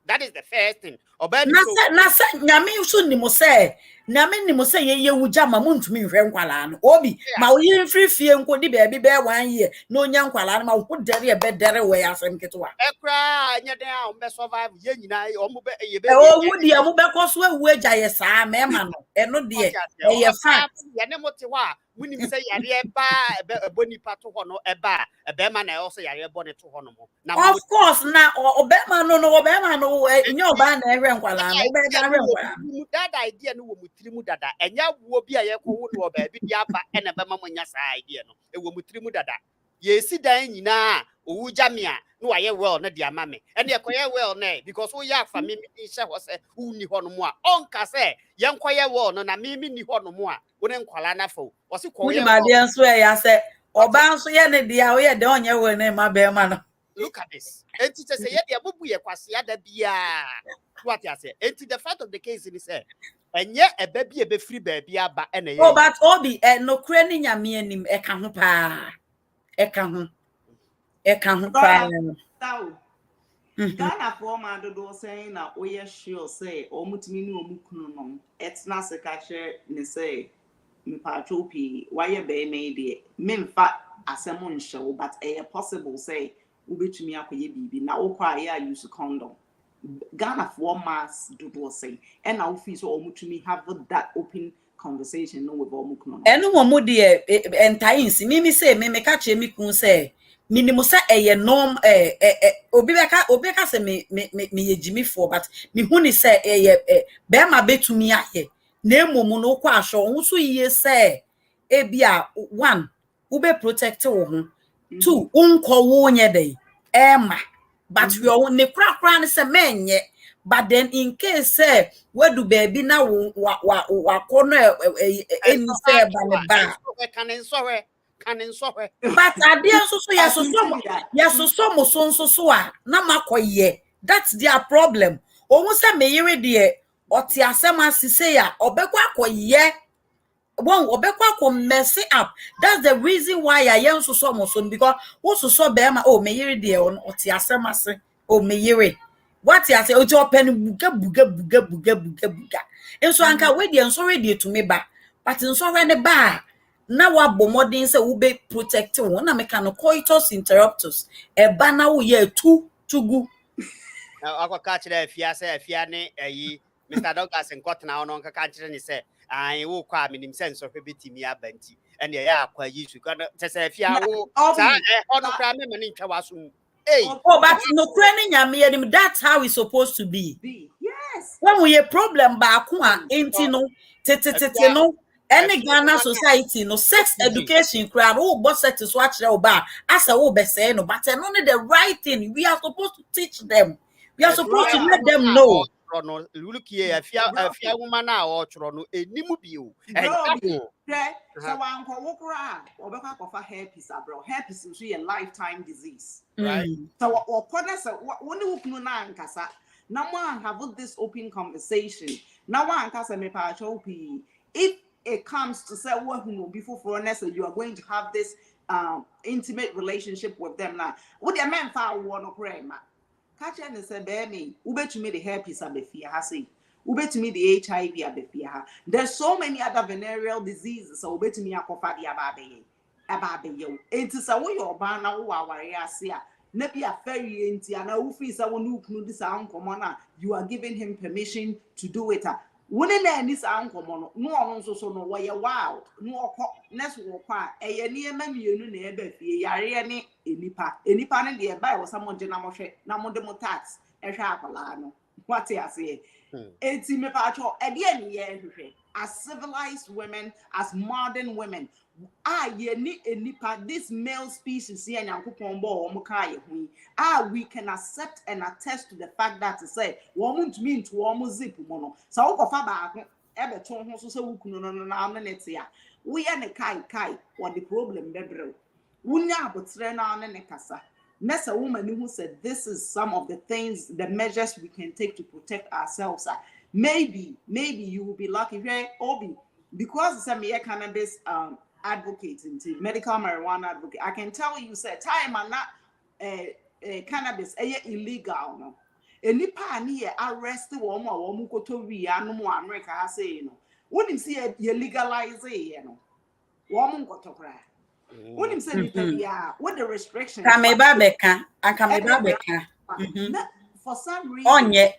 That is the first thing. Nasa nyame so ni mo say nyame ni mo say ye wuja ma muntumi hwe nkwala no obi ma wo yin free fie nko di be be 1 year no nya nkwala no ma wo dere e be dere we asem ketwa ekra anya den a be survive ye nyina o mo be ye be o wudi e mo be koso ewu agya ye saa ma ma no eno de e ye fact ya ne mo te ho a munim say yare ba e boni pato ho no e ba e be ma na e also yare boni to ho no mo na of course na obema no nyo ba na ehwe nkwala no be da hwe nkwala that idea no wo mutirimu dada enya wo bi a ye ko wo no ba bi dia ba e na be ma mo nya sa idea no e wo mutirimu dada ye si dan nyina owu jamia no aye well na dia ma me e na ekoye well na because wo ya fa me hye ho se uni ho no mo a onka se ye nkoye well no na me ni ho no mo a wo ne nkwala na fa wo se koye ma de nso e ya se oba nso ye ne dia wo ye de onye we ne ma be ma no. Look at this. Enti te say ye de bubu ye kwase ada bia. What you say? Enti the fact of the case is say enye eba bi e be free ba bia aba e na ye. Oh, but obi no kure ni nyame anim e ka ho pa. E ka ho pa. Ghana for ma do saying na oye sure say o mutimi ni o mukunu no etna se ka che ne say me pa chopi why be me de memfa asem nhyew but possible say ubetumi akoye bibi na okwa ya use condom. Ghana for mass do say and now feel so omutumi have that open conversation no with omukunu. Enu wo mu de entainsi mimi say me ka che mi kun say minimum say eye norm obi beka say me ye jimi for but me hu ni say be ma betumi aye na emom no kwa ahwo hu so yiye say e bia 1 ube protect wo ho 2 unko wo nye dey but we are ne kra ne say menye but then in case say wadu baby na wa kono eni say ba ne ba Can sorry. but adie so yeso mo so a na makoye that's their problem ohun say me yire de oti asem asise ya obekwa akoye one obekwa ko mess up. That's the reason why I am so mo so because wo so be ma me yire de oti asem ase me yire what you say o jo pen buga enso anka we de enso ready to me ba but enso re ne ba na wa bomodin say wo be protect won na make no coitus interruptus e ba na wo ye tugu Akwa catch the afia ne ayi Mr. Douglas nkot na ono nka catch ni say an wo kwa minim sense of betimi abanti and ye akwa yisu ka say afia wo sa ono kra me mani ntwa waso but no kra nyame yedim that's how it's supposed to be. Yes when we a problem ba ko a enti no tete no any Ghana society no sex education crowd who boss set to swatch the ba asa wo be say no but no the right thing we are supposed to teach them. We are supposed to let them know. Look here, afia woman na o chro no enimu bi o. So wan ko wokra obeka kofa herpes abro herpes is a lifetime disease, right? So okoda say woni wukunu na ankasa na mo have this open conversation na wan ankasa me pa chopi if it comes to say what who before for you are going to have this intimate relationship with them now would the men fa wo no kra ma catch and say be me ubetumi the herpes abefia ha say ubetumi the HIV abefia ha. There's so many other venereal diseases so ubetumi akofa dia ababe enti say wo your ban na wo aware ase a na bia ferry enti ana wo fi say wo no kunu dis ankomo na you are giving him permission to do it. Wone na ni sa ankomo no ono nso so no wo ye wow no okọ next wo kwa eye ni ema mienu na eba fie yare ne enipa ne de eba e wo samo je na mo hwe na mo de mo tax ehwe akola no what you say enti me pa cho e de ni ye hwe as civilized women as modern women ye ni enipa this male species here nyankopon bo wo mo ka ye hu we can accept and attest to the fact that to say wo muntu mi nto wo mo zip mo no so wo kofa ba ko ebe to ho so se wukunu no na net ya we ye ne kai what the problem bebre wunya abotre na ne kasa nessa woman who said this is some of the things the measures we can take to protect ourselves. Maybe you will be lucky here obi because some cannabis advocates into medical marijuana advocate. I can tell you say time and not cannabis illegal no enipa ni ye arrest wo mo a wo mu koto wi anu mu America ha say no wonim say ye legalize ye no wo mu koto kra wonim say nipa bia with the restrictions Kameba beka akameba beka for some reason onye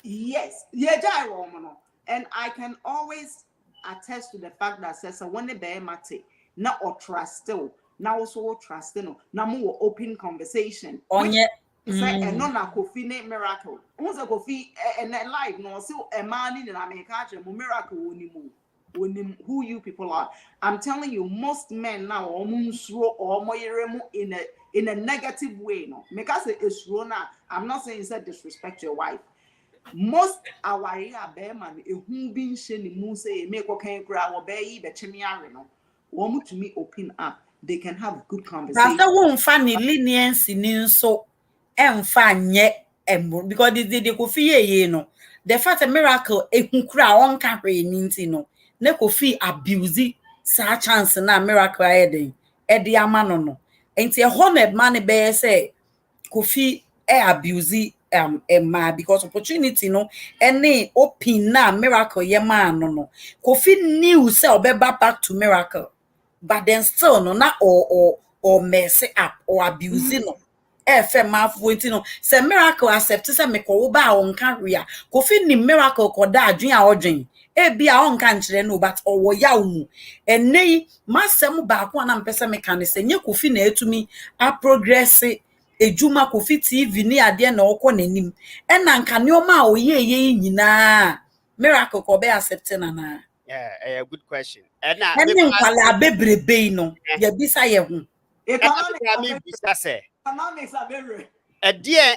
yes ye jai wo mo no and I can always attest to the fact that says when the bear mate na or trust still now also trust no na more open conversation onye say and no na Kofi ne miracle who's a Kofi and life no so a man in America miracle woni who you people are. I'm telling you most men now almost or in a negative way no make us it's na I'm not saying say disrespect your wife. Most awari abema ehun bi nhye ni mu say make kan kura wo bayi be chemi are no wo mu to me open up they can have good conversation. Pastor won't find leniency ni so emfa nye because the Kofi ye no the fact a miracle ehun kura on ka hwe ni nti no na Kofi abuse sa chance na miracle ayeden e de ama no enti e honored man be say Kofi abuse ma because opportunity no any open na miracle ye man no Kofi knew say obeba back to miracle but then still no na or mess up or abuse no FM afwenti no say miracle accept say me ko wo ba on kan ria Kofi ni miracle ko da adwen a odwen e bia on kan kire no but owo ya wu enei masem ba ko na mpese me kan say nye Kofi na etumi a progress ejuma Kofi TV ni ade na okọ nanim e na nka ne o ma oyeye nyina miracle ko be accept na Yeah, a good question. And now, ene nkwala bebrebe no ye bisa ye hu Economics are very a dear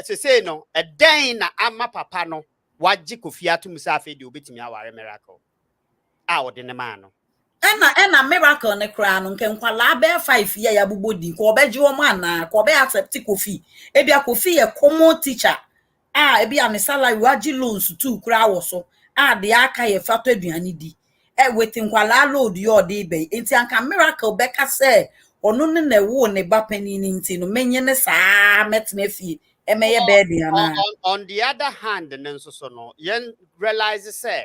to say no a day na ama papa no waji Kofi atum safe de obetimi aware miracle out in the man no ena miracle ne kra no nke nkwala be 5 year ya bubodi ko obeji wo ma na ko be accept Kofi e bia Kofi ye common teacher e bia ne salary waji loans too kra wo so de aka ye fato aduane di wetin nkwala load yo de be enti anka miracle be ka say ono ne na wo ne ba panini nti no menye ne saa metna fie e meye be dia na on the other hand then so no yen realize say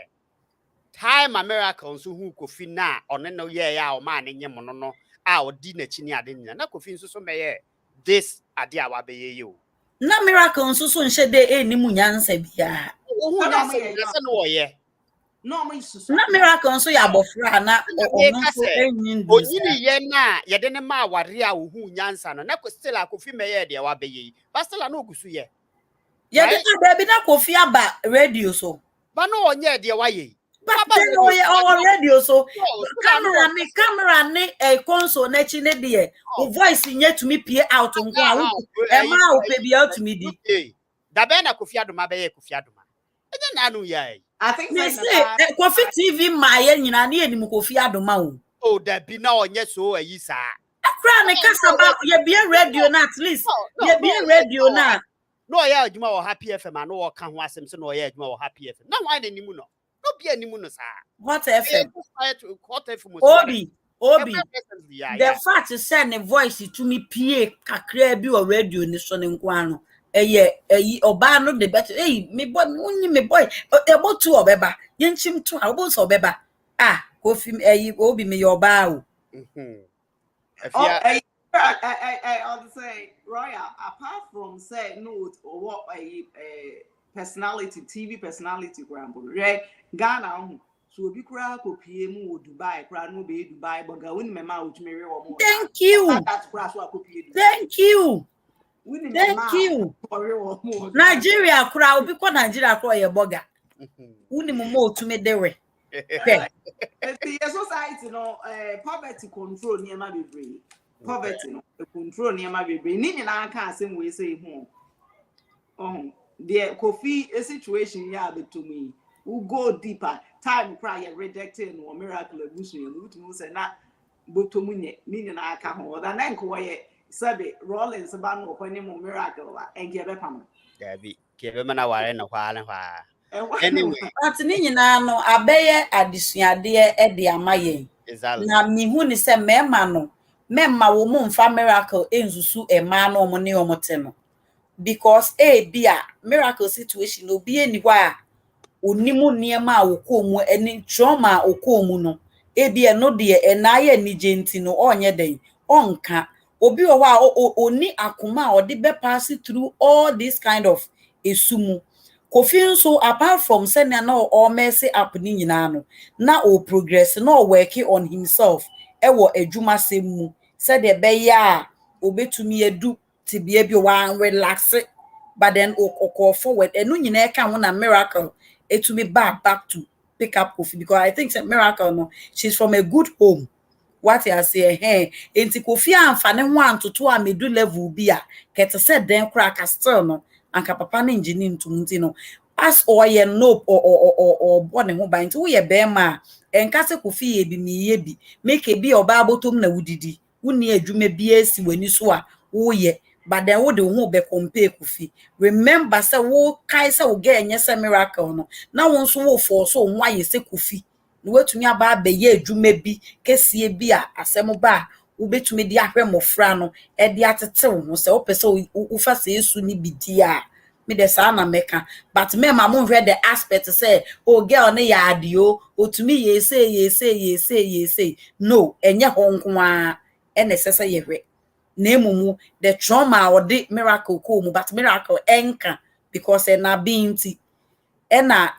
time a miracle so hu Kofi na ono no ye ya o ma ne nyem no no a odi na chi ni ade na Kofi nso so meye this ade a wa be ye yo na miracle nso so nhye de enimu nyansa bia hu nyansa no wo ye no me susu na miracle nso ya bofra na ono so enyin onyini ye na ye de ne ma ware a hu nyansa no na still a Kofi meye de wa be ye but still na ogusu ye ye de na be na Kofi aba radio so ba no onye de wa ye but on radio so camera ni console na chi ne de o voice nye to me pie out nko a e ma o pe bia to me di da be na Kofi Adoma be ye Kofi Adoma e na anu ya I think Kofi TV ma ye nyina na enim Kofi Adoma o oh da bi na onye so ayi sa akra ne kasa ba ye bia radio na at least ye bia radio na no ya adwuma wo Happy FM and wo ka ho asem so no ya adwuma wo Happy FM na why na nimu no no bia nimu no sa what FM what FM Obi the fact is say ne voice to me pie kakra bi o radio ni so ne nko ano eyi oba no de better me boy unyi me boy ebo tu obeba yenchim tu obo so obeba Kofi Obi me your ba o I also say Royal apart from say no or what a personality TV personality grandpa right Ghana so obi kura ko pie mu Dubai kura no be Dubai but ga woni me ma otumi re wo mo thank you Nigeria kura obi ko Nigeria kura ye boga woni mo mo otumi dewe the society no poverty control near my baby poverty no control near my baby ni na aka asem we say hu the Kofi a situation ya be to me who go deeper time cry rejected no miracle ebusu you to say na botomu ni na aka ho da na nko ye sabe Rollins ba no kwani mo miracle wa enke be pam gabi ke be mana ware na kwa na kwa anyway but ni nyina no abeye adesuade e de amaye na mihu ni se mema no memma wo mu mfa miracle enzusu ema no mo ne omote no because be a miracle situation no be anywhere onimu niema okomu eni trauma okomu no ebi eno de enaye ni genti no onye den onka obi owa oni akuma odi be pass through all this kind of esumu Kofi so apart from sending na o messy up ni nyina no na o progress na o working on himself ewo adwuma semu said de be ya obetumi edu tibia bi wa relax but then o forward enu nyina ka ho na miracle it to be back to pick up Kofi because I think it's a miracle no she's from a good home what you say hey enti Kofi amfa ne ho antoto a medu level bi a kete said den crack still no anka papa na engineer ntumti no as oye no or born ho ban nti wo ye be ma enka se Kofi ye bi mi ye bi make e bi oba abotom na wudidi wuni adwuma bi esi wani so a wo ye but then wo de ho be compare Kofi remember say wo kai say wo get enye say miracle no na wo nso wo for so nwa ye say Kofi no wetumi aba be ye adwuma bi kesie bi a asem ba wo betumi di ahwe mofra no e di atetew no say wo pese wo fa say esu ni bidi a me de sa na meka but me ma mo hwe the aspect say oh girl ne ya adio otumi ye say no enye ho nko a ene sese ye hwe na emumu the trauma or the miracle ko mu but miracle enka because na binti ena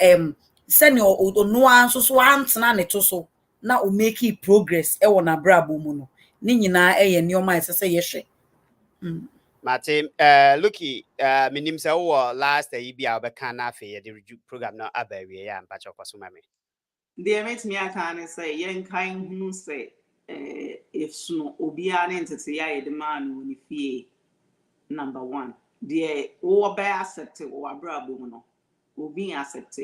send your no anso so antena ne to so na o make progress e wona brabo mu no ni nyina eye ne o mai sese ye hwe Martin, Lucky, minim say wo last year bi a obeka na afi the review program na abawie ya mpa chokosuma me. They make me aka say yen kan hu say if suno obia na ntete ya ye de man woni fie number 1 the wo be accept wo abrabo mu no obi accept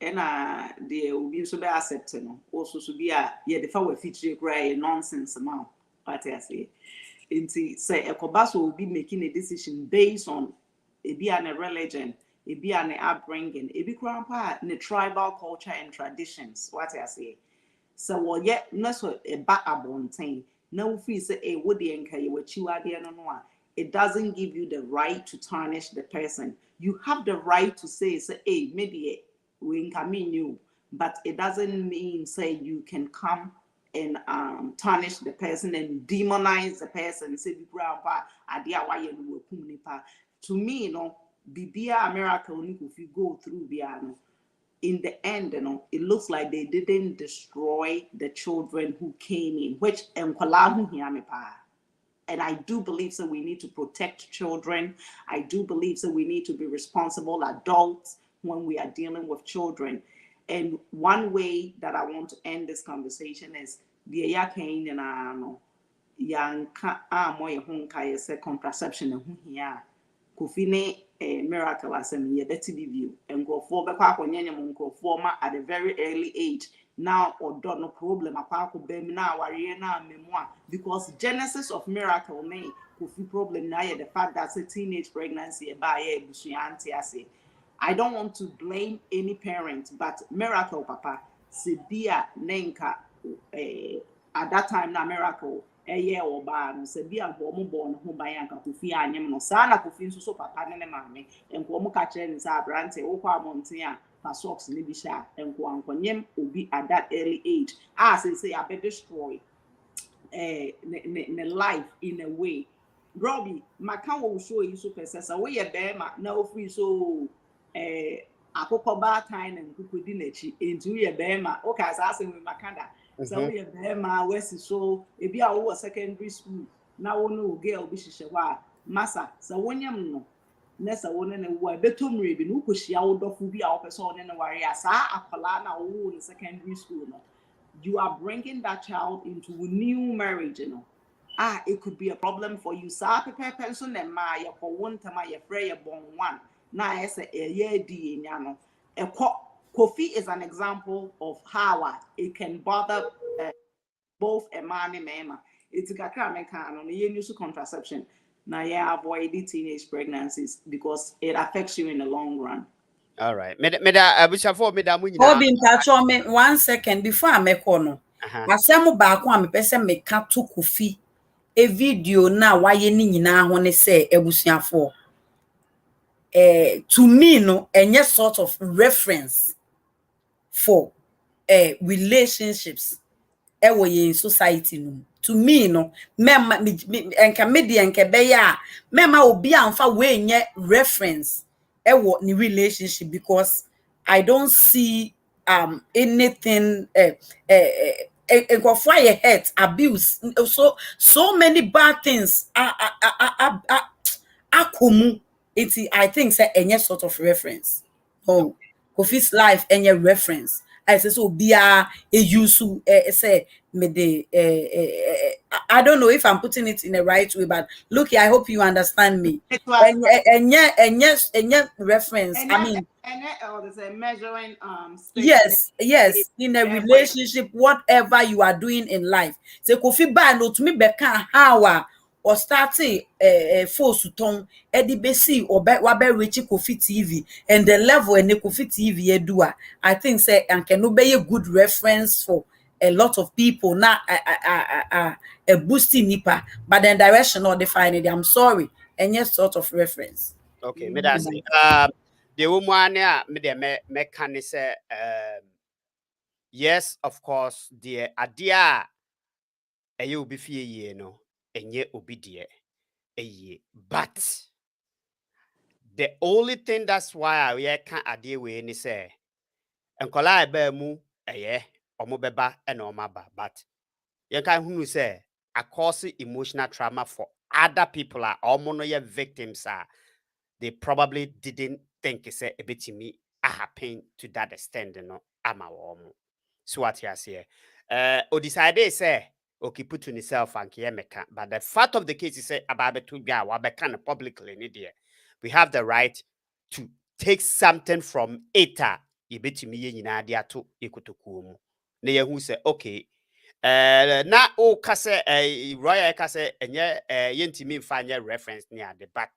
na the obi so be accept no also so bi a ye de fa wa feature cry nonsense ma what I say inti say ekoba so obi making a decision based on ebi an religion ebi an upbringing ebi grandpa ne tribal culture and traditions what I say so what yet no so e ba abontain now feel say e wo de enka ye wachiwa de no no a it doesn't give you the right to tarnish the person. You have the right to say hey, maybe we can mean you, but it doesn't mean say you can come and tarnish the person and demonize the person. Say grandpa, to me, you know, bibia miracle if you go through biano. In the end, you know, it looks like they didn't destroy the children who came in, which and I do believe that we need to protect children. I do that we need to be responsible adults when we are dealing with children. And one way that I want to end this conversation is the yakain and yanka moye honka say contraception and here. Kufine miracle as a mere dirty view and go for the park on Yanyamunko former at a very early age. Now or don't no problem apart bem now na memoir because genesis of miracle may Kofi problem now the fact that a teenage pregnancy by I don't want to blame any parent, but miracle papa sebia nenka at that time na miracle eye oba no sebia bo mo bo no ho ban anka Kofi anyem no sa na Kofi nso so papa ne maame enko mo ka kire ni sa abrante wo kwa monten a pa socks ni bi sha enko ankonyem obi at that early age say I be destroy ne life in a way. Robbie maka wo show yi so pesa we ye be ma na ofri so akoko ba time na nkukudi nachi enti we ye be ma o ka sa we makanda so we ye be ma wesi so ebi a wo secondary school na wo no girl bi hihye wa masa so wonyam no nessa wo ne wo betomre bi no kohia wo dofo bi a wo pese one ne ware asa akola na wo in secondary school no you are bringing that child into a new marriage, you know. It could be a problem for you. Sa pepe person and ma ya for one time ya frey born one. Na ese ye di nyano. Kofi is an example of how it can bother both a man and mama. It's a kakra on the use contraception. Now yeah, avoid teenage pregnancies because it affects you in the long run. All right. Meda abusafo meda mu nyina. Obi ntacho me 1 second before I make no. Asem ba ko a me pese me ka to Kofi e video na waye ni nyina ho ne se ebusuafo. to me no any sort of reference for relationships in society no. To me no mema enka media enka beya mema obi amfa we nye reference ni relationship, because I don't see anything hurt, abuse, so many bad things akomu. I think say any sort of reference. Oh, Kofi's life any reference. I say so bia e use say me de I don't know if I'm putting it in the right way, but look, I hope you understand me. It was Any reference. I mean, there's a measuring stick. yes, in a relationship, whatever you are doing in life. Say Kofi ba no to me beka how or starting force to tongue Eddie Bessie or Wabe Richie Kofi TV and the level and the Kofi TV edua. I think say and can be a good reference for a lot of people. Now a boosting nipper, but then direction or define it. I'm sorry. Any sort of reference. Okay, me that's the woman me de me can say yes, of course, the idea you be fie ye no enye obi de ye, but the only thing that's why we can't idea we ni say enkola eba mu omo beba and omo ba, but you can who say a cause emotional trauma for other people are omo no ye victims are they probably didn't think it's a bit me happen to that extent, you know. I'm a woman. So what you say? Or decide say okay, put to yourself and meka. But the fact of the case is say about to be our kind of publicly in there. We have the right to take something from it. You bet me in idea to ikutukumu. Ne who say okay. Na o kase royal kase enye yentimi mfanya reference near the back.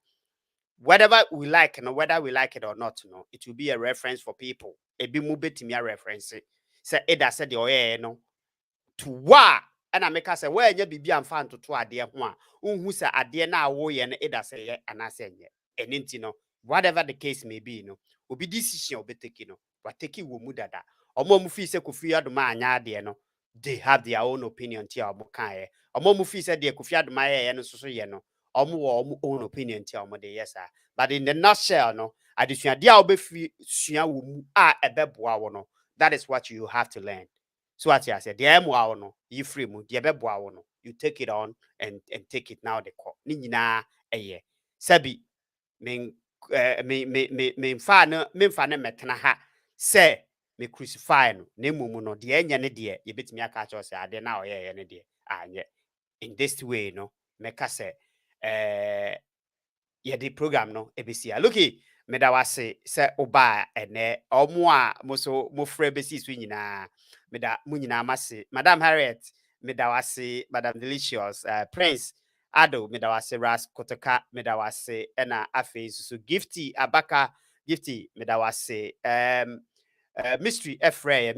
Whatever we like, and whether we like it or not, it will be a reference for people. A be mubeti reference. Say Eda said the no to wa and I make us say where you be and fan to idea one who say idea now wo and Eda say and I say and whatever the case may be, will be decision will be taken, but take it will mudada or more mufi se Kofi Adoma anya no. They have their own opinion tia omokae. Or more mufi said the Kofi Adoma and so own opinion tia omo de yes sir. But in the nutshell, no, addition dia obefi sua wo mu a ebeboa wo no. That is what you have to learn. So what I said, the emwa no, you free mu, the ebeboa wo no. You take it on and take it now the call. Ni nyina eye. Sabi me fa no metena ha say me crucify no na mumu no de enya ne de ye betimi aka cho say ade na oye ne de anye in this way no meka say ye the program no ebesi looky me da wase say oba ene omo a mo so mo frɛ besi so nyina me da mo nyina mase Madam Harriet me da wase Madam Delicious Prince Ado me da wase Ras Kotoka me da wase ena afi so Gifty Abaka Gifty me da wase mystery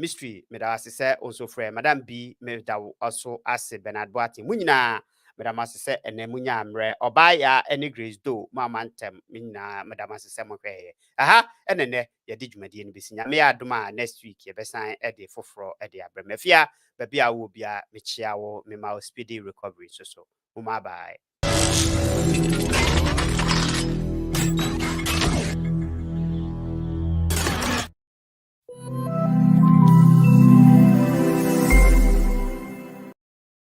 mystery me da wase say also frɛ Madam B me da also ase Bernard Boati mo nyina Madam Assese ene munya amre obaya any grace do mama ntem nyina Madam Assese mo hweye aha enene ye di dwumadie no besinya me adoma next week ye besan e de foforo e de abremafia ba bia wo bia me chia wo me ma speedy recovery so mama bye.